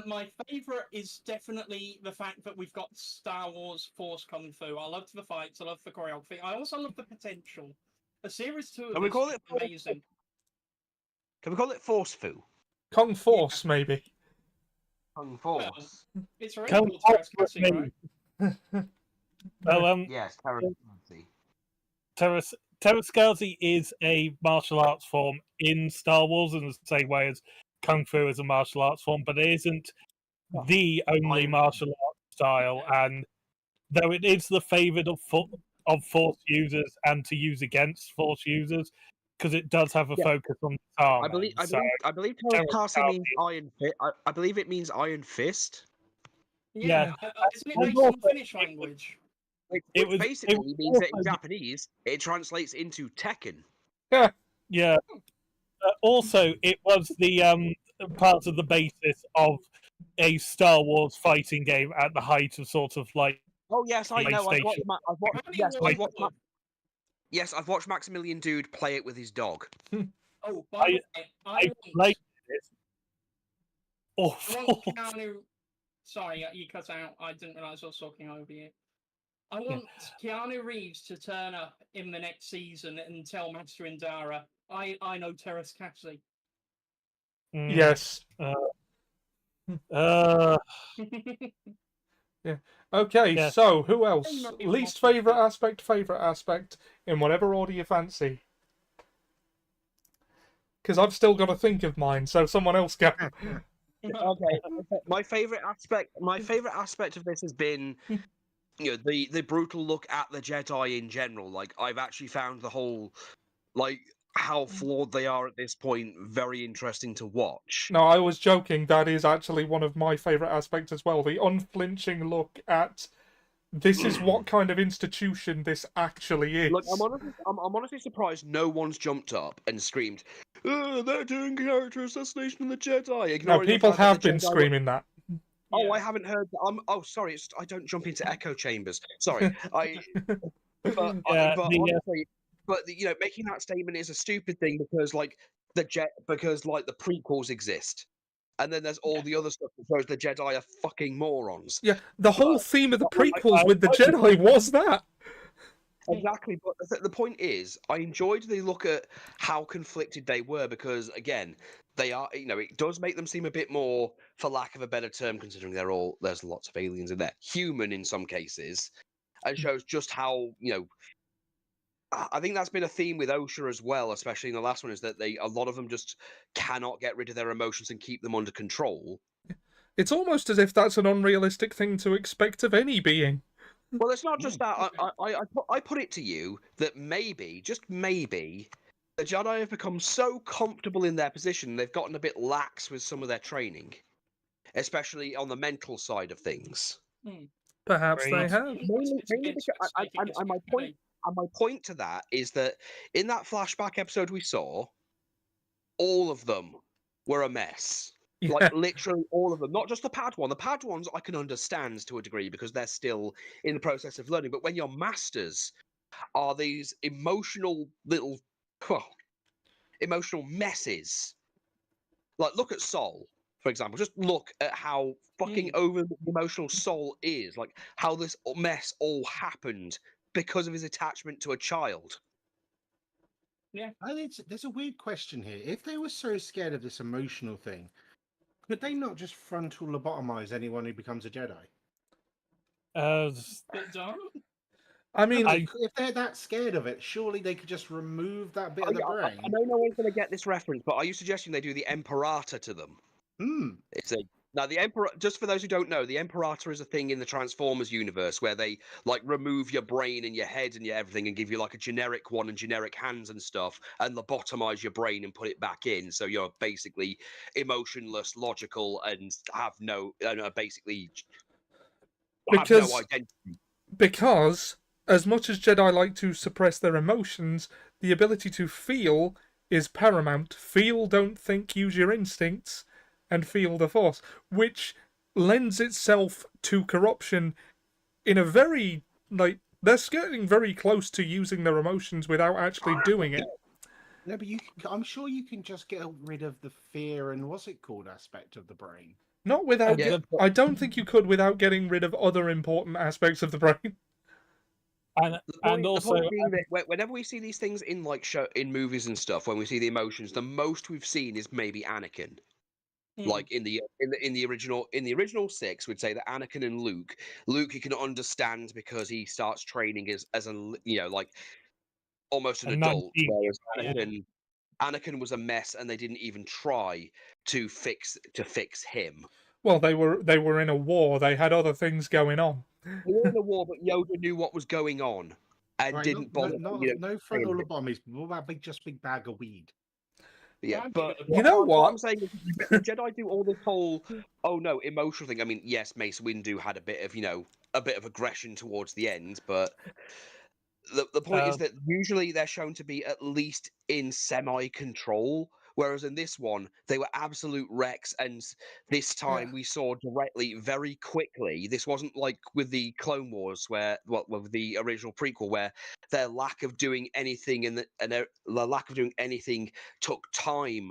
My favourite is definitely the fact that we've got Star Wars Force Kung Fu. I loved the fights, I love the choreography. I also love the potential. A series 2 of Can we this call is it amazing. Can we call it Force Fu? Kung Force, maybe. Kung Force. It's already Kung called Force Terrace with Cassie, me. right? Yes, Terrace. Terraskazi is a martial arts form in Star Wars in the same way as Kung Fu is a martial arts form, but it isn't the only martial arts style. And though it is the favoured of Force users and to use against Force users, because it does have a focus on disarming. I believe Terrace means Iron Fist. I believe it means Iron Fist. Yeah. Isn't it And based on also, Finnish language? Which was- basically it means that in also- Japanese it translates into Tekken. Yeah. Also, it was the part of the basis of a Star Wars fighting game at the height of sort of like. Oh yes, I know. I've watched. PlayStation. I've watched Maximilian Dude play it with his dog. Oh, by the way, I played it. I Awful. want Keanu. Sorry, you cut out. I didn't realise I was talking over you. I want Keanu Reeves to turn up in the next season and tell Master Indara, I know Terrace Cassie. Yes. Okay, Yeah. so who else? I'm not even Least watching favourite aspect, in whatever order you fancy. Because I've still got to think of mine, so someone else go. Okay. My favorite aspect of this has been, the brutal look at the Jedi in general. Like, I've actually found the whole, like, how flawed they are at this point very interesting to watch. No, I was joking. That is actually one of my favourite aspects as well. The unflinching look at this is what kind of institution this actually is. Look, I'm honestly surprised no one's jumped up and screamed, "Oh, they're doing character assassination in the Jedi." No, ignoring the people fact that have the been Jedi were- screaming that. Oh, I haven't heard. Oh, sorry. I don't jump into echo chambers. Sorry. But honestly, making that statement is a stupid thing because the prequels exist, and then there's all the other stuff that shows the Jedi are fucking morons. Yeah, the whole theme of the prequels with the Jedi was that. Exactly, but the point is, I enjoyed the look at how conflicted they were because, again, they are. It does make them seem a bit more, for lack of a better term, considering there's lots of aliens in there, human in some cases, and shows just how I think that's been a theme with OSHA as well, especially in the last one, is that a lot of them just cannot get rid of their emotions and keep them under control. It's almost as if that's an unrealistic thing to expect of any being. Well, it's not just that. I put it to you that maybe, just maybe, the Jedi have become so comfortable in their position, they've gotten a bit lax with some of their training, especially on the mental side of things. Perhaps they Great. have. And my point to that is that in that flashback episode we saw, all of them were a mess. Yeah. Like literally all of them, not just the Padawan. The Padawans I can understand to a degree because they're still in the process of learning. But when your masters are these emotional emotional messes, like look at Sol for example. Just look at how fucking over the emotional Soul is, like how this mess all happened because of his attachment to a child. Yeah. There's a weird question here. If they were so scared of this emotional thing, could they not just frontal lobotomize anyone who becomes a Jedi? Bit dumb. I mean, If they're that scared of it, surely they could just remove that bit Oh, of the yeah, brain. I know no one's going to get this reference, but are you suggesting they do the Imperator to them? It's a now the Emperor. Just for those who don't know, the Imperator is a thing in the Transformers universe where they like remove your brain and your head and your everything and give you like a generic one and generic hands and stuff, and lobotomize your brain and put it back in, so you're basically emotionless, logical, and have no basically have no identity. Because as much as Jedi like to suppress their emotions, the ability to feel is paramount. Feel, don't think, use your instincts, and feel the Force, which lends itself to corruption in a very, like, they're skirting very close to using their emotions without actually doing it. No, but I'm sure you can just get rid of the fear and what's it called aspect of the brain. Not without. I don't think you could without getting rid of other important aspects of the brain. And also, the point being that whenever we see these things in like in movies and stuff, when we see the emotions, the most we've seen is maybe Anakin. Like in the original 6, we'd say that Anakin and Luke he can understand because he starts training as a like almost an adult, whereas Anakin was a mess and they didn't even try to fix him. Well, they were in a war. They had other things going on. They were in a war, but Yoda knew what was going on and didn't bother. No frontal lobotomies. What about just big bag of weed? Yeah, but you know what I'm saying is the Jedi do all this whole emotional thing. I mean, yes, Mace Windu had a bit of aggression towards the end, but the point is that usually they're shown to be at least in semi-control, whereas in this one they were absolute wrecks, and this time we saw directly, very quickly. This wasn't like with the Clone Wars, with the original prequel, where their lack of doing anything and the lack of doing anything took time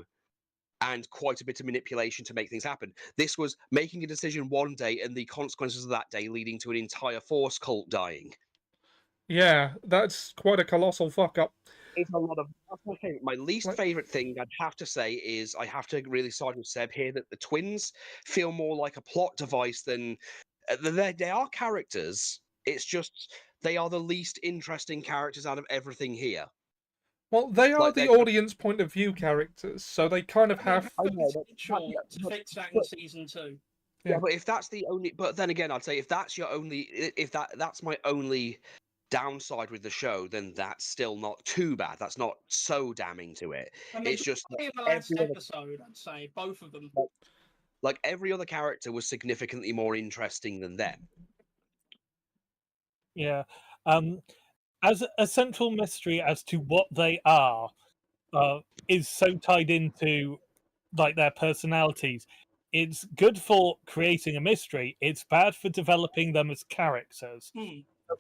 and quite a bit of manipulation to make things happen. This was making a decision one day and the consequences of that day leading to an entire Force cult dying. Yeah, that's quite a colossal fuck up. It's a lot of. That's my favorite. My least favorite thing, I'd have to say, is I have to really side with Seb here that the twins feel more like a plot device than they are characters. It's just they are the least interesting characters out of everything here. Well, they are the audience point of view characters, so they kind of have. To fix that in season 2. Yeah, but if that's the only, but then again, I'd say if that's your only, if that's my only downside with the show, then that's still not too bad. That's not so damning to it. I mean, it's just in the last episode, I'd say both of them. Like every other character was significantly more interesting than them. Yeah. As a central mystery as to what they are is so tied into like their personalities. It's good for creating a mystery. It's bad for developing them as characters.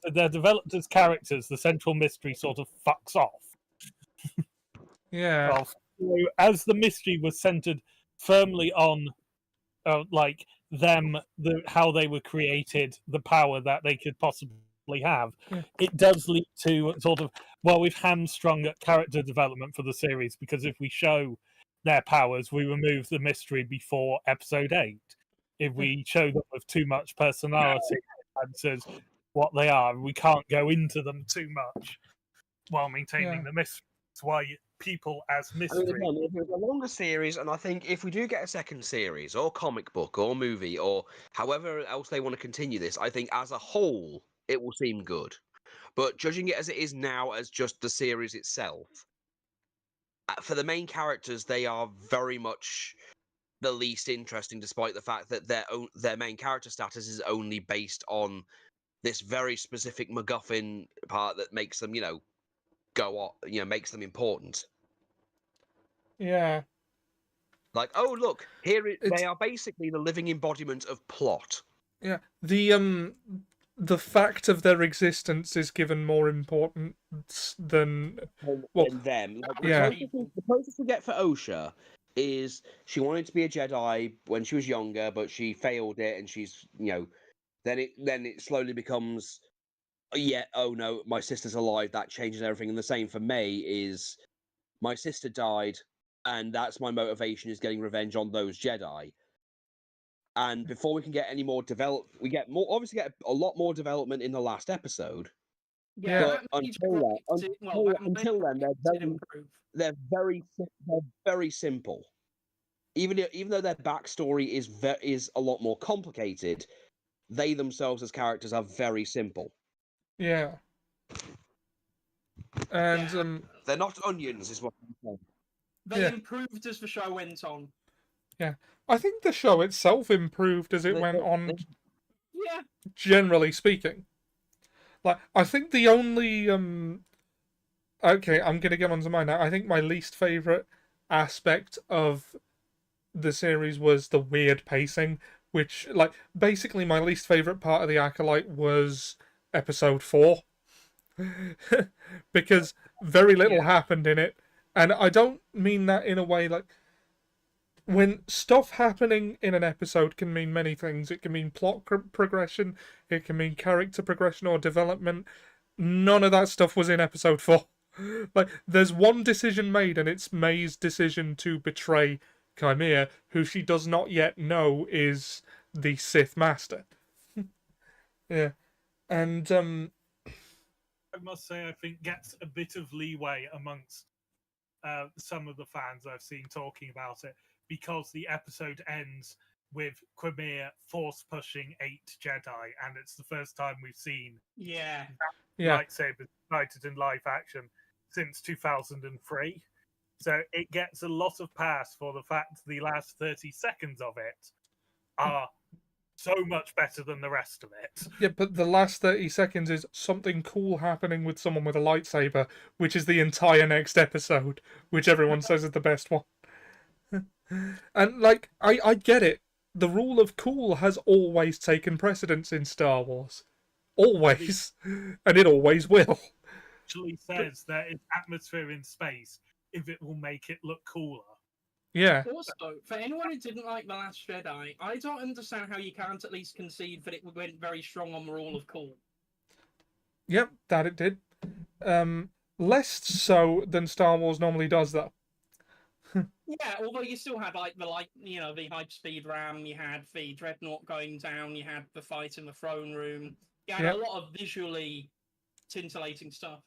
If they're developed as characters, the central mystery sort of fucks off. Yeah. So, as the mystery was centered firmly on like them, how they were created, the power that they could possibly have, it does lead to sort of, well, we've hamstrung character development for the series, because if we show their powers, we remove the mystery before episode 8. If we show them with too much personality and says what they are, we can't go into them too much while maintaining the mystery. That's why people as mystery. I mean, again, if it was a longer series, and I think if we do get a second series or comic book or movie or however else they want to continue this, I think as a whole it will seem good. But judging it as it is now, as just the series itself, for the main characters, they are very much the least interesting, despite the fact that their main character status is only based on this very specific MacGuffin part that makes them, go on, makes them important. Yeah. Like, oh look, they are basically the living embodiment of plot. Yeah. The fact of their existence is given more importance than them. Like, yeah. The closest we get for Osha is she wanted to be a Jedi when she was younger, but she failed it, and she's then it slowly becomes oh no, my sister's alive. That changes everything. And the same for May is my sister died, and that's my motivation is getting revenge on those Jedi. And before we can get any more we get a lot more development in the last episode. Yeah, but until then, they're very simple. Even though their backstory is a lot more complicated, they themselves as characters are very simple. Yeah. And they're not onions, is what I'm saying. They improved as the show went on. Yeah, I think the show itself improved as it went on. Yeah. Generally speaking, like I think the only okay, I'm gonna get onto mine now. I think my least favorite aspect of the series was the weird pacing, which like basically my least favorite part of the Acolyte was episode 4. Because very little happened in it, and I don't mean that in a way like when stuff happening in an episode can mean many things. It can mean plot progression, it can mean character progression or development. None of that stuff was in episode 4. Like, there's one decision made, and it's May's decision to betray Chimera, who she does not yet know is the Sith Master. Yeah. And I must say, I think gets a bit of leeway amongst some of the fans I've seen talking about it, because the episode ends with Chimera force pushing 8 Jedi, and it's the first time we've seen lightsabers united in live action since 2003. So it gets a lot of pass for the fact the last 30 seconds of it are so much better than the rest of it. Yeah, but the last 30 seconds is something cool happening with someone with a lightsaber, which is the entire next episode, which everyone says is the best one. And, like, I get it. The rule of cool has always taken precedence in Star Wars. Always. And it always will. Actually says there is atmosphere in space if it will make it look cooler. Yeah. Also, for anyone who didn't like The Last Jedi, I don't understand how you can't at least concede that it went very strong on the rule of cool. Yep, that it did. Less so than Star Wars normally does, though. Yeah, although you still had the hype speed ram, you had the dreadnought going down, you had the fight in the throne room. You had a lot of visually scintillating stuff.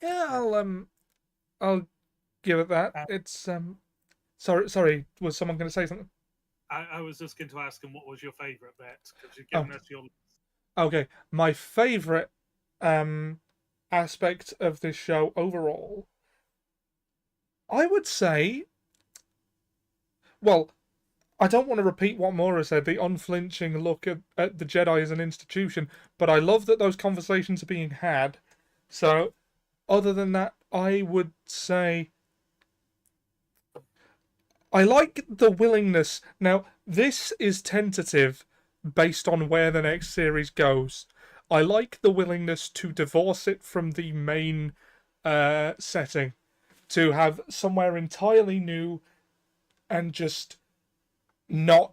Yeah, I'll give it that. It's sorry, was someone going to say something? I was just going to ask him what was your favourite bit, because you've given us your. Okay, my favourite aspect of this show overall, I would say, well, I don't want to repeat what Maura said, the unflinching look at the Jedi as an institution, but I love that those conversations are being had. So, other than that, I would say I like the willingness. Now, this is tentative based on where the next series goes. I like the willingness to divorce it from the main setting, to have somewhere entirely new and just not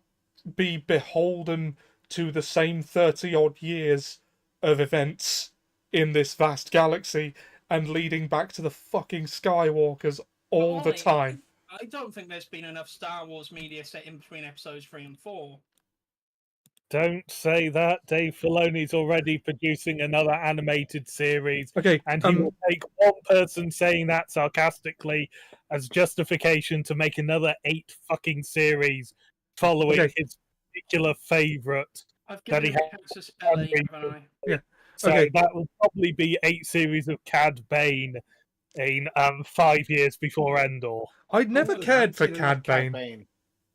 be beholden to the same 30-odd years of events in this vast galaxy and leading back to the fucking Skywalkers all the time. I don't think there's been enough Star Wars media set in between episodes 3 and 4. Don't say that. Dave Filoni's already producing another animated series. Okay, and he will take one person saying that sarcastically as justification to make another 8 fucking series following his particular favourite that he has. Yeah. So that will probably be 8 series of Cad Bane in 5 years before Endor. I'd never cared for Cad Bane.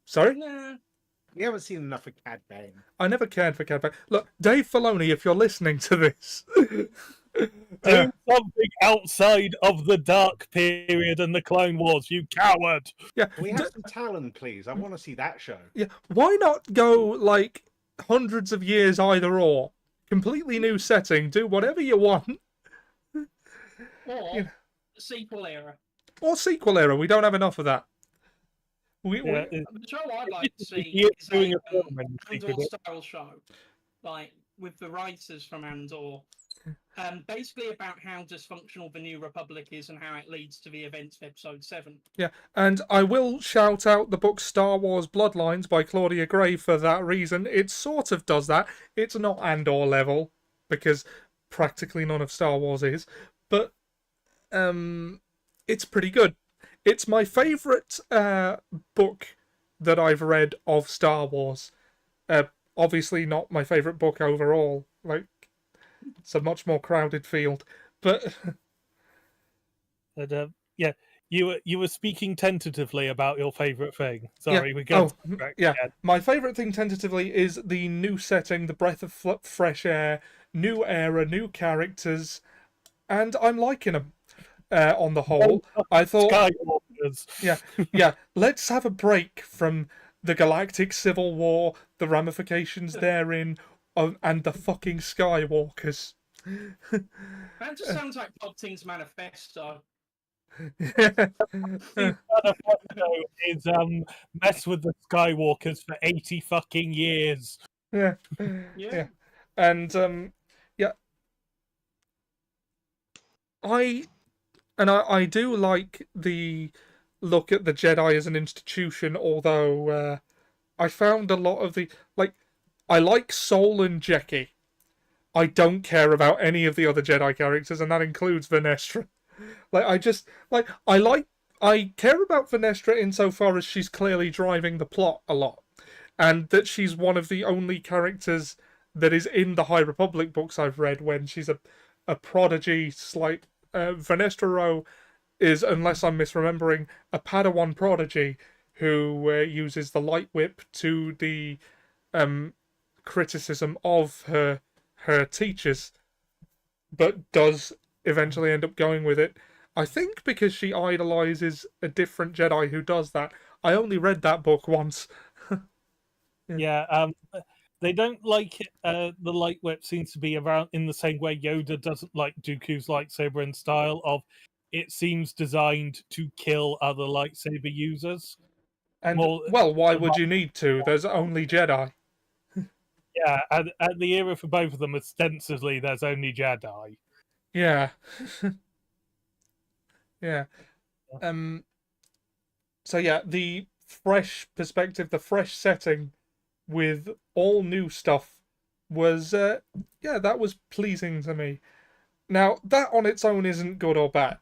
Sorry? Nah. We haven't seen enough of Cad Bane. I never cared for Cad Bane. Look, Dave Filoni, if you're listening to this, do something outside of the Dark Period and the Clone Wars, you coward! Yeah, Can we have some Talon, please? I want to see that show. Yeah, why not go like hundreds of years either or? Completely new setting, do whatever you want. Or sequel era. Or sequel era. We don't have enough of that. The show I'd like to see You're is doing a a film and Andor style show, like with the writers from Andor. Basically about how dysfunctional the New Republic is and how it leads to the events of Episode 7. Yeah, and I will shout out the book Star Wars Bloodlines by Claudia Gray for that reason. It sort of does that. It's not Andor level, because practically none of Star Wars is, but it's pretty good. It's my favourite book that I've read of Star Wars. Obviously not my favourite book overall. Like, it's a much more crowded field. But yeah, you were speaking tentatively about your favourite thing. Sorry, we got My favourite thing tentatively is the new setting, the breath of fresh air, new era, new characters, and I'm liking them. On the whole, I thought, Skywalkers. let's have a break from the Galactic Civil War, the ramifications therein, and the fucking Skywalkers. That just sounds like Palpatine's manifesto. Manifesto is mess with the Skywalkers for 80 fucking years. Yeah. And I do like the look at the Jedi as an institution, although I found a lot of I like Sol and Jeki. I don't care about any of the other Jedi characters, and that includes Venestra. I care about Venestra insofar as she's clearly driving the plot a lot, and that she's one of the only characters that is in the High Republic books I've read when she's a prodigy. Venestra Rowe is, unless I'm misremembering, a Padawan prodigy who uses the light whip to the criticism of her teachers, but does eventually end up going with it. I think because she idolizes a different Jedi who does that. I only read that book once. They don't like the light whip seems to be around in the same way Yoda doesn't like Dooku's lightsaber in style of it seems designed to kill other lightsaber users. And why would you need to? There's only Jedi. Yeah, at the era for both of them, ostensibly there's only Jedi. Yeah. Yeah. So yeah, the fresh perspective, the fresh setting with all new stuff was that was pleasing to me. Now, that on its own isn't good or bad,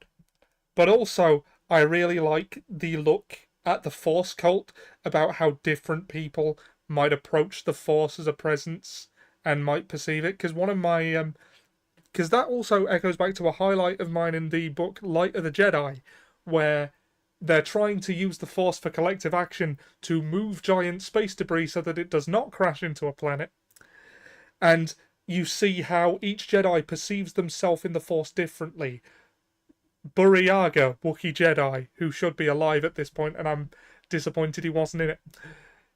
but also I really like the look at the Force cult, about how different people might approach the Force as a presence and might perceive it, because one of my because that also echoes back to a highlight of mine in the book Light of the Jedi, where they're trying to use the Force for collective action to move giant space debris so that it does not crash into a planet. And you see how each Jedi perceives themselves in the Force differently. Burryaga, Wookiee Jedi, who should be alive at this point, and I'm disappointed he wasn't in it.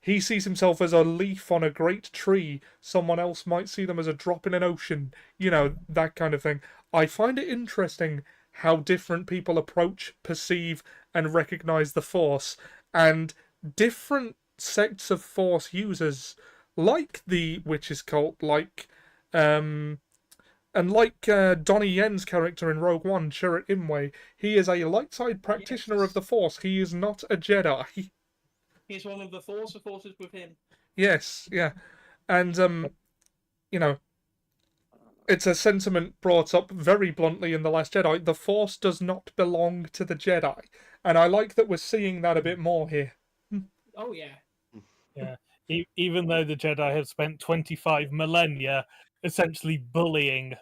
He sees himself as a leaf on a great tree. Someone else might see them as a drop in an ocean. You know, that kind of thing. I find it interesting how different people approach, perceive, and recognize the Force. And different sects of Force users, like the Witches cult, and like Donnie Yen's character in Rogue One, Chirrut Imwe, he is a light side practitioner of the Force. He is not a Jedi. He's one of the Force forces with him. Yes, yeah. And, you know, it's a sentiment brought up very bluntly in The Last Jedi. The Force does not belong to the Jedi. And I like that we're seeing that a bit more here. Oh, yeah. Yeah. Even though the Jedi have spent 25 millennia essentially bullying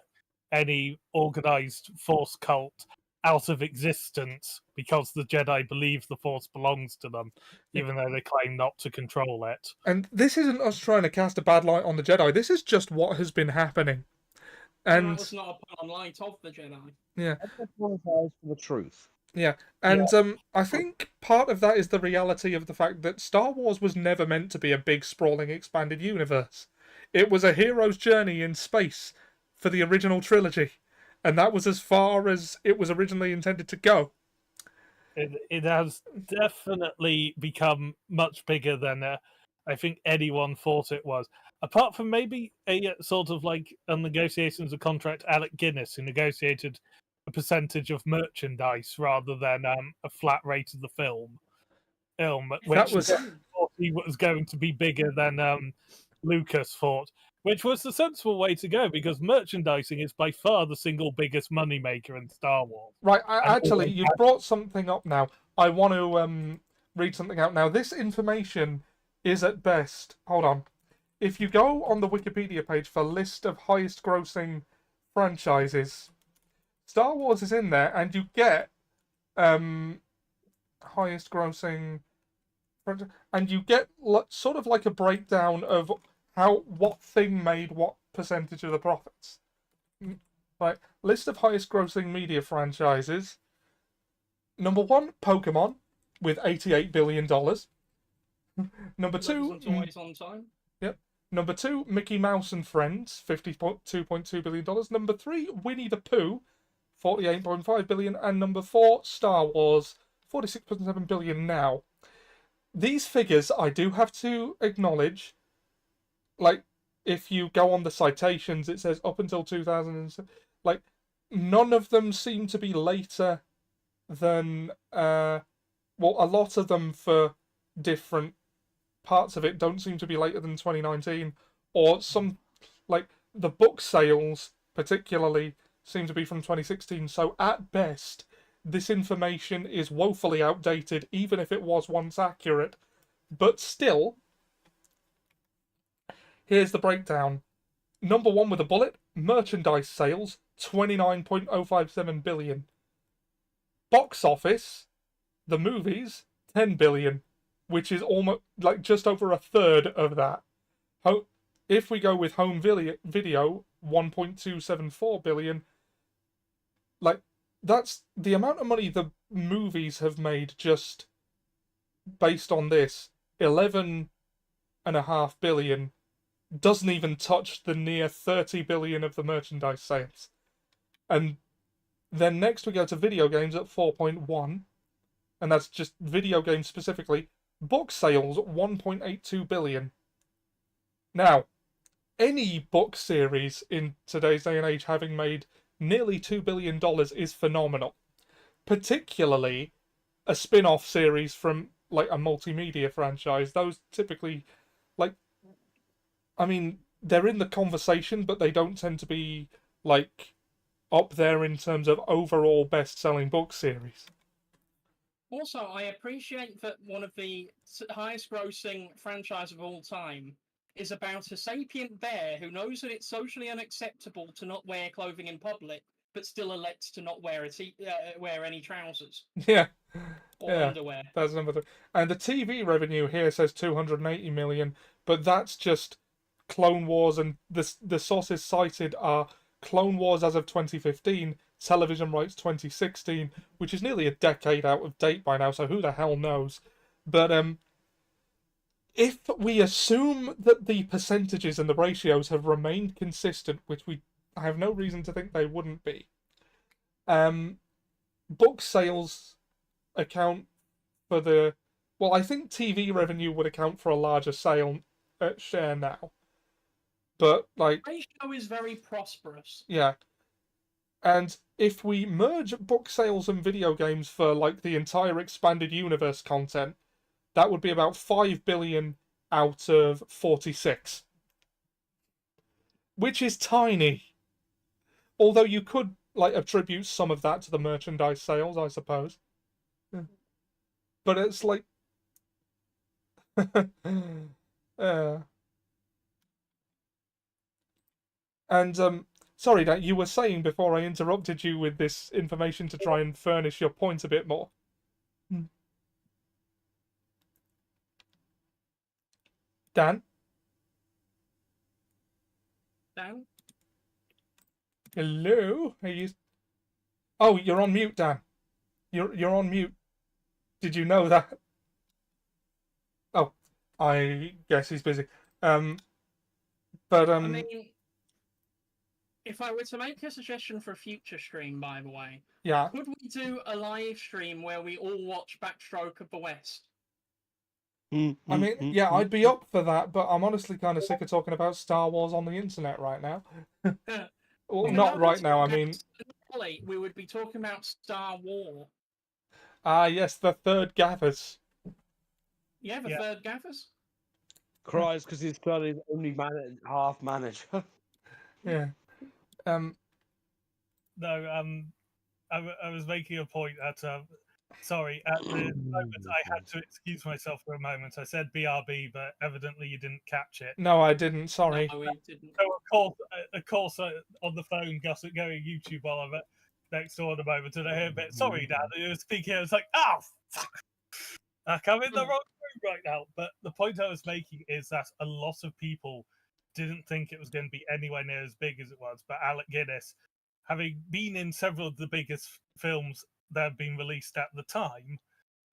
any organized Force cult out of existence because the Jedi believe the Force belongs to them, even though they claim not to control it. And this isn't us trying to cast a bad light on the Jedi. This is just what has been happening. And that was not a pun on light of the Jedi. Yeah. I apologize for the truth. Yeah, and I think part of that is the reality of the fact that Star Wars was never meant to be a big, sprawling, expanded universe. It was a hero's journey in space for the original trilogy. and that was as far as it was originally intended to go. It has definitely become much bigger than I think anyone thought it was. Apart from maybe a sort of like negotiations of contract, Alec Guinness, who negotiated a percentage of merchandise rather than a flat rate of the film, which That was thought he was going to be bigger than Lucas thought, which was the sensible way to go because merchandising is by far the single biggest moneymaker in Star Wars. right. Actually, you brought something up now. I want to read something out now. This information is at best. Hold on. If you go on the Wikipedia page for list of highest grossing franchises, Star Wars is in there, and you get highest grossing, and you get sort of like a breakdown of what thing made what percentage of the profits. Right, list of highest grossing media franchises. Number 1, Pokemon, with $88 billion. Number 2, always on time. Yep. Number 2, Mickey Mouse and Friends, $52.2 billion. Number 3, Winnie the Pooh, $48.5 billion. And number 4, Star Wars, $46.7 billion now. These figures, I do have to acknowledge, like, if you go on the citations, it says up until 2000, like, none of them seem to be later than, well, a lot of them for different parts of it don't seem to be later than 2019, or some, like, the book sales particularly seem to be from 2016, so at best, this information is woefully outdated, even if it was once accurate. But still, here's the breakdown. Number 1 with a bullet, merchandise sales, $29.057 billion. Box office, the movies, $10 billion, which is almost, like, just over a third of that. If we go with home video, $1.274 billion, like, that's the amount of money the movies have made just based on this. $11.5 billion doesn't even touch the near $30 billion of the merchandise sales. And then next we go to video games at 4.1, and that's just video games specifically. Book sales, $1.82 billion. Now, any book series in today's day and age having made nearly $2 billion is phenomenal. Particularly a spin-off series from, like, a multimedia franchise. Those typically, like, I mean, they're in the conversation, but they don't tend to be, like, up there in terms of overall best-selling book series. Also, I appreciate that one of the highest grossing franchise of all time is about a sapient bear who knows that it's socially unacceptable to not wear clothing in public, but still elects to not wear wear any trousers. Yeah. Or underwear. That's number 3. And the TV revenue here says $280 million, but that's just Clone Wars, and the sources cited are Clone Wars as of 2015, television rights 2016, which is nearly a decade out of date by now, so who the hell knows. But if we assume that the percentages and the ratios have remained consistent, which I have no reason to think they wouldn't be, book sales account for the... Well, I think TV revenue would account for a larger share now. But, like... ratio is very prosperous. Yeah. And if we merge book sales and video games for, like, the entire expanded universe content, that would be about 5 billion out of 46. Which is tiny. Although you could, like, attribute some of that to the merchandise sales, I suppose. But it's like... And, sorry, Dan, you were saying before I interrupted you with this information to try and furnish your point a bit more. Dan? Dan? Hello? Are you... Oh, you're on mute, Dan. You're on mute. Did you know that? Oh, I guess he's busy. I mean, If I were to make a suggestion for a future stream, by the way, Yeah. could we do a live stream where we all watch Backstroke of the West? I mean, yeah, I'd be up for that, but I'm honestly kind of sick of talking about Star Wars on the internet right now. Well, not right now, I mean... We would be talking about Star Wars. Ah, yes, the third Gathers. Yeah, the third Gathers. Cries because his son is only half manager. Yeah. No, I was making a point at sorry, at the moment I had to excuse myself for a moment. I said BRB, but evidently you didn't catch it. No, I didn't. Sorry. No, we didn't. So of course, on the phone, going YouTube while I'm next door at the moment, and I hear a bit. Sorry, Dad. You were speaking. I was like, oh, fuck. I'm in the wrong room right now. But the point I was making is that a lot of people didn't think it was going to be anywhere near as big as it was. But Alec Guinness, having been in several of the biggest films that have been released at the time,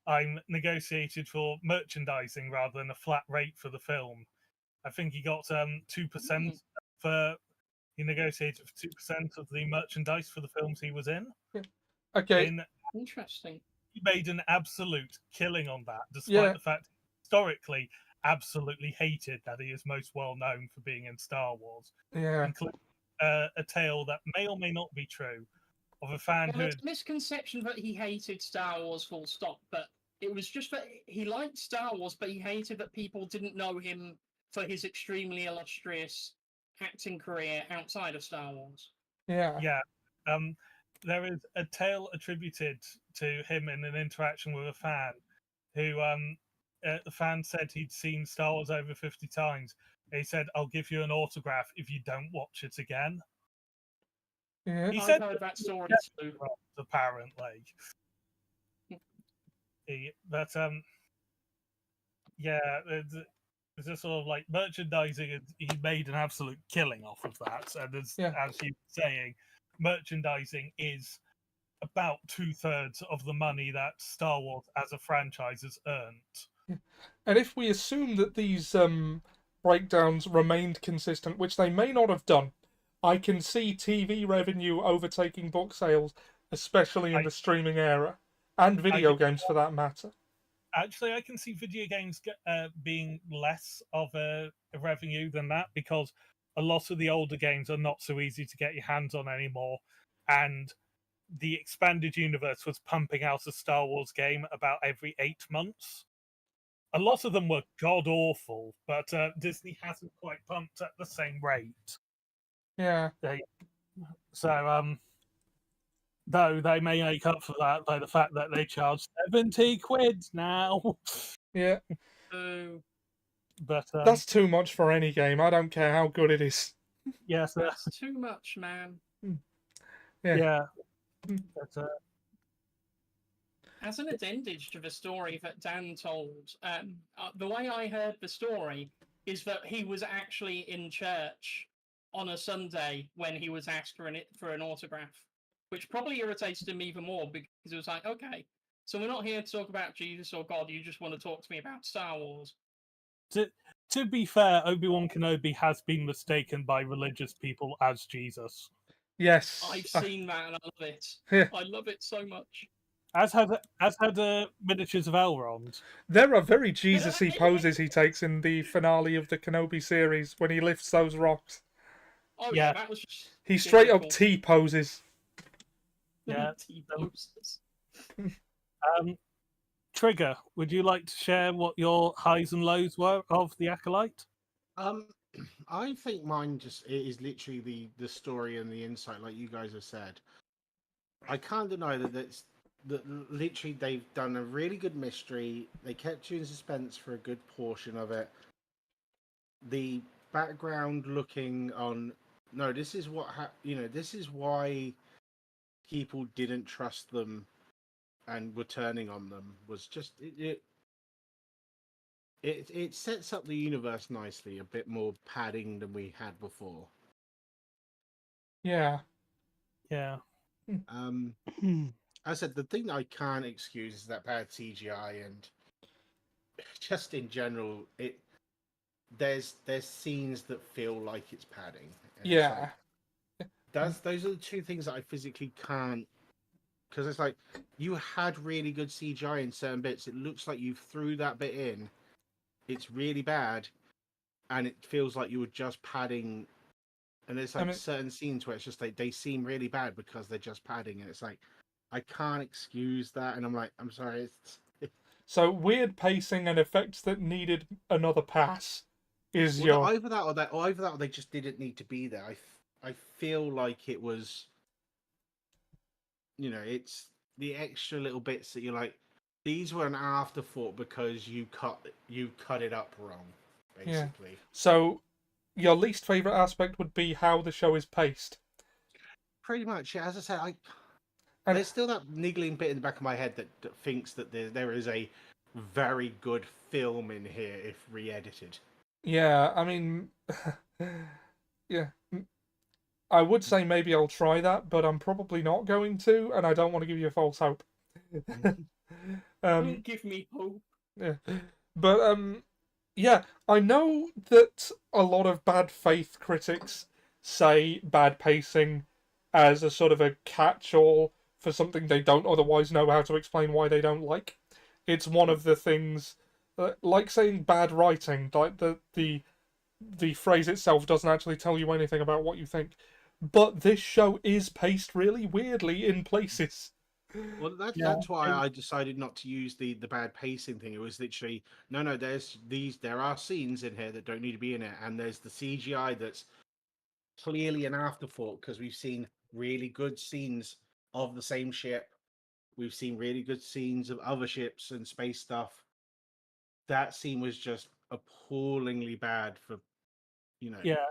I'm negotiated for merchandising rather than a flat rate for the film. I think he got 2% for. He negotiated for 2% of the merchandise for the films he was in. Okay. Interesting. He made an absolute killing on that, despite the fact historically absolutely hated that he is most well known for being in Star Wars. Yeah. Including a tale that may or may not be true of a fan who There's a misconception that he hated Star Wars full stop, but it was just that he liked Star Wars, but he hated that people didn't know him for his extremely illustrious acting career outside of Star Wars. Yeah. Yeah. There is a tale attributed to him in an interaction with a fan who the fan said he'd seen Star Wars over 50 times. He said, I'll give you an autograph if you don't watch it again. Yeah. He I've said heard that story too. Apparently. Yeah, it's just sort of like merchandising, and he made an absolute killing off of that. And as you were saying, merchandising is about 2/3 of the money that Star Wars as a franchise has earned. And if we assume that these breakdowns remained consistent, which they may not have done, I can see TV revenue overtaking book sales, especially in the streaming era, and video games for that matter. Actually, I can see video games being less of a revenue than that, because a lot of the older games are not so easy to get your hands on anymore, and the expanded universe was pumping out a Star Wars game about every 8 months. A lot of them were god awful, but Disney hasn't quite pumped at the same rate. Yeah. Though they may make up for that by the fact that they charge 70 quid now. Yeah. But that's too much for any game. I don't care how good it is. Yes, that's too much, man. Yeah. But, as an appendage to the story that Dan told, the way I heard the story is that he was actually in church on a Sunday when he was asked for an autograph, which probably irritated him even more, because it was like, okay, so we're not here to talk about Jesus or God, you just want to talk to me about Star Wars. To be fair, Obi-Wan Kenobi has been mistaken by religious people as Jesus. Yes. I've seen that and I love it. Yeah. I love it so much. As had Miniatures of Elrond. There are very Jesus-y poses he takes in the finale of the Kenobi series when he lifts those rocks. Oh yeah, that was just he straight up T poses. Yeah. T poses. Trigger, would you like to share what your highs and lows were of the Acolyte? I think mine it is literally the story and the insight, like you guys have said. I can't deny that literally they've done a really good mystery. They kept you in suspense for a good portion of it. The background looking on, no, this is what this is why people didn't trust them and were turning on them, was just it sets up the universe nicely, a bit more padding than we had before. Yeah. I said the thing I can't excuse is that bad CGI, and just in general, there's scenes that feel like it's padding. Yeah. those are the two things that I physically can't. Because it's like you had really good CGI in certain bits. It looks like you threw that bit in. It's really bad, and it feels like you were just padding. And there's like certain scenes where it's just like they seem really bad because they're just padding, and it's like I can't excuse that. And I'm like, I'm sorry. So weird pacing and effects that needed another pass is your either that or they just didn't need to be there. I feel like it was, it's the extra little bits that you're like, these were an afterthought because you cut it up wrong, basically. So your least favorite aspect would be how the show is paced. Pretty much, yeah. As I said, there's still that niggling bit in the back of my head that thinks that there is a very good film in here if re-edited. Yeah, I mean, yeah. I would say maybe I'll try that, but I'm probably not going to, and I don't want to give you a false hope. Don't give me hope. Yeah. But, yeah, I know that a lot of bad faith critics say bad pacing as a sort of a catch-all for something they don't otherwise know how to explain why they don't like. It's one of the things, like saying bad writing, like the phrase itself doesn't actually tell you anything about what you think. But this show is paced really weirdly in places. Well, that's why I decided not to use the bad pacing thing. It was literally no. There are scenes in here that don't need to be in it, and there's the CGI that's clearly an afterthought because we've seen really good scenes of the same ship. We've seen really good scenes of other ships and space stuff. That scene was just appallingly bad for, Yeah,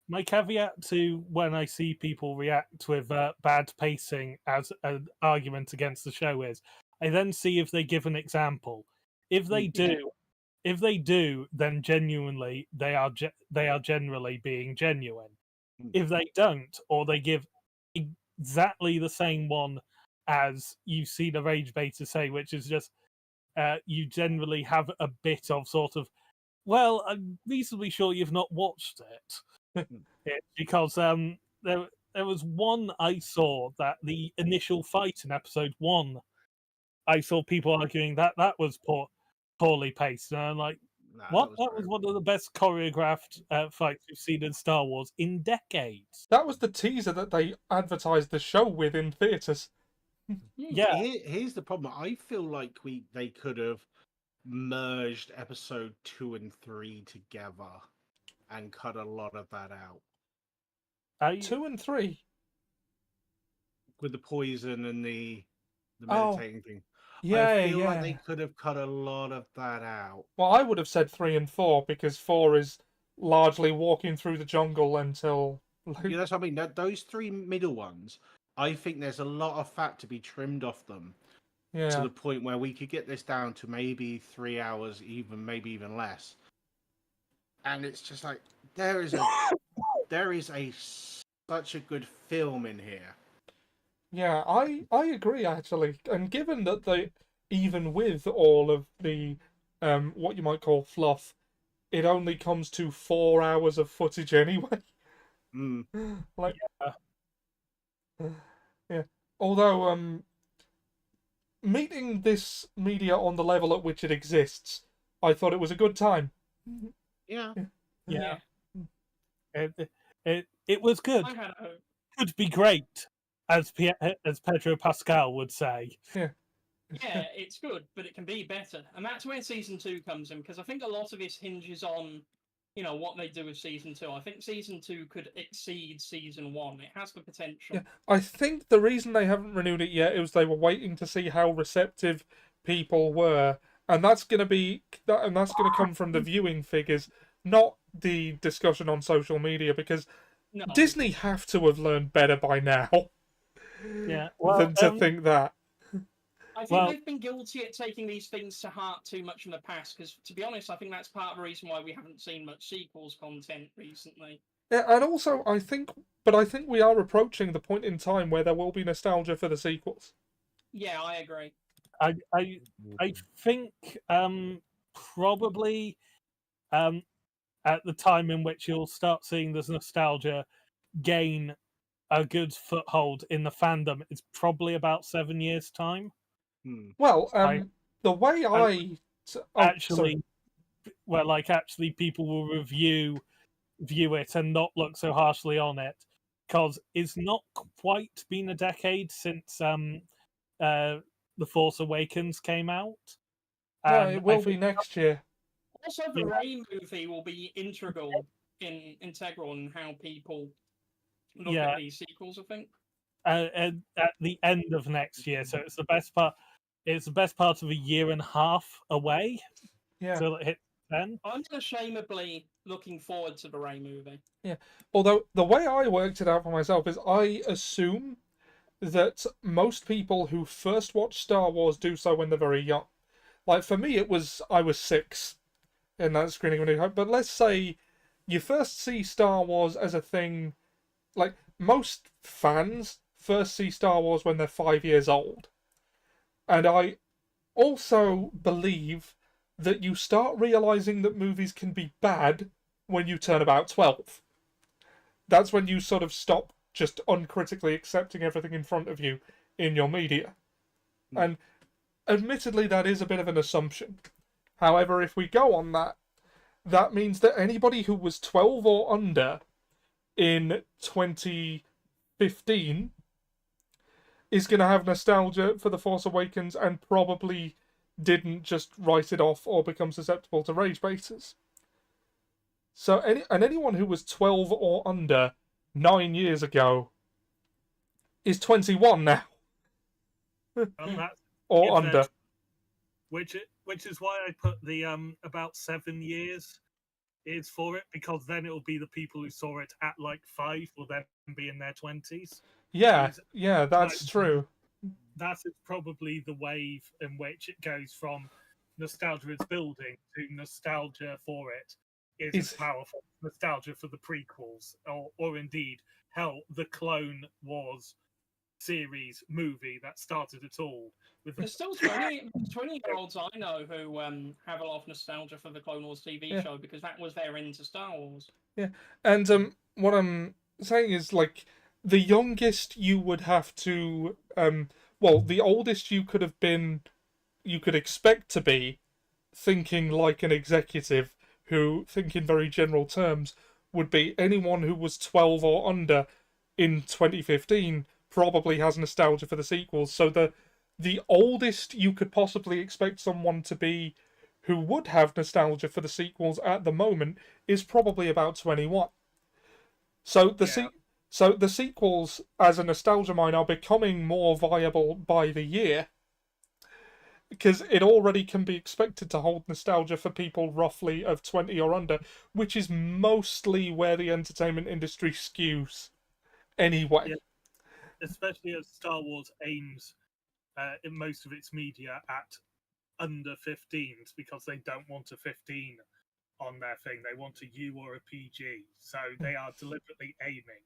my caveat to when I see people react with bad pacing as an argument against the show is, I then see if they give an example. If they do, then genuinely they are generally being genuine. If they don't, or they give exactly the same one as you see the rage beta say, which is just you generally have a bit of sort of, well, I'm reasonably sure you've not watched it. Because there was one I saw that the initial fight in episode 1, I saw people arguing that was poorly paced, and I'm like, what? That was one of the best choreographed fights we've seen in Star Wars in decades. That was the teaser that they advertised the show with in theaters. Yeah. Here's the problem. I feel like they could have merged episode 2 and 3 together and cut a lot of that out. 2 and 3 with the poison and the meditating thing. Yeah, I feel like they could have cut a lot of that out. Well, I would have said 3 and 4 because 4 is largely walking through the jungle until. Yeah, that's what I mean. Those 3 middle ones, I think there's a lot of fat to be trimmed off them. Yeah. To the point where we could get this down to maybe 3 hours, maybe even less. And it's just like there is such a good film in here. Yeah, I agree actually, and given that even with all of the what you might call fluff, it only comes to 4 hours of footage anyway. Like, yeah. Although meeting this media on the level at which it exists, I thought it was a good time. Yeah. It was good. Could be great, as Pedro Pascal would say. Yeah, it's good, but it can be better, and that's where season 2 comes in. Because I think a lot of this hinges on, what they do with season 2. I think season 2 could exceed season 1. It has the potential. Yeah, I think the reason they haven't renewed it yet is they were waiting to see how receptive people were, and that's going to come from the viewing figures, not the discussion on social media, because Disney have to have learned better by now. Yeah, than to think that. I think they've been guilty at taking these things to heart too much in the past, because, to be honest, I think that's part of the reason why we haven't seen much sequels content recently. Yeah, and also, I think we are approaching the point in time where there will be nostalgia for the sequels. Yeah, I agree. I think probably at the time in which you'll start seeing this nostalgia gain a good foothold in the fandom, it's probably about 7 years' time. Well, I- the way Actually, actually, people will view it and not look so harshly on it, because it's not quite been a decade since The Force Awakens came out. no, And it I will be think next year. Also, the Rey movie will be integral in how people look at these sequels, I think. at the end of next year, so it's the best part. It's the best part of a year and a half away. Yeah. Till it hits 10. I'm unashamedly looking forward to the Rey movie. Yeah. Although the way I worked it out for myself is I assume that most people who first watch Star Wars do so when they're very young. Like for me, I was 6 in that screening of New Hope. But let's say you first see Star Wars as a thing. Like most fans first see Star Wars when they're 5 years old, and I also believe that you start realizing that movies can be bad when you turn about 12. That's when you sort of stop just uncritically accepting everything in front of you in your media. And admittedly, that is a bit of an assumption. However, if we go on that, that means that anybody who was 12 or under in 2015 is going to have nostalgia for The Force Awakens and probably didn't just write it off or become susceptible to rage baiters. So anyone who was 12 or under 9 years ago is 21 now. Or under. Which is why I put the about 7 years is for it, because then it'll be the people who saw it at like 5 will then be in their 20s. Yeah, that's true. That is probably the wave in which it goes from nostalgia is building to nostalgia for it is powerful. Nostalgia for the prequels, or indeed, hell, the Clone Wars series movie that started it all. There's still 20-year-olds I know who have a lot of nostalgia for the Clone Wars TV show because that was their into Star Wars. Yeah, and what I'm saying is, like, the youngest you would have to, the oldest you could have been, you could expect to be, thinking like an executive who think in very general terms, would be anyone who was 12 or under in 2015 probably has nostalgia for the sequels. So the oldest you could possibly expect someone to be who would have nostalgia for the sequels at the moment is probably about 21. So the sequels as a nostalgia mine are becoming more viable by the year, because it already can be expected to hold nostalgia for people roughly of 20 or under, which is mostly where the entertainment industry skews anyway. Yeah. Especially as Star Wars aims in most of its media at under 15s, because they don't want a 15 on their thing. They want a U or a PG. So they are deliberately aiming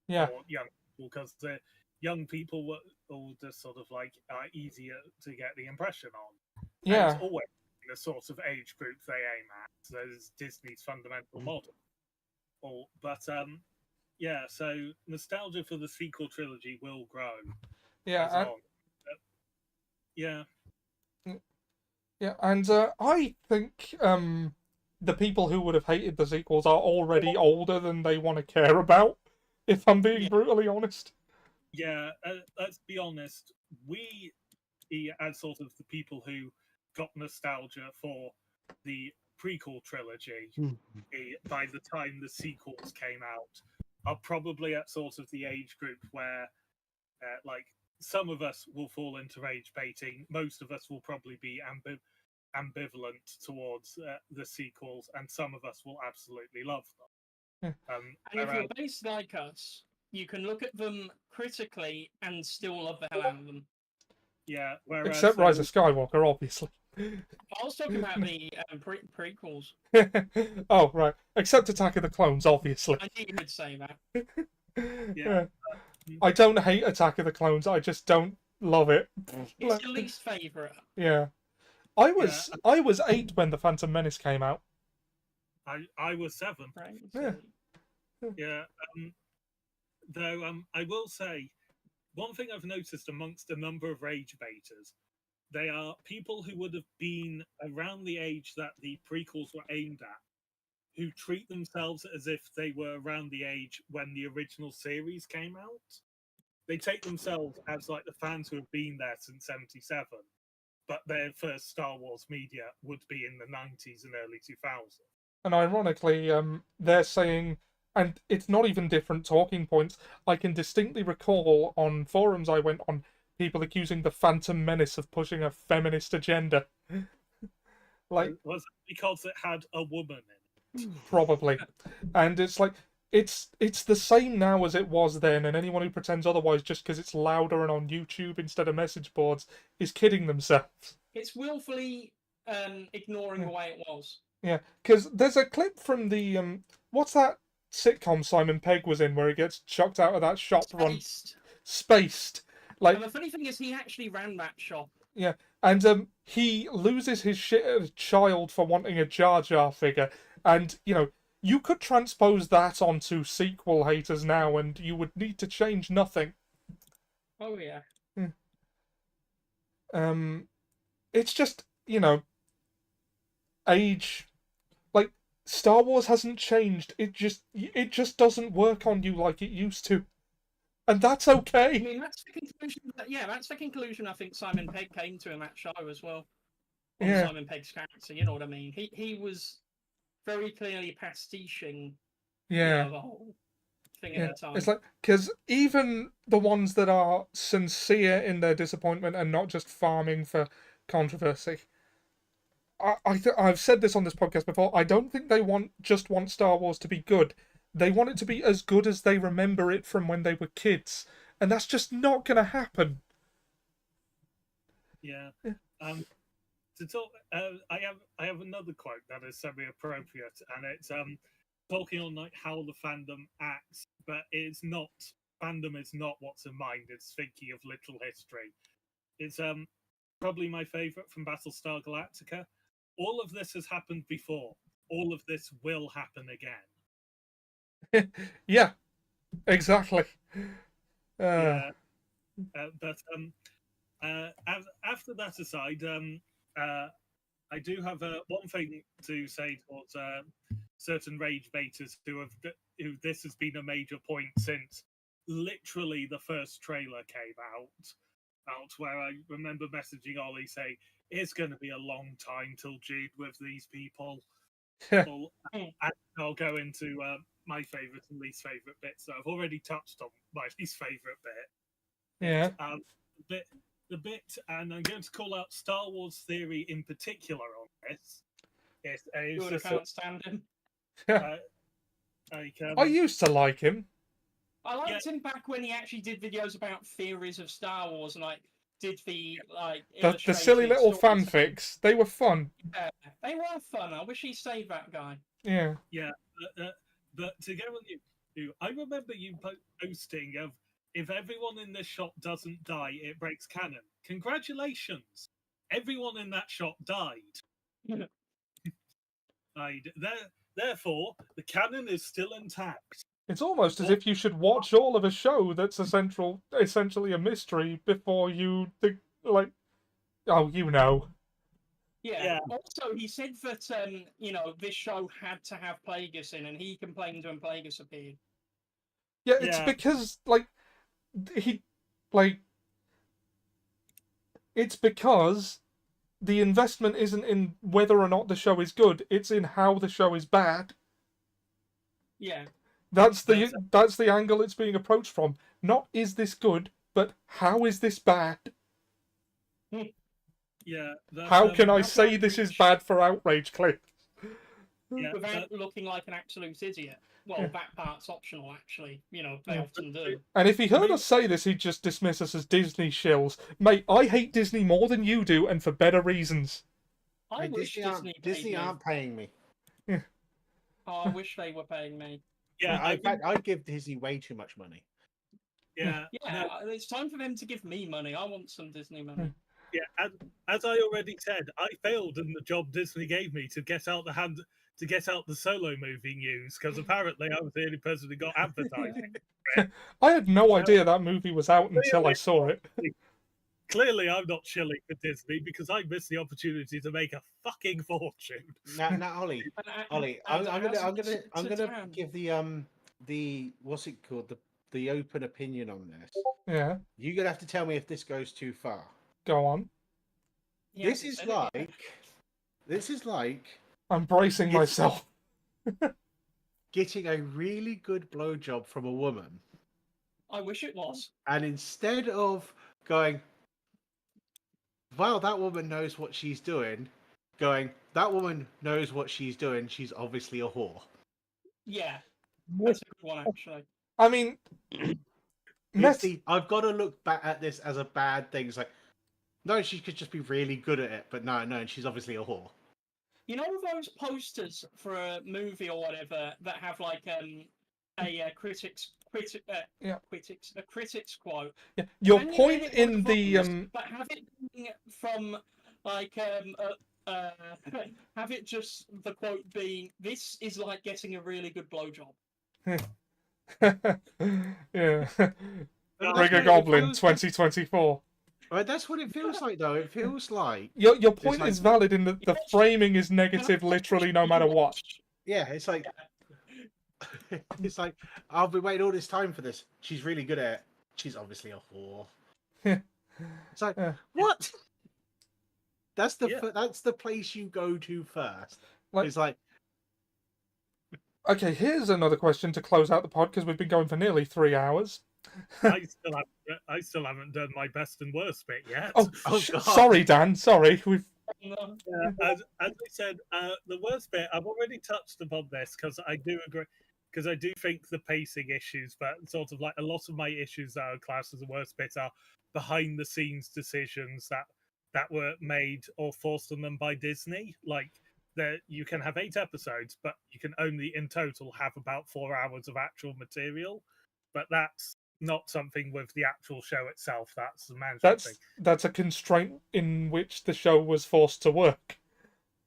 for young people, because the young people will just sort of like are easier to get the impression on. Yeah. And it's always the sort of age group they aim at. So there's Disney's fundamental model. So nostalgia for the sequel trilogy will grow. Yeah. Yeah, and I think the people who would have hated the sequels are already older than they want to care about, if I'm being brutally honest. Yeah, let's be honest. We, as sort of the people who got nostalgia for the prequel trilogy, by the time the sequels came out, are probably at sort of the age group where, like, some of us will fall into rage baiting. Most of us will probably be ambivalent towards the sequels, and some of us will absolutely love them. And if you're based like us, you can look at them critically and still love the hell out of them. Yeah, except Rise of Skywalker, obviously. I was talking about the prequels. Oh, right. Except Attack of the Clones, obviously. I knew you would say that. Yeah. I don't hate Attack of the Clones, I just don't love it. It's your least favourite. Yeah. I was 8 when The Phantom Menace came out. I was 7. Right. Yeah. Yeah. Though I will say, one thing I've noticed amongst a number of rage baiters, they are people who would have been around the age that the prequels were aimed at, who treat themselves as if they were around the age when the original series came out. They take themselves as like the fans who have been there since '77, but their first Star Wars media would be in the '90s and early 2000s. And ironically, they're saying, and it's not even different talking points. I can distinctly recall on forums I went on, people accusing the Phantom Menace of pushing a feminist agenda. Like, was it because it had a woman in it? Probably. And it's like, it's the same now as it was then, and anyone who pretends otherwise just because it's louder and on YouTube instead of message boards is kidding themselves. It's willfully ignoring the way it was. Yeah, because there's a clip from the what's that sitcom Simon Pegg was in where he gets chucked out of that shop Spaced. Like, and the funny thing is, he actually ran that shop. Yeah, and he loses his shit at a child for wanting a Jar Jar figure, and you could transpose that onto sequel haters now, and you would need to change nothing. Oh yeah. It's just age. Like, Star Wars hasn't changed. It just doesn't work on you like it used to, and that's okay. I mean, that's the conclusion. That's the conclusion I think Simon Pegg came to in that show as well. Yeah. Simon Pegg's character, you know what I mean? He was very clearly pastiching. Yeah. The whole thing at the time. It's like, because even the ones that are sincere in their disappointment and not just farming for controversy. I've said this on this podcast before. I don't think they just want Star Wars to be good. They want it to be as good as they remember it from when they were kids, and that's just not going to happen. Yeah. To talk, I have another quote that is semi-appropriate, and it's talking on like how the fandom acts, but it's not. Fandom is not what's in mind. It's thinking of literal history. It's probably my favorite from Battlestar Galactica. All of this has happened before. All of this will happen again. Yeah, exactly. Yeah. But after that aside, I do have one thing to say towards certain rage baiters who this has been a major point since literally the first trailer came out, where I remember messaging Ollie saying, it's going to be a long time till June with these people. And I'll go into my favourite and least favourite bits. So I've already touched on my least favourite bit. Yeah. The bit, and I'm going to call out Star Wars Theory in particular on this. I can't stand him. I used to like him. I liked him back when he actually did videos about theories of Star Wars and did the silly little fanfics. They were fun. Yeah, they were fun. I wish he saved that guy. Yeah. Yeah, but to go on you, I remember you posting of, if everyone in this shop doesn't die, it breaks canon. Congratulations! Everyone in that shop died. Therefore, the canon is still intact. It's almost as if you should watch all of a show that's essentially a mystery before you think, like, oh, Yeah. Also, he said that this show had to have Plagueis in, and he complained when Plagueis appeared. Yeah, it's because it's because the investment isn't in whether or not the show is good; it's in how the show is bad. Yeah. That's the angle it's being approached from. Not is this good, but how is this bad? Yeah. How can I say this is bad for outrage clips? Without looking like an absolute idiot. Well, that part's optional, actually. They often do. And if he heard us say this, he'd just dismiss us as Disney shills. Mate, I hate Disney more than you do, and for better reasons. I wish Disney aren't paying me. Yeah. Oh, I wish they were paying me. Yeah, in fact, I'd give Disney way too much money. Yeah. It's time for them to give me money. I want some Disney money. Yeah, as I already said, I failed in the job Disney gave me to get out to get out the Solo movie news, because apparently I was the only person who got advertising. I had no idea that movie was out until I saw it. Clearly, I'm not shilling for Disney because I missed the opportunity to make a fucking fortune. Now, Ollie, I'm gonna give the what's it called, the open opinion on this. Yeah, You're gonna have to tell me if this goes too far. go on. Yeah, This is like I'm bracing myself. getting a really good blowjob from a woman, I wish it was. and instead of going, well, that woman knows what she's doing, going, that woman knows what she's doing, she's obviously a whore. Yeah, that's a good one actually. I mean, I've got to look back at this as a bad thing. It's like, no, she could just be really good at it, but no, she's obviously a whore. You know those posters for a movie or whatever that have like a critic's quote. yeah, your Can you point edit in one the of those, but have it being from like have it just the quote being, "This is like getting a really good blowjob." yeah, TriggerGoblin 2024. Right, that's what it feels like, though. It feels like Your point like- is valid in that the framing is negative, literally, no matter what. yeah, it's like it's like I've been waiting all this time for this. She's really good at it. She's obviously a whore. It's like what? That's the place you go to first. It's like, okay, here's another question to close out the pod because we've been going for nearly 3 hours. I still haven't done my best and worst bit yet. Oh, God. Sorry, Dan. Sorry, we've. As I said, the worst bit, I've already touched upon this because I do agree, because I do think the pacing issues, but sort of like a lot of my issues that are classed as the worst bit are behind the scenes decisions that were made or forced on them by Disney. Like that you can have 8 episodes, but you can only in total have about 4 hours of actual material. But that's not something with the actual show itself. That's the management thing. That's a constraint in which the show was forced to work.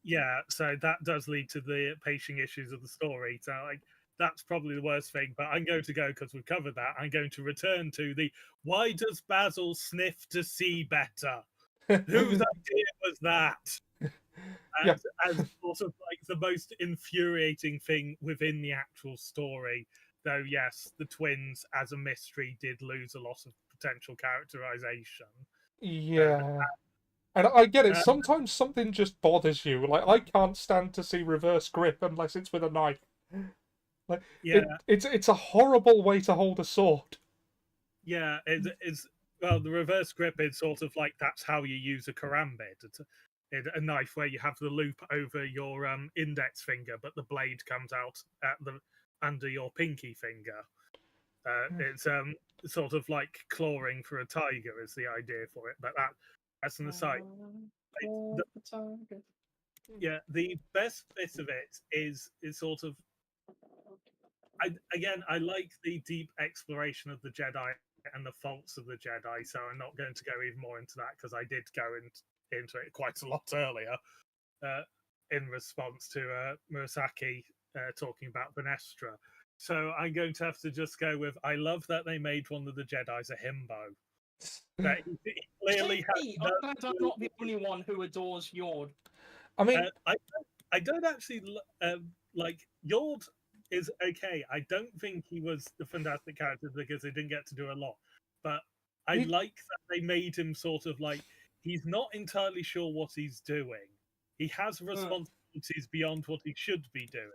Yeah, so that does lead to the pacing issues of the story. So like that's probably the worst thing. But I'm going to go, because we've covered that, I'm going to return to the why does Basil sniff to see better? Whose idea was that? As sort of like the most infuriating thing within the actual story. Though, yes, the twins as a mystery did lose a lot of potential characterization. Yeah. And I get it. Sometimes something just bothers you. Like, I can't stand to see reverse grip unless it's with a knife. Like, it's a horrible way to hold a sword. Yeah, it's well, the reverse grip is sort of like that's how you use a karambit. It's a knife where you have the loop over your index finger, but the blade comes out at the under your pinky finger. It's sort of like clawing for a tiger is the idea for it, but that's an aside. The best bit of it is sort of I like the deep exploration of the Jedi and the faults of the Jedi, so I'm not going to go even more into that because I did go into it quite a lot earlier in response to Murasaki talking about Venestra. So I'm going to have to just go with, I love that they made one of the Jedis a himbo. That he clearly I'm glad I'm not the only one who adores Yord. I mean, I don't actually like Yord is okay. I don't think he was the fantastic character because they didn't get to do a lot. But I like that they made him sort of like, he's not entirely sure what he's doing. He has responsibilities beyond what he should be doing.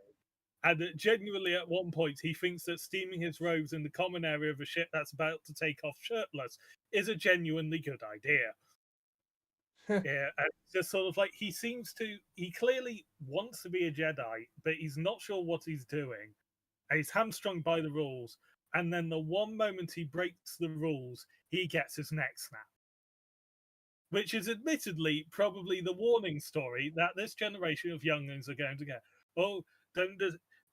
And genuinely, at one point, he thinks that steaming his robes in the common area of a ship that's about to take off shirtless is a genuinely good idea. Yeah, just sort of like he clearly wants to be a Jedi, but he's not sure what he's doing. And he's hamstrung by the rules. And then the one moment he breaks the rules, he gets his neck snapped. Which is admittedly probably the warning story that this generation of younglings are going to get. Oh, don't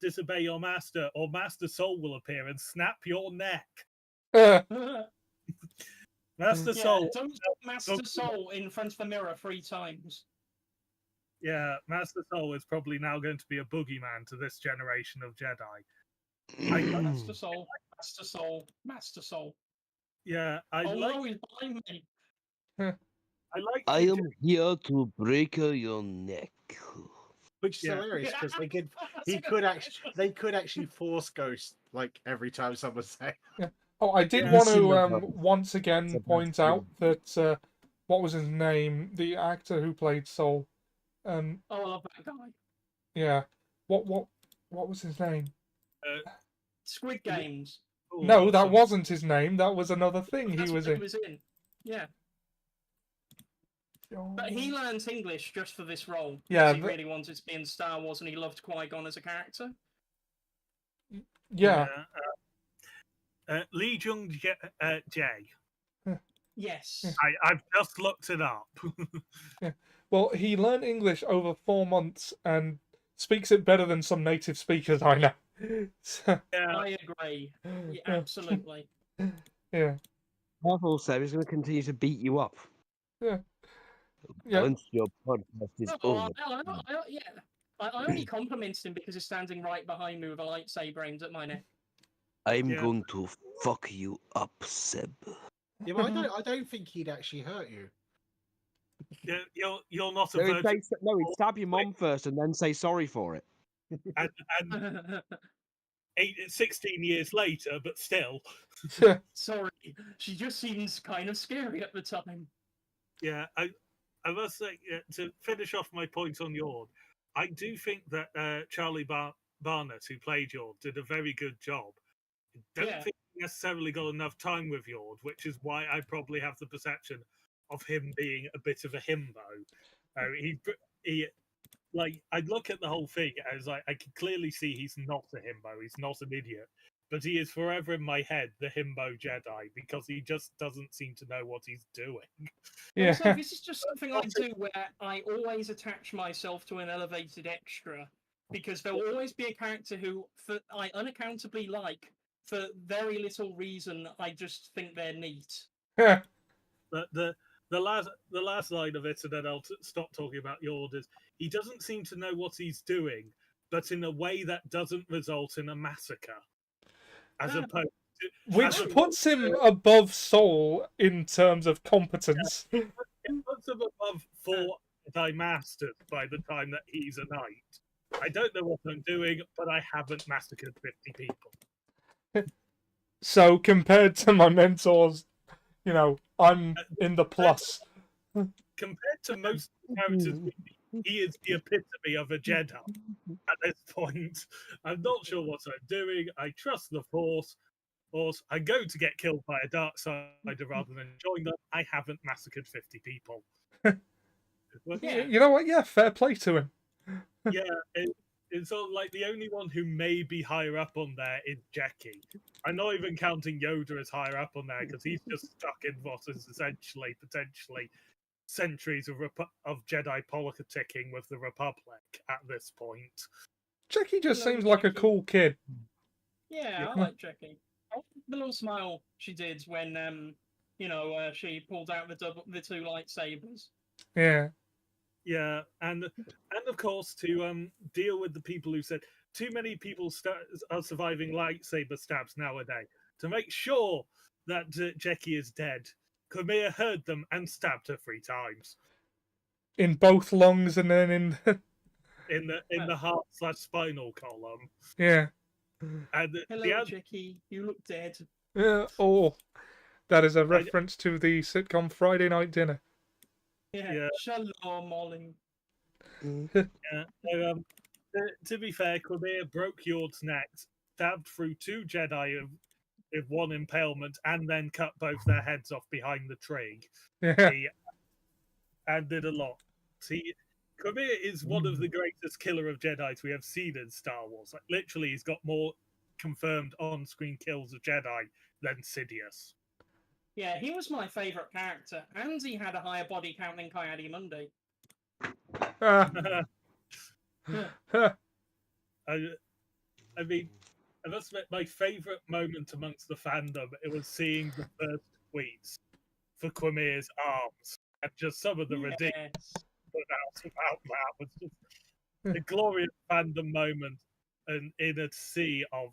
disobey your master, or Master Soul will appear and snap your neck. Master Soul. Don't Master Soul in front of the mirror 3 times. Yeah, Master Soul is probably now going to be a boogeyman to this generation of Jedi. Master Soul, Master Soul, Master Soul. Yeah, No, he's behind me. I am here to break your neck. Which is Yeah. hilarious because they could actually force Ghost like every time someone say. Oh, I did Yeah. want to Cinema. once again It's a point bad out that what was his name? The actor who played Soul. Oh, I love that guy. Yeah. What was his name? Squid Games. No, that wasn't his name. That was another thing he That's was what he in. was in. Yeah. But he learnt English just for this role. Yeah, He really wanted to be in Star Wars, and he loved Qui-Gon as a character. Yeah. Lee Jung Jae. Yes. I've just looked it up. Yeah. Well, he learned English over 4 months and speaks it better than some native speakers I know. So, Yeah. I agree. Yeah, absolutely. yeah. Marvel said he's going to continue to beat you up. Yeah. Yeah. Once your podcast is over. I only complimented him because he's standing right behind me with a lightsaber aimed at my neck. I'm going to fuck you up, Seb. Yeah, but I don't think he'd actually hurt you. Yeah, you're not a No, virgin. he'd stab your mom first and then say sorry for it. And 16 years later, but still. Sorry, she just seems kind of scary at the time. Yeah, I must say, to finish off my point on Yord, I do think that Charlie Barnett, who played Yord, did a very good job. I don't think he necessarily got enough time with Yord, which is why I probably have the perception of him being a bit of a himbo. He like, I'd look at the whole thing as like, I can clearly see he's not a himbo, he's not an idiot, but he is forever in my head the himbo Jedi because he just doesn't seem to know what he's doing. Yeah. Also, this is just something I do where I always attach myself to an elevated extra because there will always be a character who I unaccountably like for very little reason. I just think they're neat. But the last line of it, and then I'll stop talking about Yord, is he doesn't seem to know what he's doing, but in a way that doesn't result in a massacre. As opposed to, which puts him above Soul in terms of competence. It puts him above 4 Jedi Masters by the time that he's a knight. I don't know what I'm doing, but I haven't massacred 50 people. So compared to my mentors, you know, I'm in the plus. Compared to most characters, he is the epitome of a Jedi at this point. I'm not sure what I'm doing. I trust the Force. I'm going to get killed by a dark sider rather than join them. I haven't massacred 50 people. You know what? Yeah, fair play to him. Yeah, it's sort of like the only one who may be higher up on there is Jackie. I'm not even counting Yoda as higher up on there because he's just stuck in what is essentially, potentially, centuries of Jedi politicking with the Republic at this point. Jackie just seems like a cool kid. Yeah, I like Jackie. I like the little smile she did when, she pulled out the 2 lightsabers. Yeah. Yeah, and of course to deal with the people who said too many people are surviving lightsaber stabs nowadays. To make sure that Jackie is dead, Khmer heard them and stabbed her 3 times. In both lungs and then in the heart/spinal column. Yeah. And hello, Jackie. You look dead. Yeah. Oh, that is a reference to the sitcom Friday Night Dinner. Yeah. Shalom, Molly. Yeah. So, to be fair, Khmer broke Yord's neck, stabbed through 2 Jedi with 1 impalement, and then cut both their heads off behind the tree. Yeah. And did a lot. Khmer is one of the greatest killer of Jedi we have seen in Star Wars. Like, literally, he's got more confirmed on-screen kills of Jedi than Sidious. Yeah, he was my favourite character, and he had a higher body count than Coyote-Mundi. I mean, I must admit, my favourite moment amongst the fandom, it was seeing the first tweets for Khmer's arms, and just some of the ridiculous put out about that was just a glorious fandom moment, and in a sea of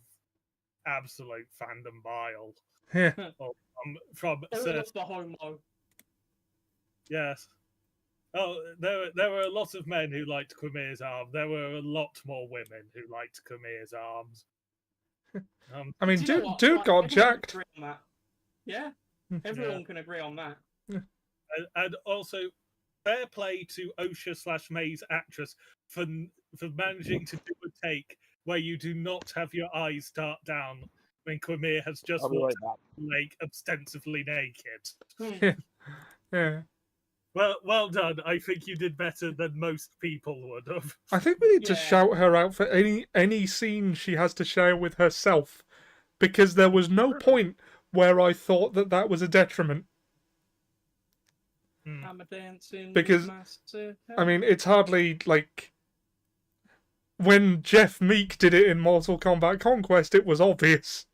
absolute fandom bile. Yeah. From All of the homo. yes. Oh, there were a lot of men who liked Qumir's arm. There were a lot more women who liked Qumir's arms. I mean, Do you know dude what? got Everyone can jacked. agree on that. Yeah, everyone can agree on that. And also, fair play to OSHA/May's actress for managing to do a take where you do not have your eyes start down when Quimir has just walked out of the lake ostensibly naked. Yeah. Well done. I think you did better than most people would have. I think we need to Yeah. shout her out for any scene she has to share with herself, because there was no point where I thought that was a detriment. I'm a dancing Because, master. I mean, it's hardly like when Jeff Meek did it in Mortal Kombat Conquest, it was obvious.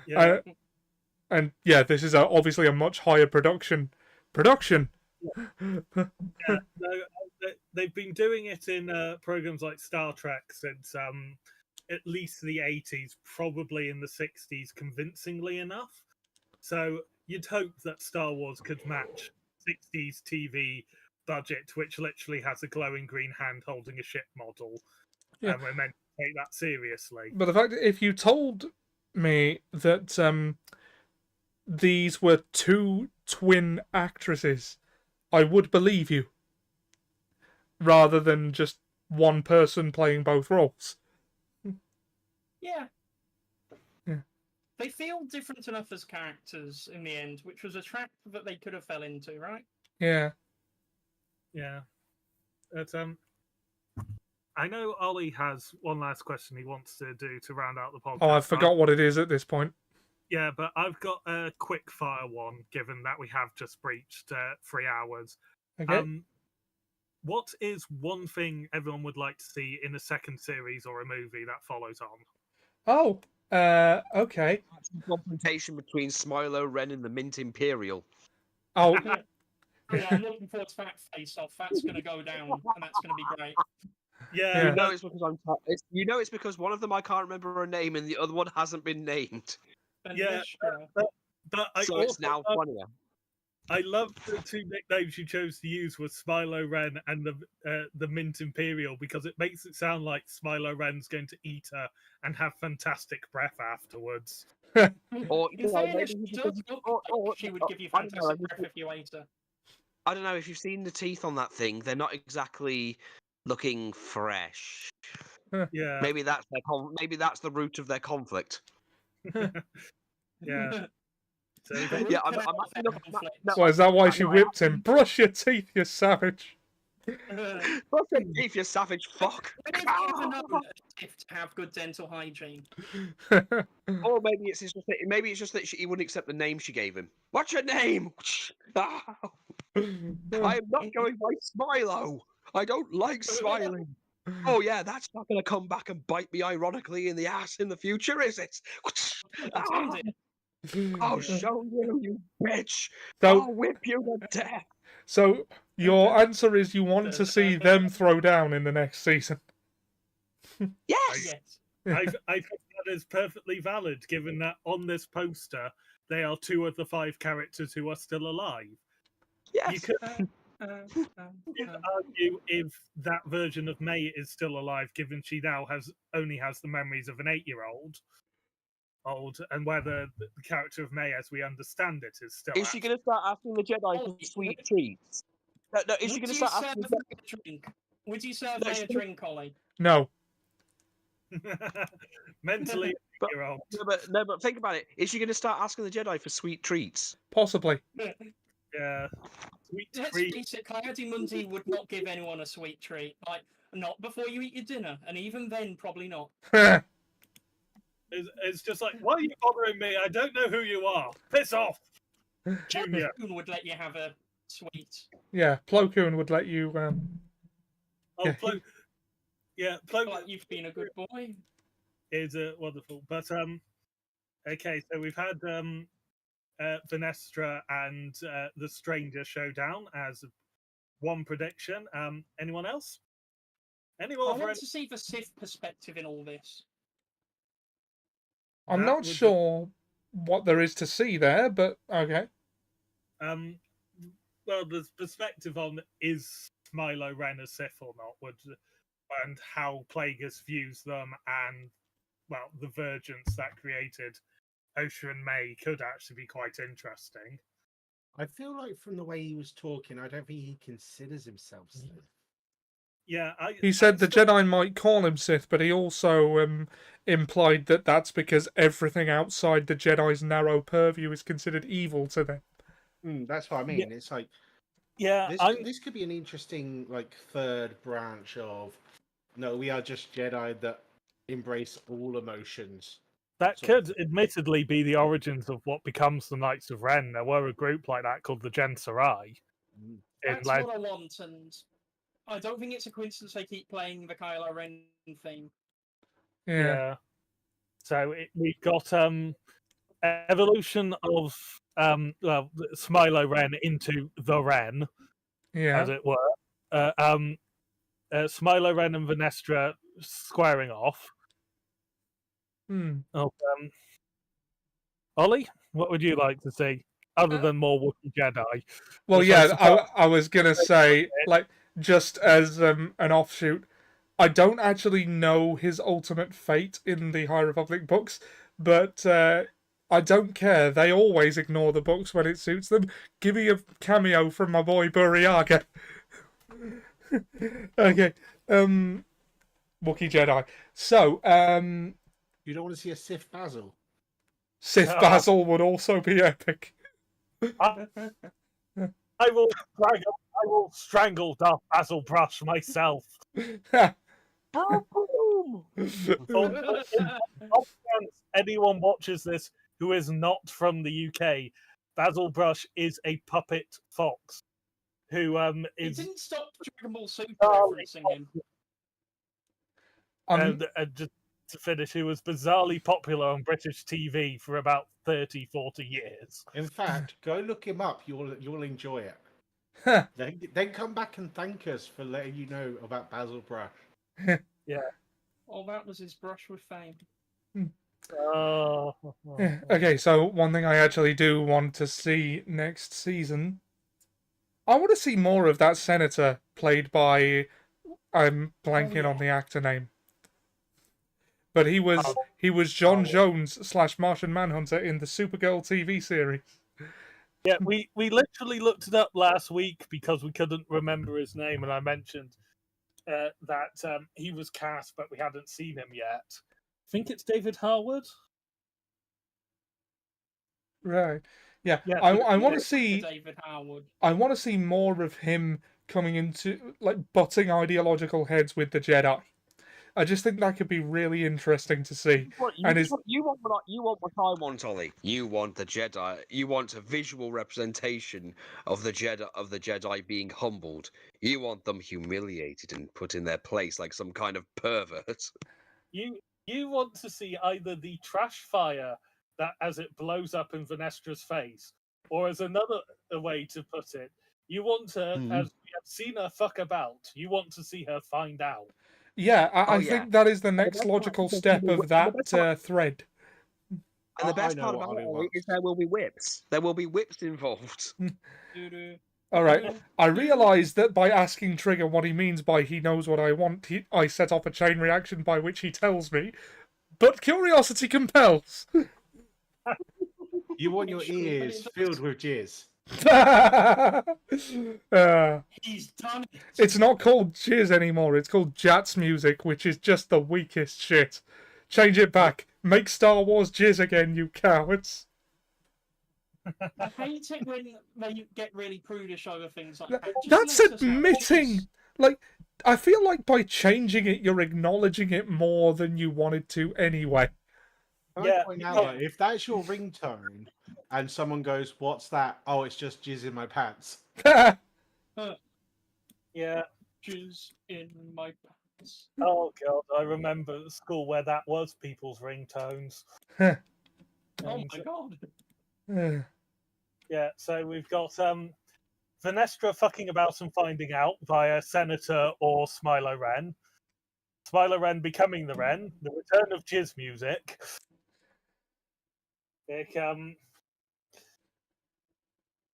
Yeah. And yeah, this is obviously a much higher production. Yeah, no, they've been doing it in programs like Star Trek since at least the 80s, probably in the 60s, convincingly enough. So you'd hope that Star Wars could match 60s TV budget, which literally has a glowing green hand holding a ship model, Yeah. and we're meant to take that seriously. But the fact that if you told me that these were two twin actresses, I would believe you, rather than just one person playing both roles. Yeah. Yeah. They feel different enough as characters in the end, which was a trap that they could have fell into, right? Yeah. Yeah. But, I know Ollie has one last question he wants to do to round out the podcast. Oh, I forgot what it is at this point. Yeah, but I've got a quick fire one, given that we have just breached 3 hours. Okay. What is one thing everyone would like to see in a second series or a movie that follows on? Oh, okay. Confrontation between Smilo Ren and the Mint Imperial. Oh, Yeah, I'm looking forward to that face-off. That's going to go down, and that's going to be great. Yeah, Yeah. You know it's because it's because one of them I can't remember her name and the other one hasn't been named. Yeah, Vanishka. but I So also it's now funnier. I love the two nicknames you chose to use with Smilo Ren and the Mint Imperial, because it makes it sound like Smilo Ren's going to eat her and have fantastic breath afterwards. Or, In fairness, she does look like she would give you I don't know, fantastic breath if you ate her. I don't know if you've seen the teeth on that thing. They're not exactly looking fresh. Yeah, Maybe that's maybe that's the root of their conflict. yeah. So Yeah, I'm actually looking. No, well, is that why I she know, I whipped him? Brush your teeth, you savage. Brush your teeth, you savage fuck. When have you ever known a Sith to have good dental hygiene? Or maybe it's just that he wouldn't accept the name she gave him. What's your name? I am not going by Smilo. I don't like smiling. Oh yeah, that's not going to come back and bite me ironically in the ass in the future, is it? I'll show you, you bitch. So, I'll whip you to death. so your answer is you want to see them throw down in the next season? Yes. Yes. I think that is perfectly valid, given that on this poster they are 2 of the 5 characters who are still alive. Yes. You could argue if that version of May is still alive, given she now only has the memories of an 8-year-old, and whether the character of May, as we understand it, is still. Is she going to start asking the Jedi for sweet treats? No, is she going to start asking? Would you serve me a drink, Ollie? No. Mentally, 8-year-old. No, but think about it. Is she going to start asking the Jedi for sweet treats? Possibly. Yeah. Sweet Let's treat. face it, Coyote would not give anyone a sweet treat. Like, not before you eat your dinner, and even then, probably not. It's just like, why are you bothering me? I don't know who you are. Piss off, Junior. Who would let you have a sweet? Yeah, Plo Koon would let you. Oh, Plo. Yeah, Plo. Like you've been a good boy. Is wonderful, but okay. So we've had Venestra and the Stranger showdown as one prediction. Anyone else? I Anyone? want to see the Sith perspective in all this. I'm That not would be- sure what there is to see there, but okay. Well, the perspective on is Milo Ren a Sith or not, and how Plagueis views them, and well, the vergence that created Osha and May could actually be quite interesting. I feel like from the way he was talking, I don't think he considers himself Sith. Yeah, He said the Jedi might call him Sith, but he also implied that that's because everything outside the Jedi's narrow purview is considered evil to them. That's what I mean. It's like, yeah, this could be an interesting like third branch of no, we are just Jedi that embrace all emotions. that sort of could admittedly be the origins of what becomes the Knights of Ren. There were a group like that called the Gen Sarai. Mm. That's what I want, and I don't think it's a coincidence they keep playing the Kylo Ren theme. Yeah. So we've got evolution of Smilo Ren into the Ren, Yeah. as it were. Smilo Ren and Venestra squaring off. Oh, Ollie, what would you like to see other than more Wookiee Jedi? Well, Which yeah, suppose- I was gonna say, like, just as an offshoot, I don't actually know his ultimate fate in the High Republic books, but I don't care. They always ignore the books when it suits them. Give me a cameo from my boy Buryaga. Okay, Wookiee Jedi. So, You don't want to see a Sith Basil. Sith Oh. Basil would also be epic. I will strangle Darth Basil Brush myself. Boom! Anyone watches this who is not from the UK, Basil Brush is a puppet fox who It is didn't stop Dragon Ball Super Oh, referencing him. and just to finish, who was bizarrely popular on British TV for about 30, 40 years. In fact, go look him up. You'll enjoy it. Huh. Then come back and thank us for letting you know about Basil Brush. Oh, that was his brush with fame. Oh. Yeah. Okay, so one thing I actually do want to see next season, I want to see more of that senator played by, I'm blanking on the actor name, but he was John Jones / Martian Manhunter in the Supergirl TV series. Yeah, we literally looked it up last week because we couldn't remember his name, and I mentioned that he was cast, but we hadn't seen him yet. I think it's David Harwood. Right. Yeah. Yeah, I want to see David Harwood. I want to see more of him coming into like butting ideological heads with the Jedi. I just think that could be really interesting to see. You want what I want, Ollie. You want the Jedi. You want a visual representation of the Jedi being humbled. You want them humiliated and put in their place like some kind of pervert. You want to see either the trash fire that as it blows up in Venestra's face, or as another way to put it, you want her, as we have seen her fuck about, you want to see her find out. Yeah, I think that is the next logical step of that thread. And the best part about it is there will be whips. There will be whips involved. All right. I realise that by asking Trigger what he means by he knows what I want, I set off a chain reaction by which he tells me. But curiosity compels. You want your ears filled with jizz. He's done it. It's not called jizz anymore. It's called Jats music, which is just the weakest shit. Change it back. Make Star Wars jizz again, you cowards. I hate it when they get really prudish over things like that. Just That's let us have admitting. voice. Like, I feel like by changing it, you're acknowledging it more than you wanted to anyway. Can I point out that if that's your ringtone and someone goes, "What's that?" Oh, it's just jizz in my pants. Yeah. Jizz in my pants. Oh god, I remember the school where that was people's ringtones. Oh my god. Yeah, so we've got Venestra fucking about and finding out via Senator or Smilo Ren. Smilo Ren becoming the Ren. The return of jizz music.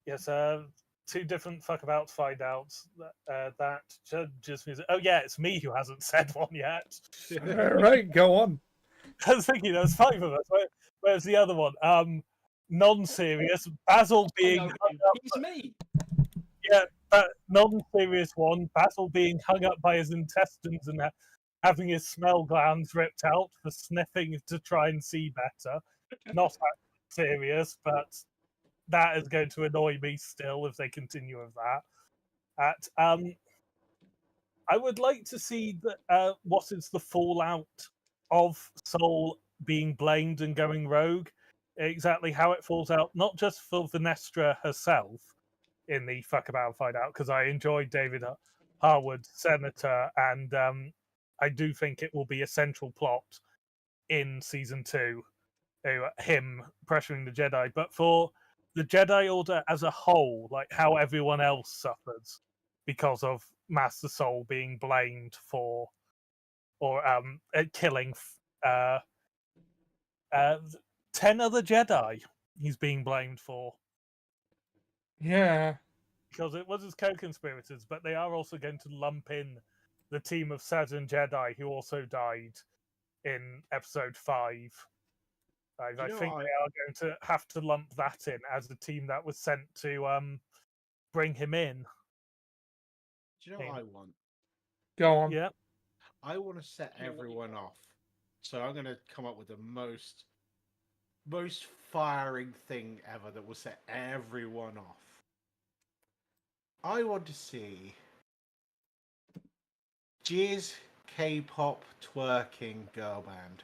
Yes, two different fuckabouts find out that jizz music. Oh yeah, it's me who hasn't said one yet. All right, go on. I was thinking there's 5 of us. Where's the other one? Non-serious. Basil being hung up. He's me. Yeah, that non-serious one. Basil being hung up by his intestines and having his smell glands ripped out for sniffing to try and see better. Not that serious, but that is going to annoy me still if they continue with that. I would like to see what is the fallout of Soul being blamed and going rogue. Exactly how it falls out, not just for Venestra herself in the fuck about and find out, because I enjoyed David Harwood, Senator, and I do think it will be a central plot in season 2, him pressuring the Jedi, but for the Jedi Order as a whole, like how everyone else suffers because of Master Soul being blamed for or killing 10 other Jedi he's being blamed for. Yeah. Because it was his co-conspirators, but they are also going to lump in the team of 7 Jedi who also died in episode 5. I think they are going to have to lump that in as the team that was sent to bring him in. Do you know what I want? Go on. Yeah. I want to set everyone off. So I'm going to come up with the most firing thing ever that will set everyone off. I want to see Jizz K-pop twerking girl band.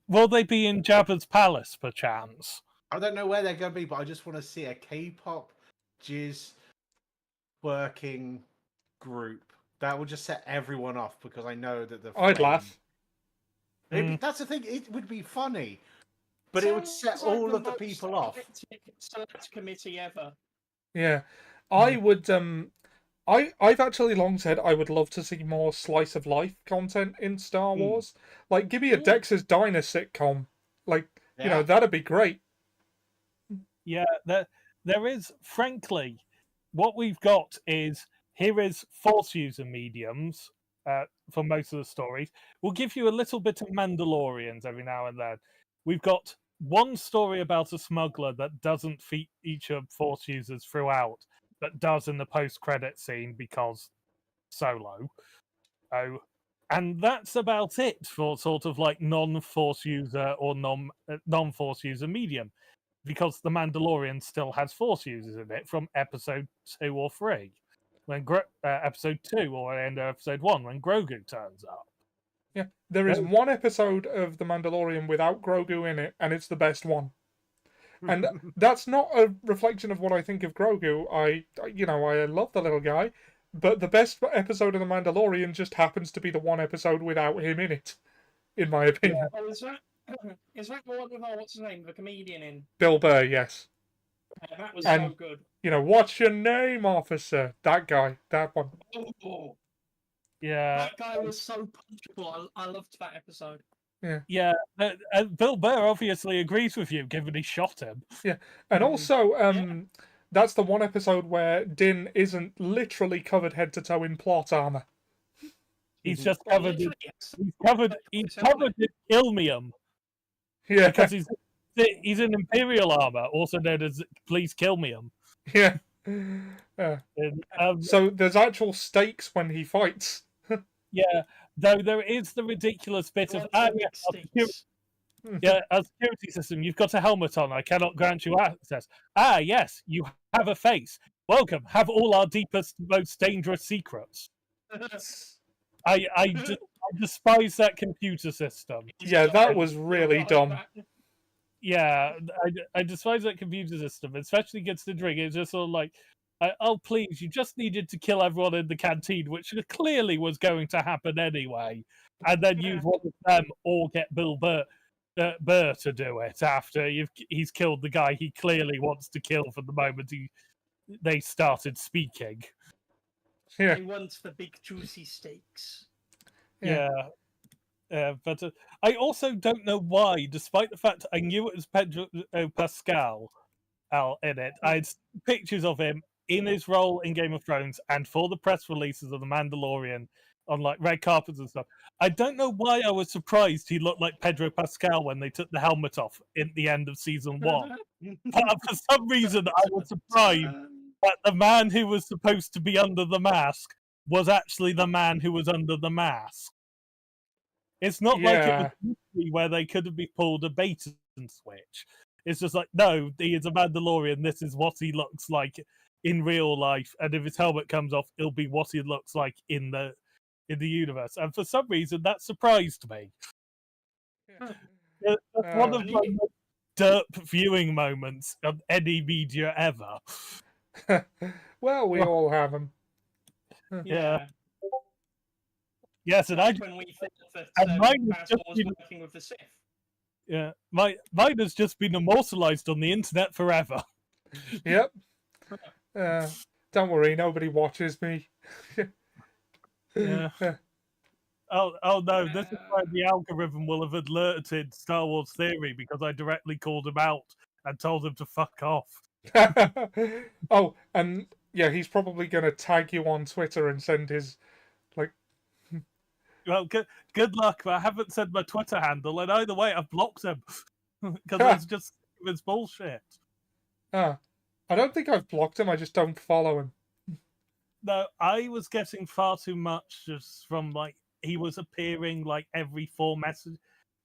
Will they be in Jabba's palace, perchance? I don't know where they're going to be, but I just want to see a K-pop jizz twerking group. That will just set everyone off because I know that I'd laugh. That's the thing. It would be funny, but it would set all of the people off. Select committee ever. Yeah, I would. I've actually long said I would love to see more slice of life content in Star Wars. Like, give me a Dexter's Diner sitcom. Like, you know, that'd be great. Yeah, there is, frankly, what we've got is here is Force user mediums for most of the stories. We'll give you a little bit of Mandalorians every now and then. We've got one story about a smuggler that doesn't feature Force users throughout, but does in the post-credit scene because Solo. And that's about it for sort of like non-Force user or non-Force user medium, because the Mandalorian still has Force users in it from episode 2 or 3, when episode 2 or end of episode 1 when Grogu turns up. Yeah, there is one episode of The Mandalorian without Grogu in it, and it's the best one. And that's not a reflection of what I think of Grogu. I love the little guy, but the best episode of The Mandalorian just happens to be the one episode without him in it, in my opinion. Oh, is that the one with what's his name, the comedian in? Bill Burr, yes. That was so good. You know, what's your name, officer? That guy, that one. Oh. Yeah, that guy was so punchable. I loved that episode. Yeah. Bill Burr obviously agrees with you, given he shot him. Yeah, and also, that's the one episode where Din isn't literally covered head to toe in plot armor. He's just covered. He's covered in ilmium. Yeah, because he's in Imperial armor, also known as Please Kill Meum. Yeah. So there's actual stakes when he fights. Yeah, though there is the ridiculous bit of our security system. You've got a helmet on. I cannot grant you access. Yes, you have a face. Welcome. Have all our deepest, most dangerous secrets. I despise that computer system. Yeah, that was really dumb. Yeah, I despise that computer system, especially considering it's just sort of like, oh, please, you just needed to kill everyone in the canteen, which clearly was going to happen anyway, and then use one of them or get Bill Burr. Burr to do it after he's killed the guy he clearly wants to kill from the moment they started speaking. Yeah. He wants the big juicy steaks. Yeah. But I also don't know why, despite the fact I knew it was Pedro Pascal in it, I had pictures of him in his role in Game of Thrones and for the press releases of The Mandalorian on like red carpets and stuff. I don't know why I was surprised he looked like Pedro Pascal when they took the helmet off in the end of season 1. But for some reason, I was surprised that the man who was supposed to be under the mask was actually the man who was under the mask. It's not like it was a movie where they could have been pulled a bait and switch. It's just like, no, he is a Mandalorian. This is what he looks like in real life, and if his helmet comes off, it'll be what he looks like in the universe. And for some reason, that surprised me. That's one of my most derp viewing moments of any media ever. Well, we all have them. Yeah. Yes, and when we thought that mine has Basil just was been, working with the Sith. yeah, mine has just been immortalized on the internet forever. Yep. Don't worry, nobody watches me. Yeah. Oh no, this is why the algorithm will have alerted Star Wars Theory because I directly called him out and told him to fuck off. Oh, and yeah, he's probably going to tag you on Twitter and send his, like... Well, good luck, but I haven't said my Twitter handle, and either way, I've blocked him because it's just it's bullshit. I don't think I've blocked him, I just don't follow him. No, I was getting far too much just from, like, he was appearing like every 4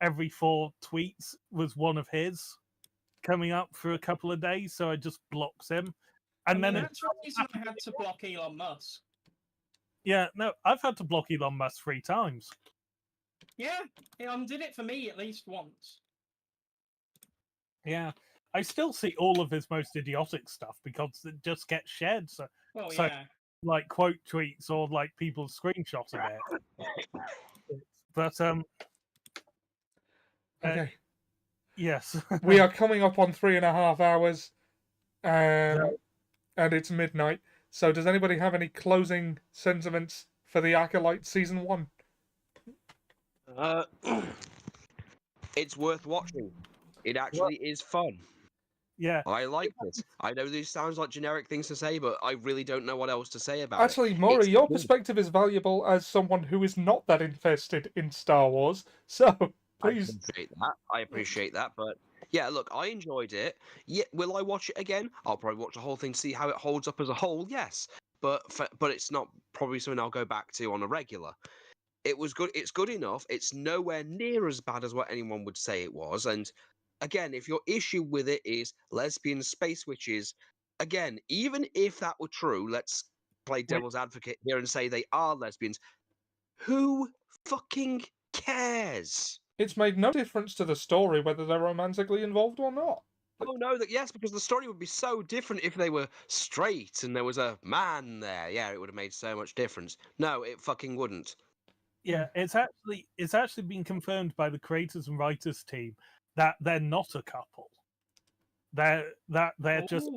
tweets was one of his coming up for a couple of days, so I just blocked him. And then that's the reason I had to block Elon Musk. Yeah, no, I've had to block Elon Musk 3 times. Yeah, he undid it for me at least once. Yeah, I still see all of his most idiotic stuff because it just gets shared. So, like quote tweets or like people screenshot of it. But okay. Yes, we are coming up on 3.5 hours, and it's midnight. So, does anybody have any closing sentiments for the Acolyte season 1? It's worth watching. It actually is fun. Yeah, I like this. I know these sounds like generic things to say, but I really don't know what else to say about Actually, it. Murray, your perspective is valuable as someone who is not that invested in Star Wars. So, please. I appreciate that, but yeah, look, I enjoyed it. Yeah, will I watch it again? I'll probably watch the whole thing to see how it holds up as a whole. Yes, but it's not probably something I'll go back to on a regular. It was good. It's good enough. It's nowhere near as bad as what anyone would say it was. And again, if your issue with it is lesbian space witches, again, even if that were true, let's play devil's advocate here and say they are lesbians. Who fucking cares? It's made no difference to the story whether they're romantically involved or not. Oh no, yes, because the story would be so different if they were straight and there was a man there. Yeah, it would have made so much difference. No, it fucking wouldn't. Yeah, it's actually been confirmed by the creators and writers team that they're not a couple. They're just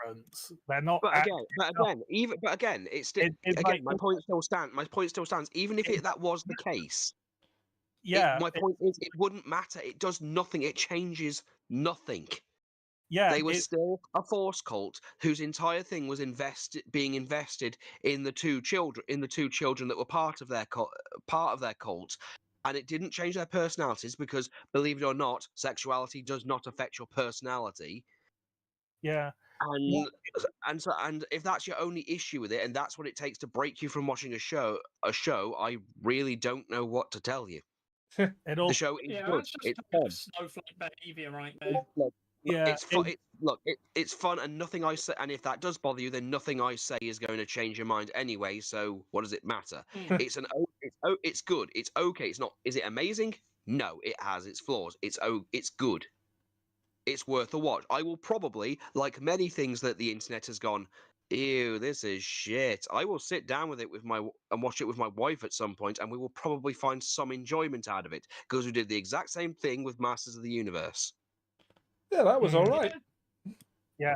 parents. They're not. But again, it's still again. My point still stands. My point still stands. Even if that was the case, my point is it wouldn't matter. It does nothing. It changes nothing. Yeah, they were still a force cult whose entire thing was being invested in the two children that were part of their cult, and it didn't change their personalities because, believe it or not, sexuality does not affect your personality. Yeah, and if that's your only issue with it, and that's what it takes to break you from watching a show, I really don't know what to tell you. The show is good. It's fun. Snowflake behavior right there. It's fun. It's fun, and nothing I say. And if that does bother you, then nothing I say is going to change your mind anyway. So what does it matter? It's good. It's okay. It's not. Is it amazing? No, it has its flaws. It's good. It's worth a watch. I will probably, like many things that the internet has gone, Ew, this is shit. I will sit down with it and watch it with my wife at some point, and we will probably find some enjoyment out of it because we did the exact same thing with Masters of the Universe. Yeah, that was all right. Yeah,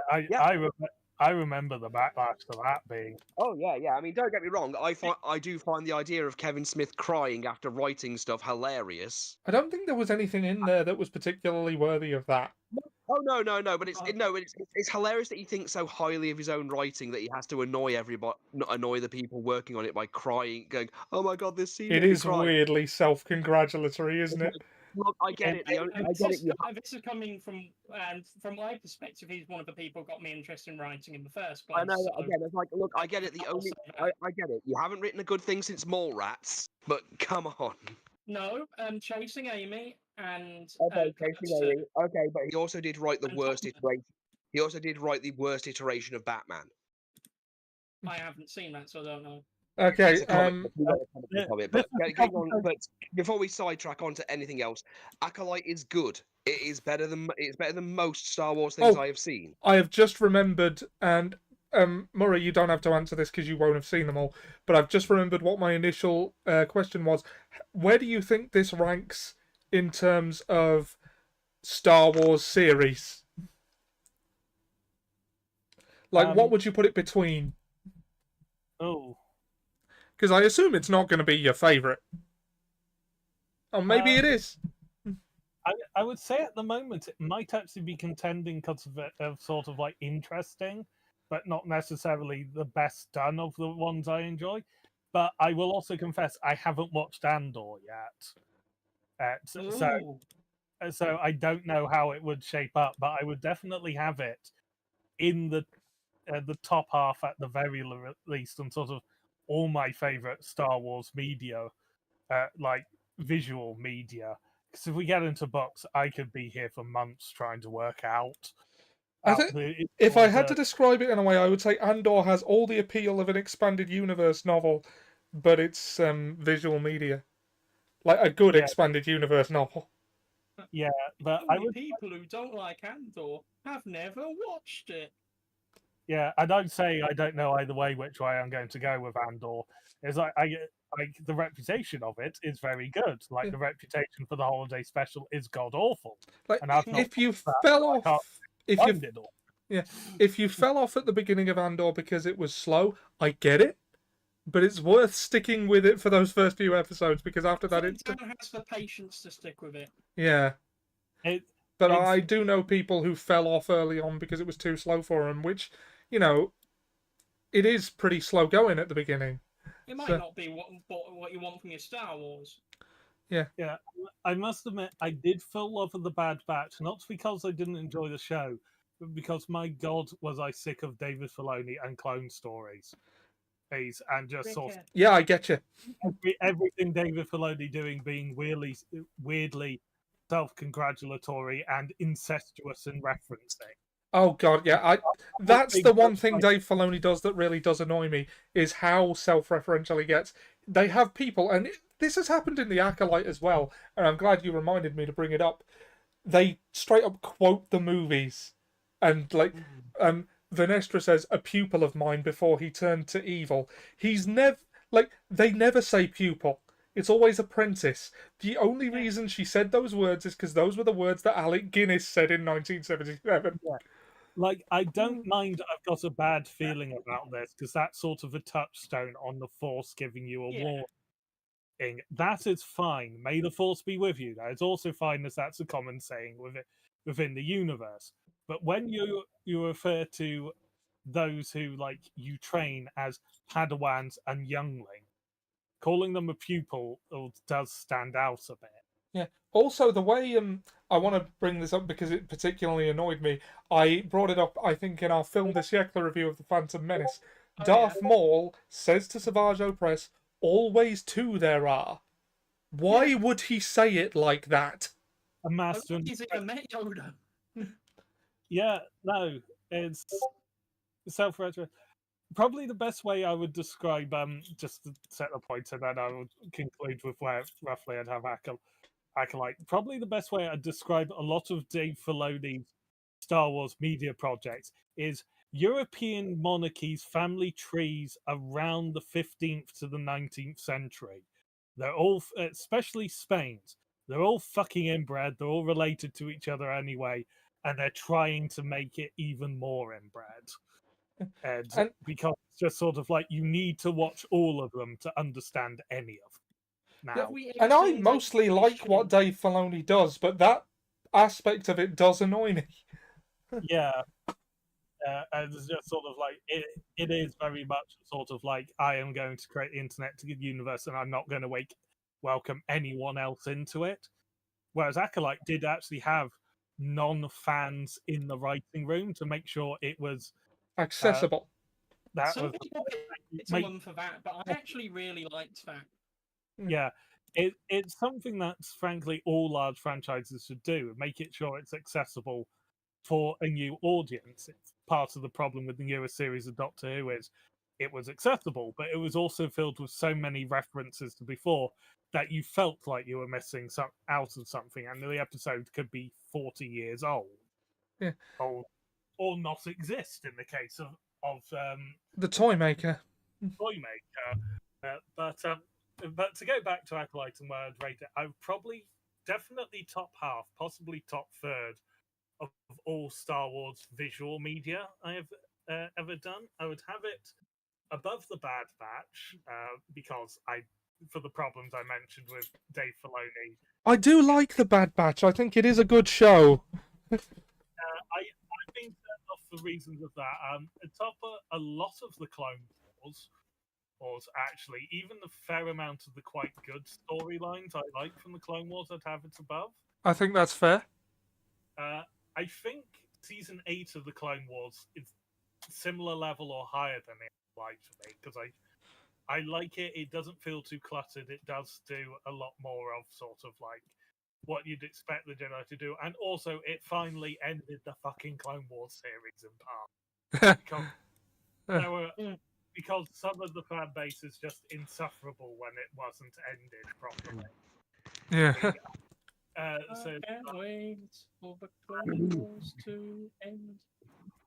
I remember the backlash to that being. Oh yeah. I mean, don't get me wrong. I do find the idea of Kevin Smith crying after writing stuff hilarious. I don't think there was anything in there that was particularly worthy of that. Oh no! But it's hilarious that he thinks so highly of his own writing that he has to annoy the people working on it by crying, going, "Oh my god, this scene." It made me is cry." weirdly self-congratulatory, isn't it? Look, I get it. This is coming from my perspective. He's one of the people who got me interested in writing in the first place. I know. So Again, it's like, look, I get it. I get it. You haven't written a good thing since Mallrats, but come on. no, Chasing Amy and Okay, Cats Casey, 2. okay, but he also did write the And worst Batman. iteration. He also did write the worst iteration of Batman. I haven't seen that, so I don't know. Okay. It's a comic book. We got a comic book of it, but getting on. But before we sidetrack onto anything else, Acolyte is good. It's better than most Star Wars things I have seen. I have just remembered, and Murray, you don't have to answer this because you won't have seen them all. But I've just remembered what my initial question was. Where do you think this ranks in terms of Star Wars series? Like, what would you put it between? Oh. Because I assume it's not going to be your favourite. Oh, maybe it is. I would say at the moment it might actually be contending because of sort of like interesting, but not necessarily the best done of the ones I enjoy. But I will also confess I haven't watched Andor yet. So I don't know how it would shape up, but I would definitely have it in the top half at the very least, and sort of all my favorite Star Wars media, like visual media. Because if we get into books, I could be here for months trying to work out. I think if I had to describe it in a way, I would say Andor has all the appeal of an expanded universe novel, but it's visual media, like a good expanded universe novel. Yeah, but people who don't like Andor have never watched it. Yeah, I don't say I don't know either way which way I'm going to go with Andor. It's like the reputation of it is very good. Like the reputation for the holiday special is god awful. Like and if you fell off, if you fell off at the beginning of Andor because it was slow, I get it, but it's worth sticking with it for those first few episodes because after that, it has the patience to stick with it. Yeah. But I do know people who fell off early on because it was too slow for them, which, you know, it is pretty slow going at the beginning. It might not be what you want from your Star Wars. Yeah. Yeah. I must admit, I did fall off of the Bad Batch, not because I didn't enjoy the show, but because, my God, was I sick of David Filoni and Clone Stories. And just sort of... Yeah, I get you. Everything David Filoni doing being weirdly self-congratulatory and incestuous and referencing. Oh God, yeah. That's the one thing Dave Filoni does that really does annoy me, is how self-referential he gets. They have people, and this has happened in The Acolyte as well, and I'm glad you reminded me to bring it up. They straight up quote the movies, and like, Venestra says, a pupil of mine before he turned to evil. He's never, like, they never say pupil. It's always apprentice. The only reason she said those words is because those were the words that Alec Guinness said in 1977. Yeah. Like, I don't mind I've got a bad feeling about this, because that's sort of a touchstone on the Force giving you a warning. That is fine. May the Force be with you. That is also fine, as that's a common saying within the universe. But when you refer to those who, like, you train as Padawans and youngling, calling them a pupil does stand out a bit. Yeah. Also, the way I want to bring this up because it particularly annoyed me. I brought it up, I think, in our Film de Siècle review of The Phantom Menace. Darth Maul says to Savage Opress, "Always two there are." Why would he say it like that? A master. He's even met Yoda. Yeah, no, it's self-referential. Probably the best way I would describe, just to set the point, and then I would conclude with where roughly I'd have Acolyte. Probably the best way I'd describe a lot of Dave Filoni's Star Wars media projects is European monarchies' family trees around the 15th to the 19th century. They're all, especially Spain's, they're all fucking inbred. They're all related to each other anyway, and they're trying to make it even more inbred. And because it's just sort of like you need to watch all of them to understand any of them. Now, and I mostly like what Dave Filoni does, but that aspect of it does annoy me. Yeah. And it's just sort of like it is very much sort of like I am going to create the internet to give universe, and I'm not going to welcome anyone else into it. Whereas Acolyte did actually have non-fans in the writing room to make sure it was accessible. That Some was people it's a one for that, but I actually really liked that. Yeah, it's something that frankly all large franchises should do, make it sure it's accessible for a new audience. It's part of the problem with the newest series of Doctor Who is it was accessible, but it was also filled with so many references to before that you felt like you were missing out of something, and the episode could be 40 years old, or not exist in the case of the Toymaker. But to go back to Acolyte and where I'd rate it, I would probably definitely top half, possibly top third of all Star Wars visual media I have ever done. I would have it above the Bad Batch because for the problems I mentioned with Dave Filoni. I do like the Bad Batch. I think it is a good show. I've been turned off for reasons of that. Atop a lot of the Clone Wars, actually, even the fair amount of the quite good storylines I like from the Clone Wars, I'd have it above. I think that's fair. I think season 8 of the Clone Wars is similar level or higher than it like for me because I like it. It doesn't feel too cluttered. It does do a lot more of sort of like what you'd expect the Jedi to do, and also it finally ended the fucking Clone Wars series in part because some of the fan base is just insufferable when it wasn't ended properly. Yeah. So can't wait for the Clone Wars to end.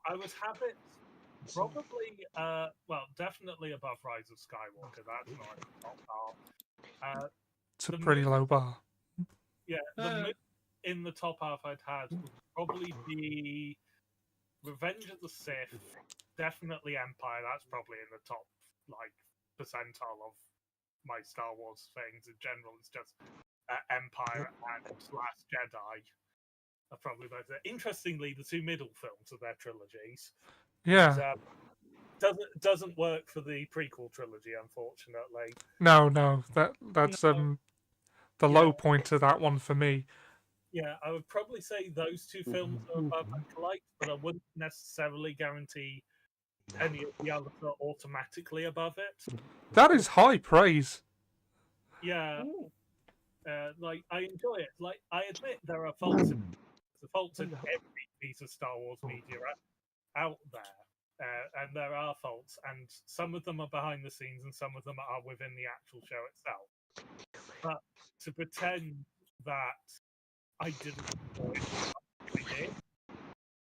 I would have it probably, definitely above Rise of Skywalker. That's not a top half. It's a pretty low bar. Yeah, in the top half I'd had would probably be Revenge of the Sith, definitely Empire. That's probably in the top percentile of my Star Wars things in general. It's just Empire and Last Jedi are probably both there. Interestingly, the two middle films of their trilogies. Yeah. Doesn't work for the prequel trilogy, unfortunately. No, that's the low point of that one for me. Yeah, I would probably say those two films are above Acolyte, but I wouldn't necessarily guarantee any of the others are automatically above it. That is high praise. Yeah. I enjoy it. I admit there are faults in every piece of Star Wars media out there. And there are faults, and some of them are behind the scenes and some of them are within the actual show itself. But to pretend that I didn't enjoy it,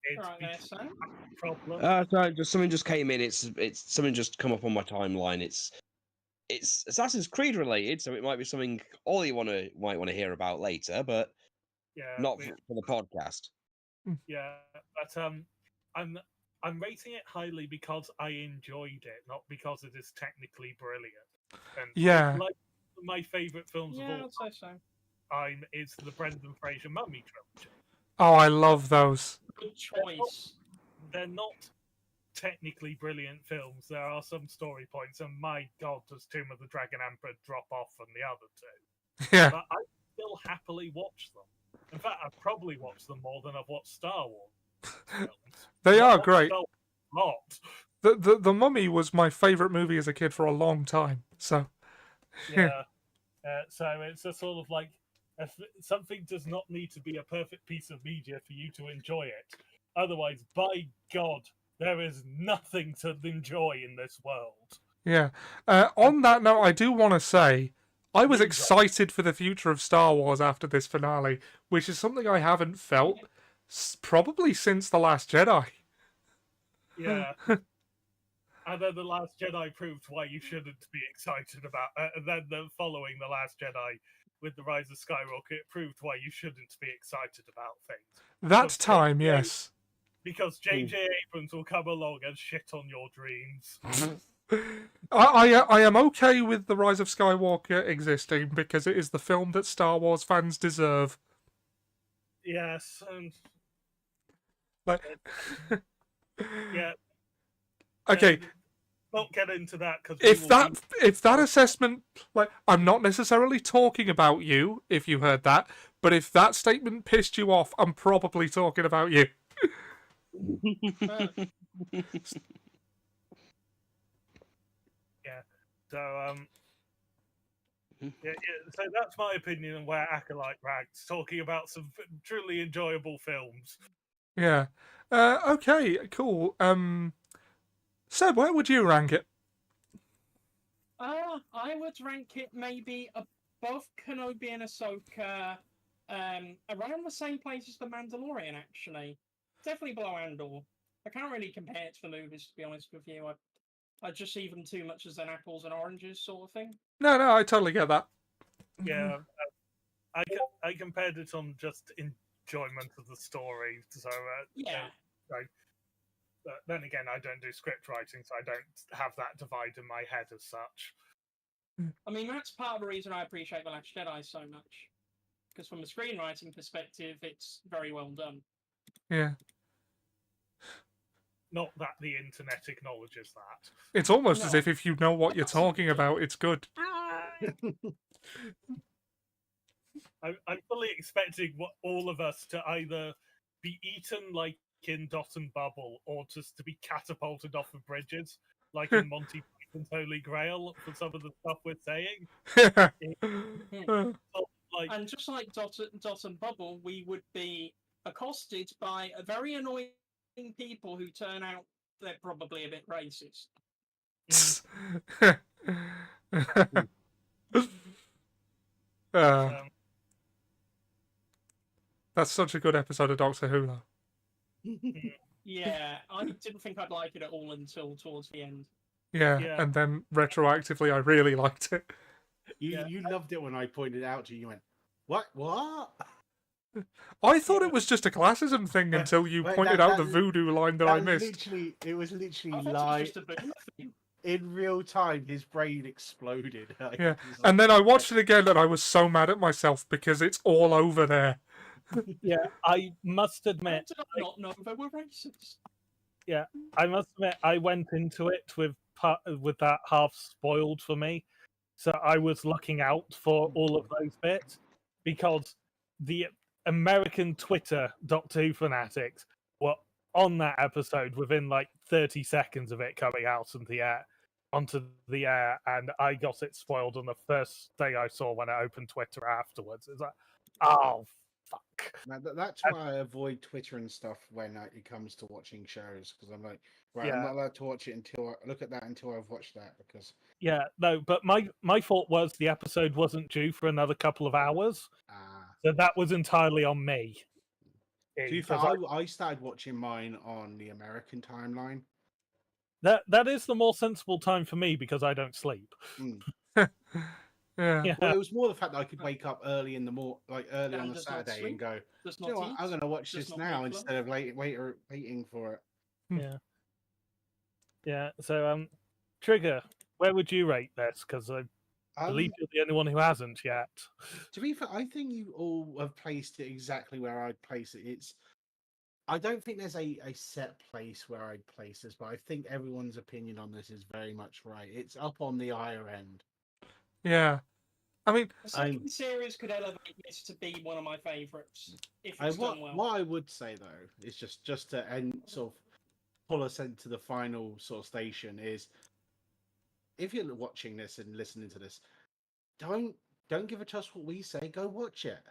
it's a problem. Sorry, something just came in. It's something just come up on my timeline. It's Assassin's Creed related, so it might be something Ollie might want to hear about later, but not for the podcast. Yeah, but I'm rating it highly because I enjoyed it, not because it is technically brilliant. And like my favourite films of all time is the Brendan Fraser Mummy trilogy. Oh, I love those. Good choice. They're not technically brilliant films. There are some story points, and my God, does Tomb of the Dragon Emperor drop off from the other two. Yeah. But I still happily watch them. In fact, I've probably watched them more than I've watched Star Wars films. They are great. Lot. The Mummy was my favourite movie as a kid for a long time. So yeah. So it's a sort of like something does not need to be a perfect piece of media for you to enjoy it. Otherwise, by God, there is nothing to enjoy in this world. Yeah. On that note, I do want to say I was excited for the future of Star Wars after this finale, which is something I haven't felt probably since The Last Jedi. Yeah. And then The Last Jedi proved why you shouldn't be excited about. And then following The Last Jedi with The Rise of Skywalker, it proved why you shouldn't be excited about things. That Because time, J.J. yes. Because J.J. Abrams will come along and shit on your dreams. I am okay with The Rise of Skywalker existing because it is the film that Star Wars fans deserve. Yes, and Like, yeah. okay, Not get into that because if that assessment, like, I'm not necessarily talking about you, if you heard that, but if that statement pissed you off, I'm probably talking about you. Yeah. So so that's my opinion on where Acolyte ranks, talking about some truly enjoyable films. Yeah. Okay, cool. Seb, where would you rank it? I would rank it maybe above Kenobi and Ahsoka, around the same place as The Mandalorian, actually. Definitely below Andor. I can't really compare it to the movies, to be honest with you. I just see them too much as an apples and oranges sort of thing. No, I totally get that. Yeah, I compared it on just enjoyment of the story. So Yeah. But then again, I don't do script writing, so I don't have that divide in my head as such. I mean, that's part of the reason I appreciate The Last Jedi so much. Because from a screenwriting perspective, it's very well done. Yeah. Not that the internet acknowledges that. It's almost as No. if you know what you're talking about, it's good. I'm fully expecting all of us to either be eaten like in Dot and Bubble, or just to be catapulted off of bridges, like in Monty Python's Holy Grail, for some of the stuff we're saying. Like, and just like Dot and Bubble, we would be accosted by a very annoying people who turn out they're probably a bit racist. That's such a good episode of Doctor Who, though. Yeah, I didn't think I'd like it at all until towards the end. Yeah, and then retroactively, I really liked it. You loved it when I pointed it out to you. You went, what? I thought it was just a classism thing until you pointed out the voodoo line that I missed. It was literally I thought live. it was just a boomer thing. In real time, his brain exploded. Yeah, and then I watched it again and I was so mad at myself because it's all over there. Yeah, I must admit. How did I not know they were racist? Yeah, I must admit, I went into it with that half spoiled for me. So I was looking out for all of those bits because the American Twitter Doctor Who fanatics were on that episode within like 30 seconds of it coming out onto the air, and I got it spoiled on the first thing I saw when I opened Twitter afterwards. It's like, oh, fuck. Now, that's why I avoid Twitter and stuff when it comes to watching shows, because I'm like, right, I'm not allowed to watch it until I look at that until I've watched that, because yeah, no, but my fault was the episode wasn't due for another couple of hours, so that was entirely on me. I started watching mine on the American timeline. That is the more sensible time for me because I don't sleep. Yeah. Well, it was more the fact that I could wake up early in the early on the Saturday and go, you know what, I'm going to watch this now instead of waiting for it. Yeah. So, Trigger, where would you rate this? Because I believe you're the only one who hasn't yet. To be fair, I think you all have placed it exactly where I'd place it. I don't think there's a set place where I'd place this, but I think everyone's opinion on this is very much right. It's up on the higher end. Yeah. I mean, the second series could elevate this to be one of my favourites if it's done well. What I would say though is just to end sort of pull us into the final sort of station is, if you're watching this and listening to this, don't give a toss what we say. Go watch it.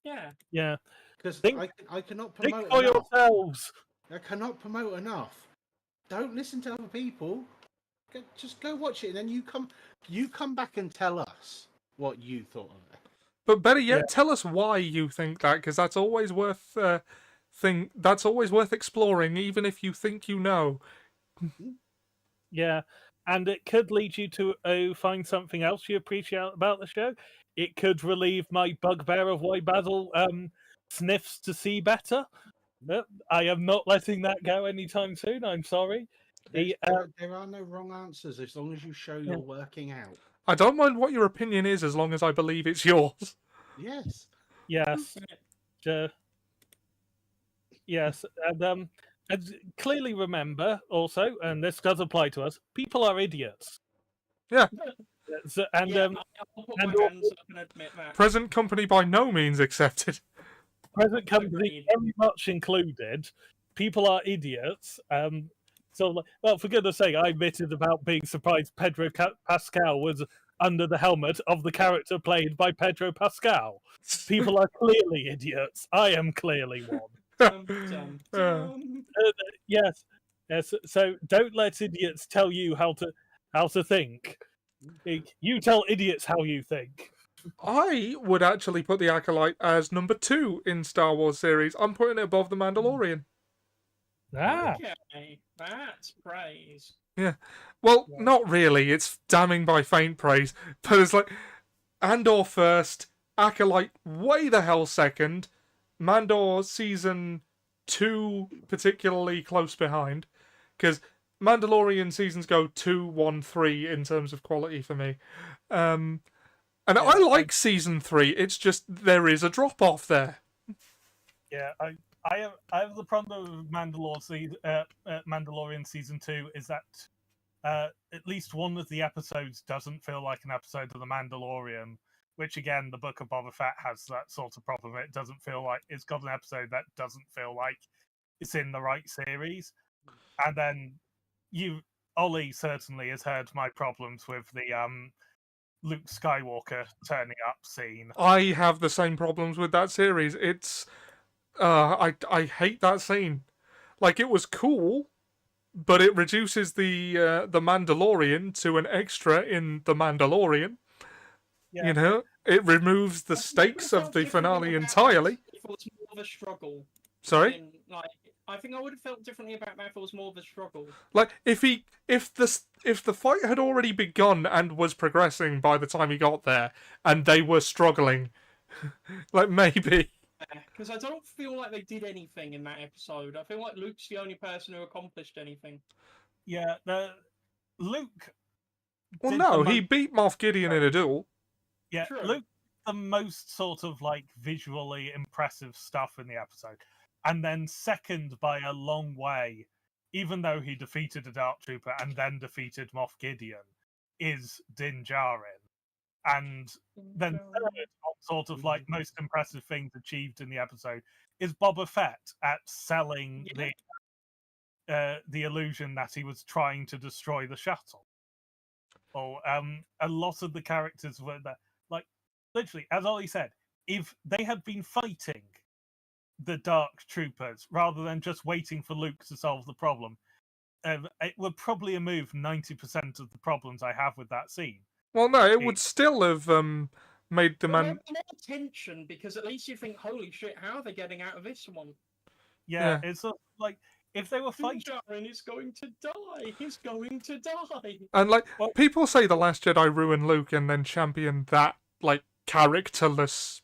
Yeah. Because I cannot promote think for enough. yourselves. I cannot promote enough. Don't listen to other people. Just go watch it, and then you come back and tell us what you thought of it. But better yet, tell us why you think that, because that's always worth thing that's always worth exploring, even if you think you know. Yeah, and it could lead you to find something else you appreciate about the show. It could relieve my bugbear of why Basil sniffs to see better. I am not letting that go anytime soon. I'm sorry. There are no wrong answers as long as you show you're working out. I don't mind what your opinion is as long as I believe it's yours. Yes. Yes. Yes, and clearly remember also, and this does apply to us, people are idiots. Yeah. And Yeah, I'll put my hands up and admit that. Present company by no means accepted. present company Agreed. very much included. People are idiots. So, well, for goodness sake, I admitted about being surprised Pedro Pascal was under the helmet of the character played by Pedro Pascal. People are clearly idiots. I am clearly one. Dum, dum, dum. Yes. So don't let idiots tell you how to think. You tell idiots how you think. I would actually put the Acolyte as number 2 in Star Wars series. I'm putting it above the Mandalorian. Okay, that's praise. Yeah. Well, not really. It's damning by faint praise. But it's like Andor first, Acolyte way the hell second, Mandor season 2 particularly close behind. Because Mandalorian seasons go 2, 1, 3 in terms of quality for me. And I like season 3. It's just there is a drop off there. Yeah, I have the problem with Mandalorian season 2 is that at least one of the episodes doesn't feel like an episode of The Mandalorian, which again, the Book of Boba Fett has that sort of problem. It doesn't feel like it's got an episode that doesn't feel like it's in the right series. And then Ollie certainly has heard my problems with the Luke Skywalker turning up scene. I have the same problems with that series. It's I hate that scene. Like, it was cool, but it reduces the Mandalorian to an extra in The Mandalorian. Yeah. You know, it removes the stakes of the finale entirely. If it was more of a struggle. Sorry? I think I would have felt differently about that if it was more of a struggle. Like, if the fight had already begun and was progressing by the time he got there, and they were struggling, like, maybe. Because I don't feel like they did anything in that episode. I feel like Luke's the only person who accomplished anything. Yeah, Luke. Well, did no, the he beat Moff Gideon in a duel. Yeah, True. Luke the most sort of like visually impressive stuff in the episode. And then second by a long way, even though he defeated a Dark Trooper and then defeated Moff Gideon, is Din Djarin. And then third, sort of like most impressive things achieved in the episode, is Boba Fett at selling the illusion that he was trying to destroy the shuttle. Or a lot of the characters were there. Like, literally, as Ollie said, if they had been fighting the Dark Troopers rather than just waiting for Luke to solve the problem, it would probably remove 90% of the problems I have with that scene. Well, no, it would still have made the More tension, because at least you think, holy shit, how are they getting out of this one? Yeah. It's sort of like if they were fighting. Djarin is going to die. He's going to die. And like, people say The Last Jedi ruined Luke and then champion that like characterless.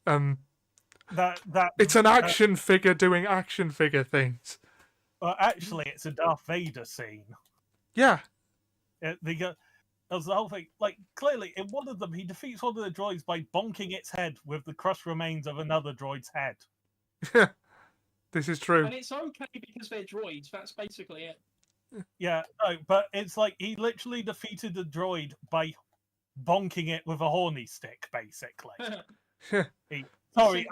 It's an action figure doing action figure things. Well, actually, it's a Darth Vader scene. Yeah. There's the whole thing. Like, clearly, in one of them, he defeats one of the droids by bonking its head with the crushed remains of another droid's head. This is true. And it's okay because they're droids. That's basically it. Yeah, no, but it's like he literally defeated the droid by bonking it with a horny stick, basically. Sorry,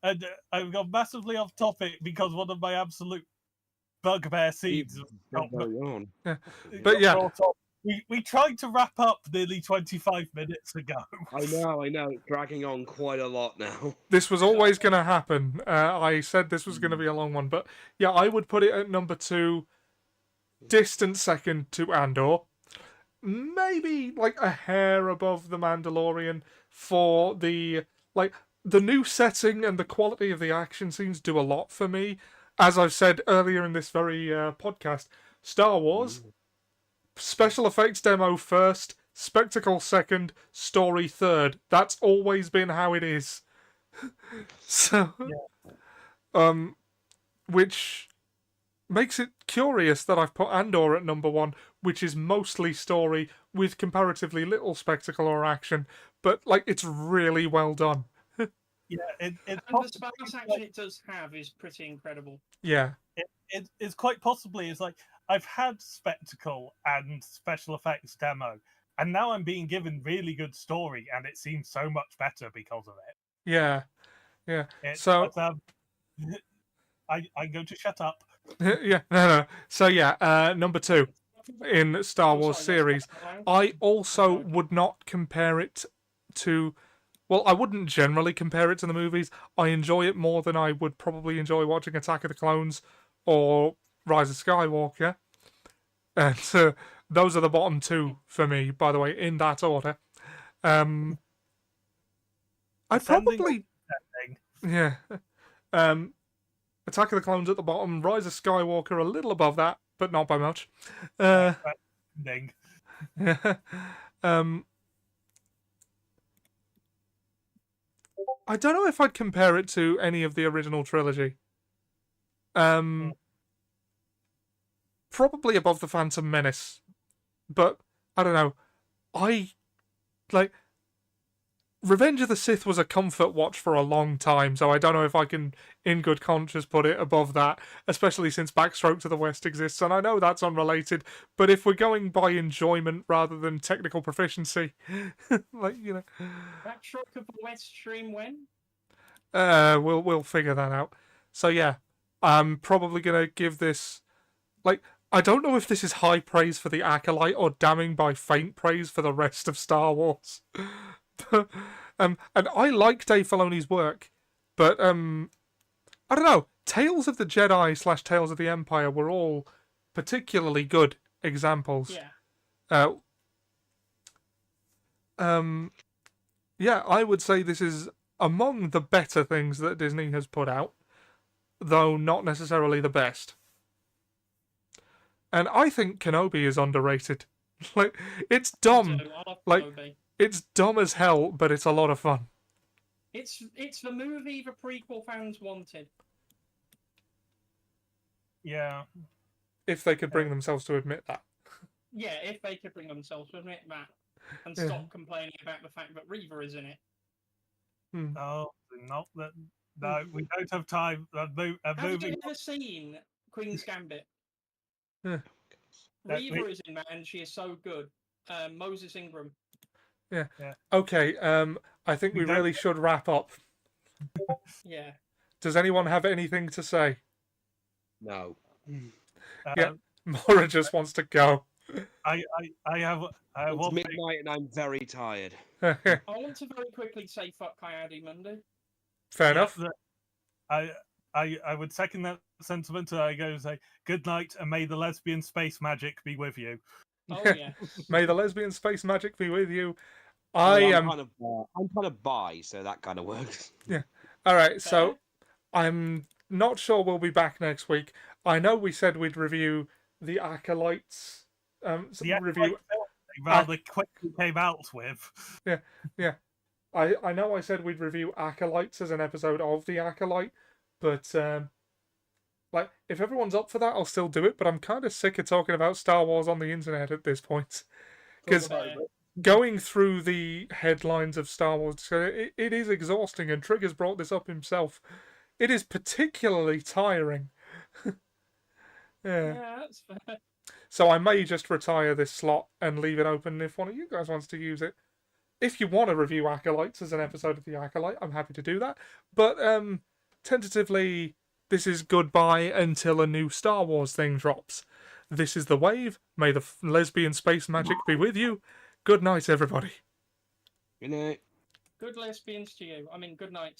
I've gone massively off topic because one of my absolute bugbear scenes. But yeah, we tried to wrap up nearly 25 minutes ago. I know, it's dragging on quite a lot now. This was always going to happen. I said this was going to be a long one, but yeah, I would put it at number 2, distant second to Andor. Maybe like a hair above the Mandalorian for the the new setting and the quality of the action scenes do a lot for me. As I've said earlier in this very podcast, Star Wars, special effects demo first, spectacle second, story third. That's always been how it is. So, which makes it curious that I've put Andor at number 1, which is mostly story with comparatively little spectacle or action, but like it's really well done. Yeah, And the sparse action it does have is pretty incredible. Yeah. It's quite possibly, it's like, I've had spectacle and special effects demo, and now I'm being given really good story, and it seems so much better because of it. Yeah. Yeah. I'm going to shut up. Yeah. No. So yeah, number 2 in Star Wars series. I also would not compare it to... Well, I wouldn't generally compare it to the movies. I enjoy it more than I would probably enjoy watching Attack of the Clones or Rise of Skywalker. And those are the bottom 2 for me, by the way, in that order. I'd probably... Yeah. Attack of the Clones at the bottom, Rise of Skywalker a little above that, but not by much. Yeah. I don't know if I'd compare it to any of the original trilogy. Probably above the Phantom Menace, but I don't know. Revenge of the Sith was a comfort watch for a long time, so I don't know if I can, in good conscience, put it above that, especially since Backstroke to the West exists, and I know that's unrelated, but if we're going by enjoyment rather than technical proficiency, Backstroke of the West stream when? We'll figure that out. So yeah, I'm probably gonna give this, I don't know if this is high praise for the Acolyte or damning by faint praise for the rest of Star Wars. And I like Dave Filoni's work, but I don't know. Tales of the Jedi / Tales of the Empire were all particularly good examples. Yeah. Yeah, I would say this is among the better things that Disney has put out, though not necessarily the best. And I think Kenobi is underrated. It's dumb. It's dumb as hell, but it's a lot of fun. It's the movie the prequel fans wanted. Yeah. If they could bring themselves to admit that. Yeah, if they could bring themselves to admit that. And stop complaining about the fact that Reva is in it. Oh, not that. No, we don't have time. Have you ever seen Queen's Gambit? Reva is in that, and she is so good. Moses Ingram. Yeah. Okay. I think we really should wrap up. Yeah. Does anyone have anything to say? No. Yeah. Maura just wants to go. I have. It's midnight and I'm very tired. I want to very quickly say fuck Coyote Monday. Fair enough. I would second that sentiment. I go say good night and may the lesbian space magic be with you. Oh yeah. May the lesbian space magic be with you. I'm kind of bi, so that kind of works. Yeah. All right. So I'm not sure we'll be back next week. I know we said we'd review the Acolytes. Review. Rather quickly came out with. Yeah. I know I said we'd review Acolytes as an episode of the Acolyte, but if everyone's up for that, I'll still do it. But I'm kind of sick of talking about Star Wars on the internet at this point, because going through the headlines of Star Wars, it is exhausting. And Trigger's brought this up himself. It is particularly tiring. Yeah, that's fair. So I may just retire this slot and leave it open if one of you guys wants to use it. If you want to review Acolytes as an episode of the Acolyte, I'm happy to do that. But tentatively, this is goodbye until a new Star Wars thing drops. This is The Wave. May the lesbian space magic be with you. Good night, everybody. Good night. Good lesbians to you. I mean, good night.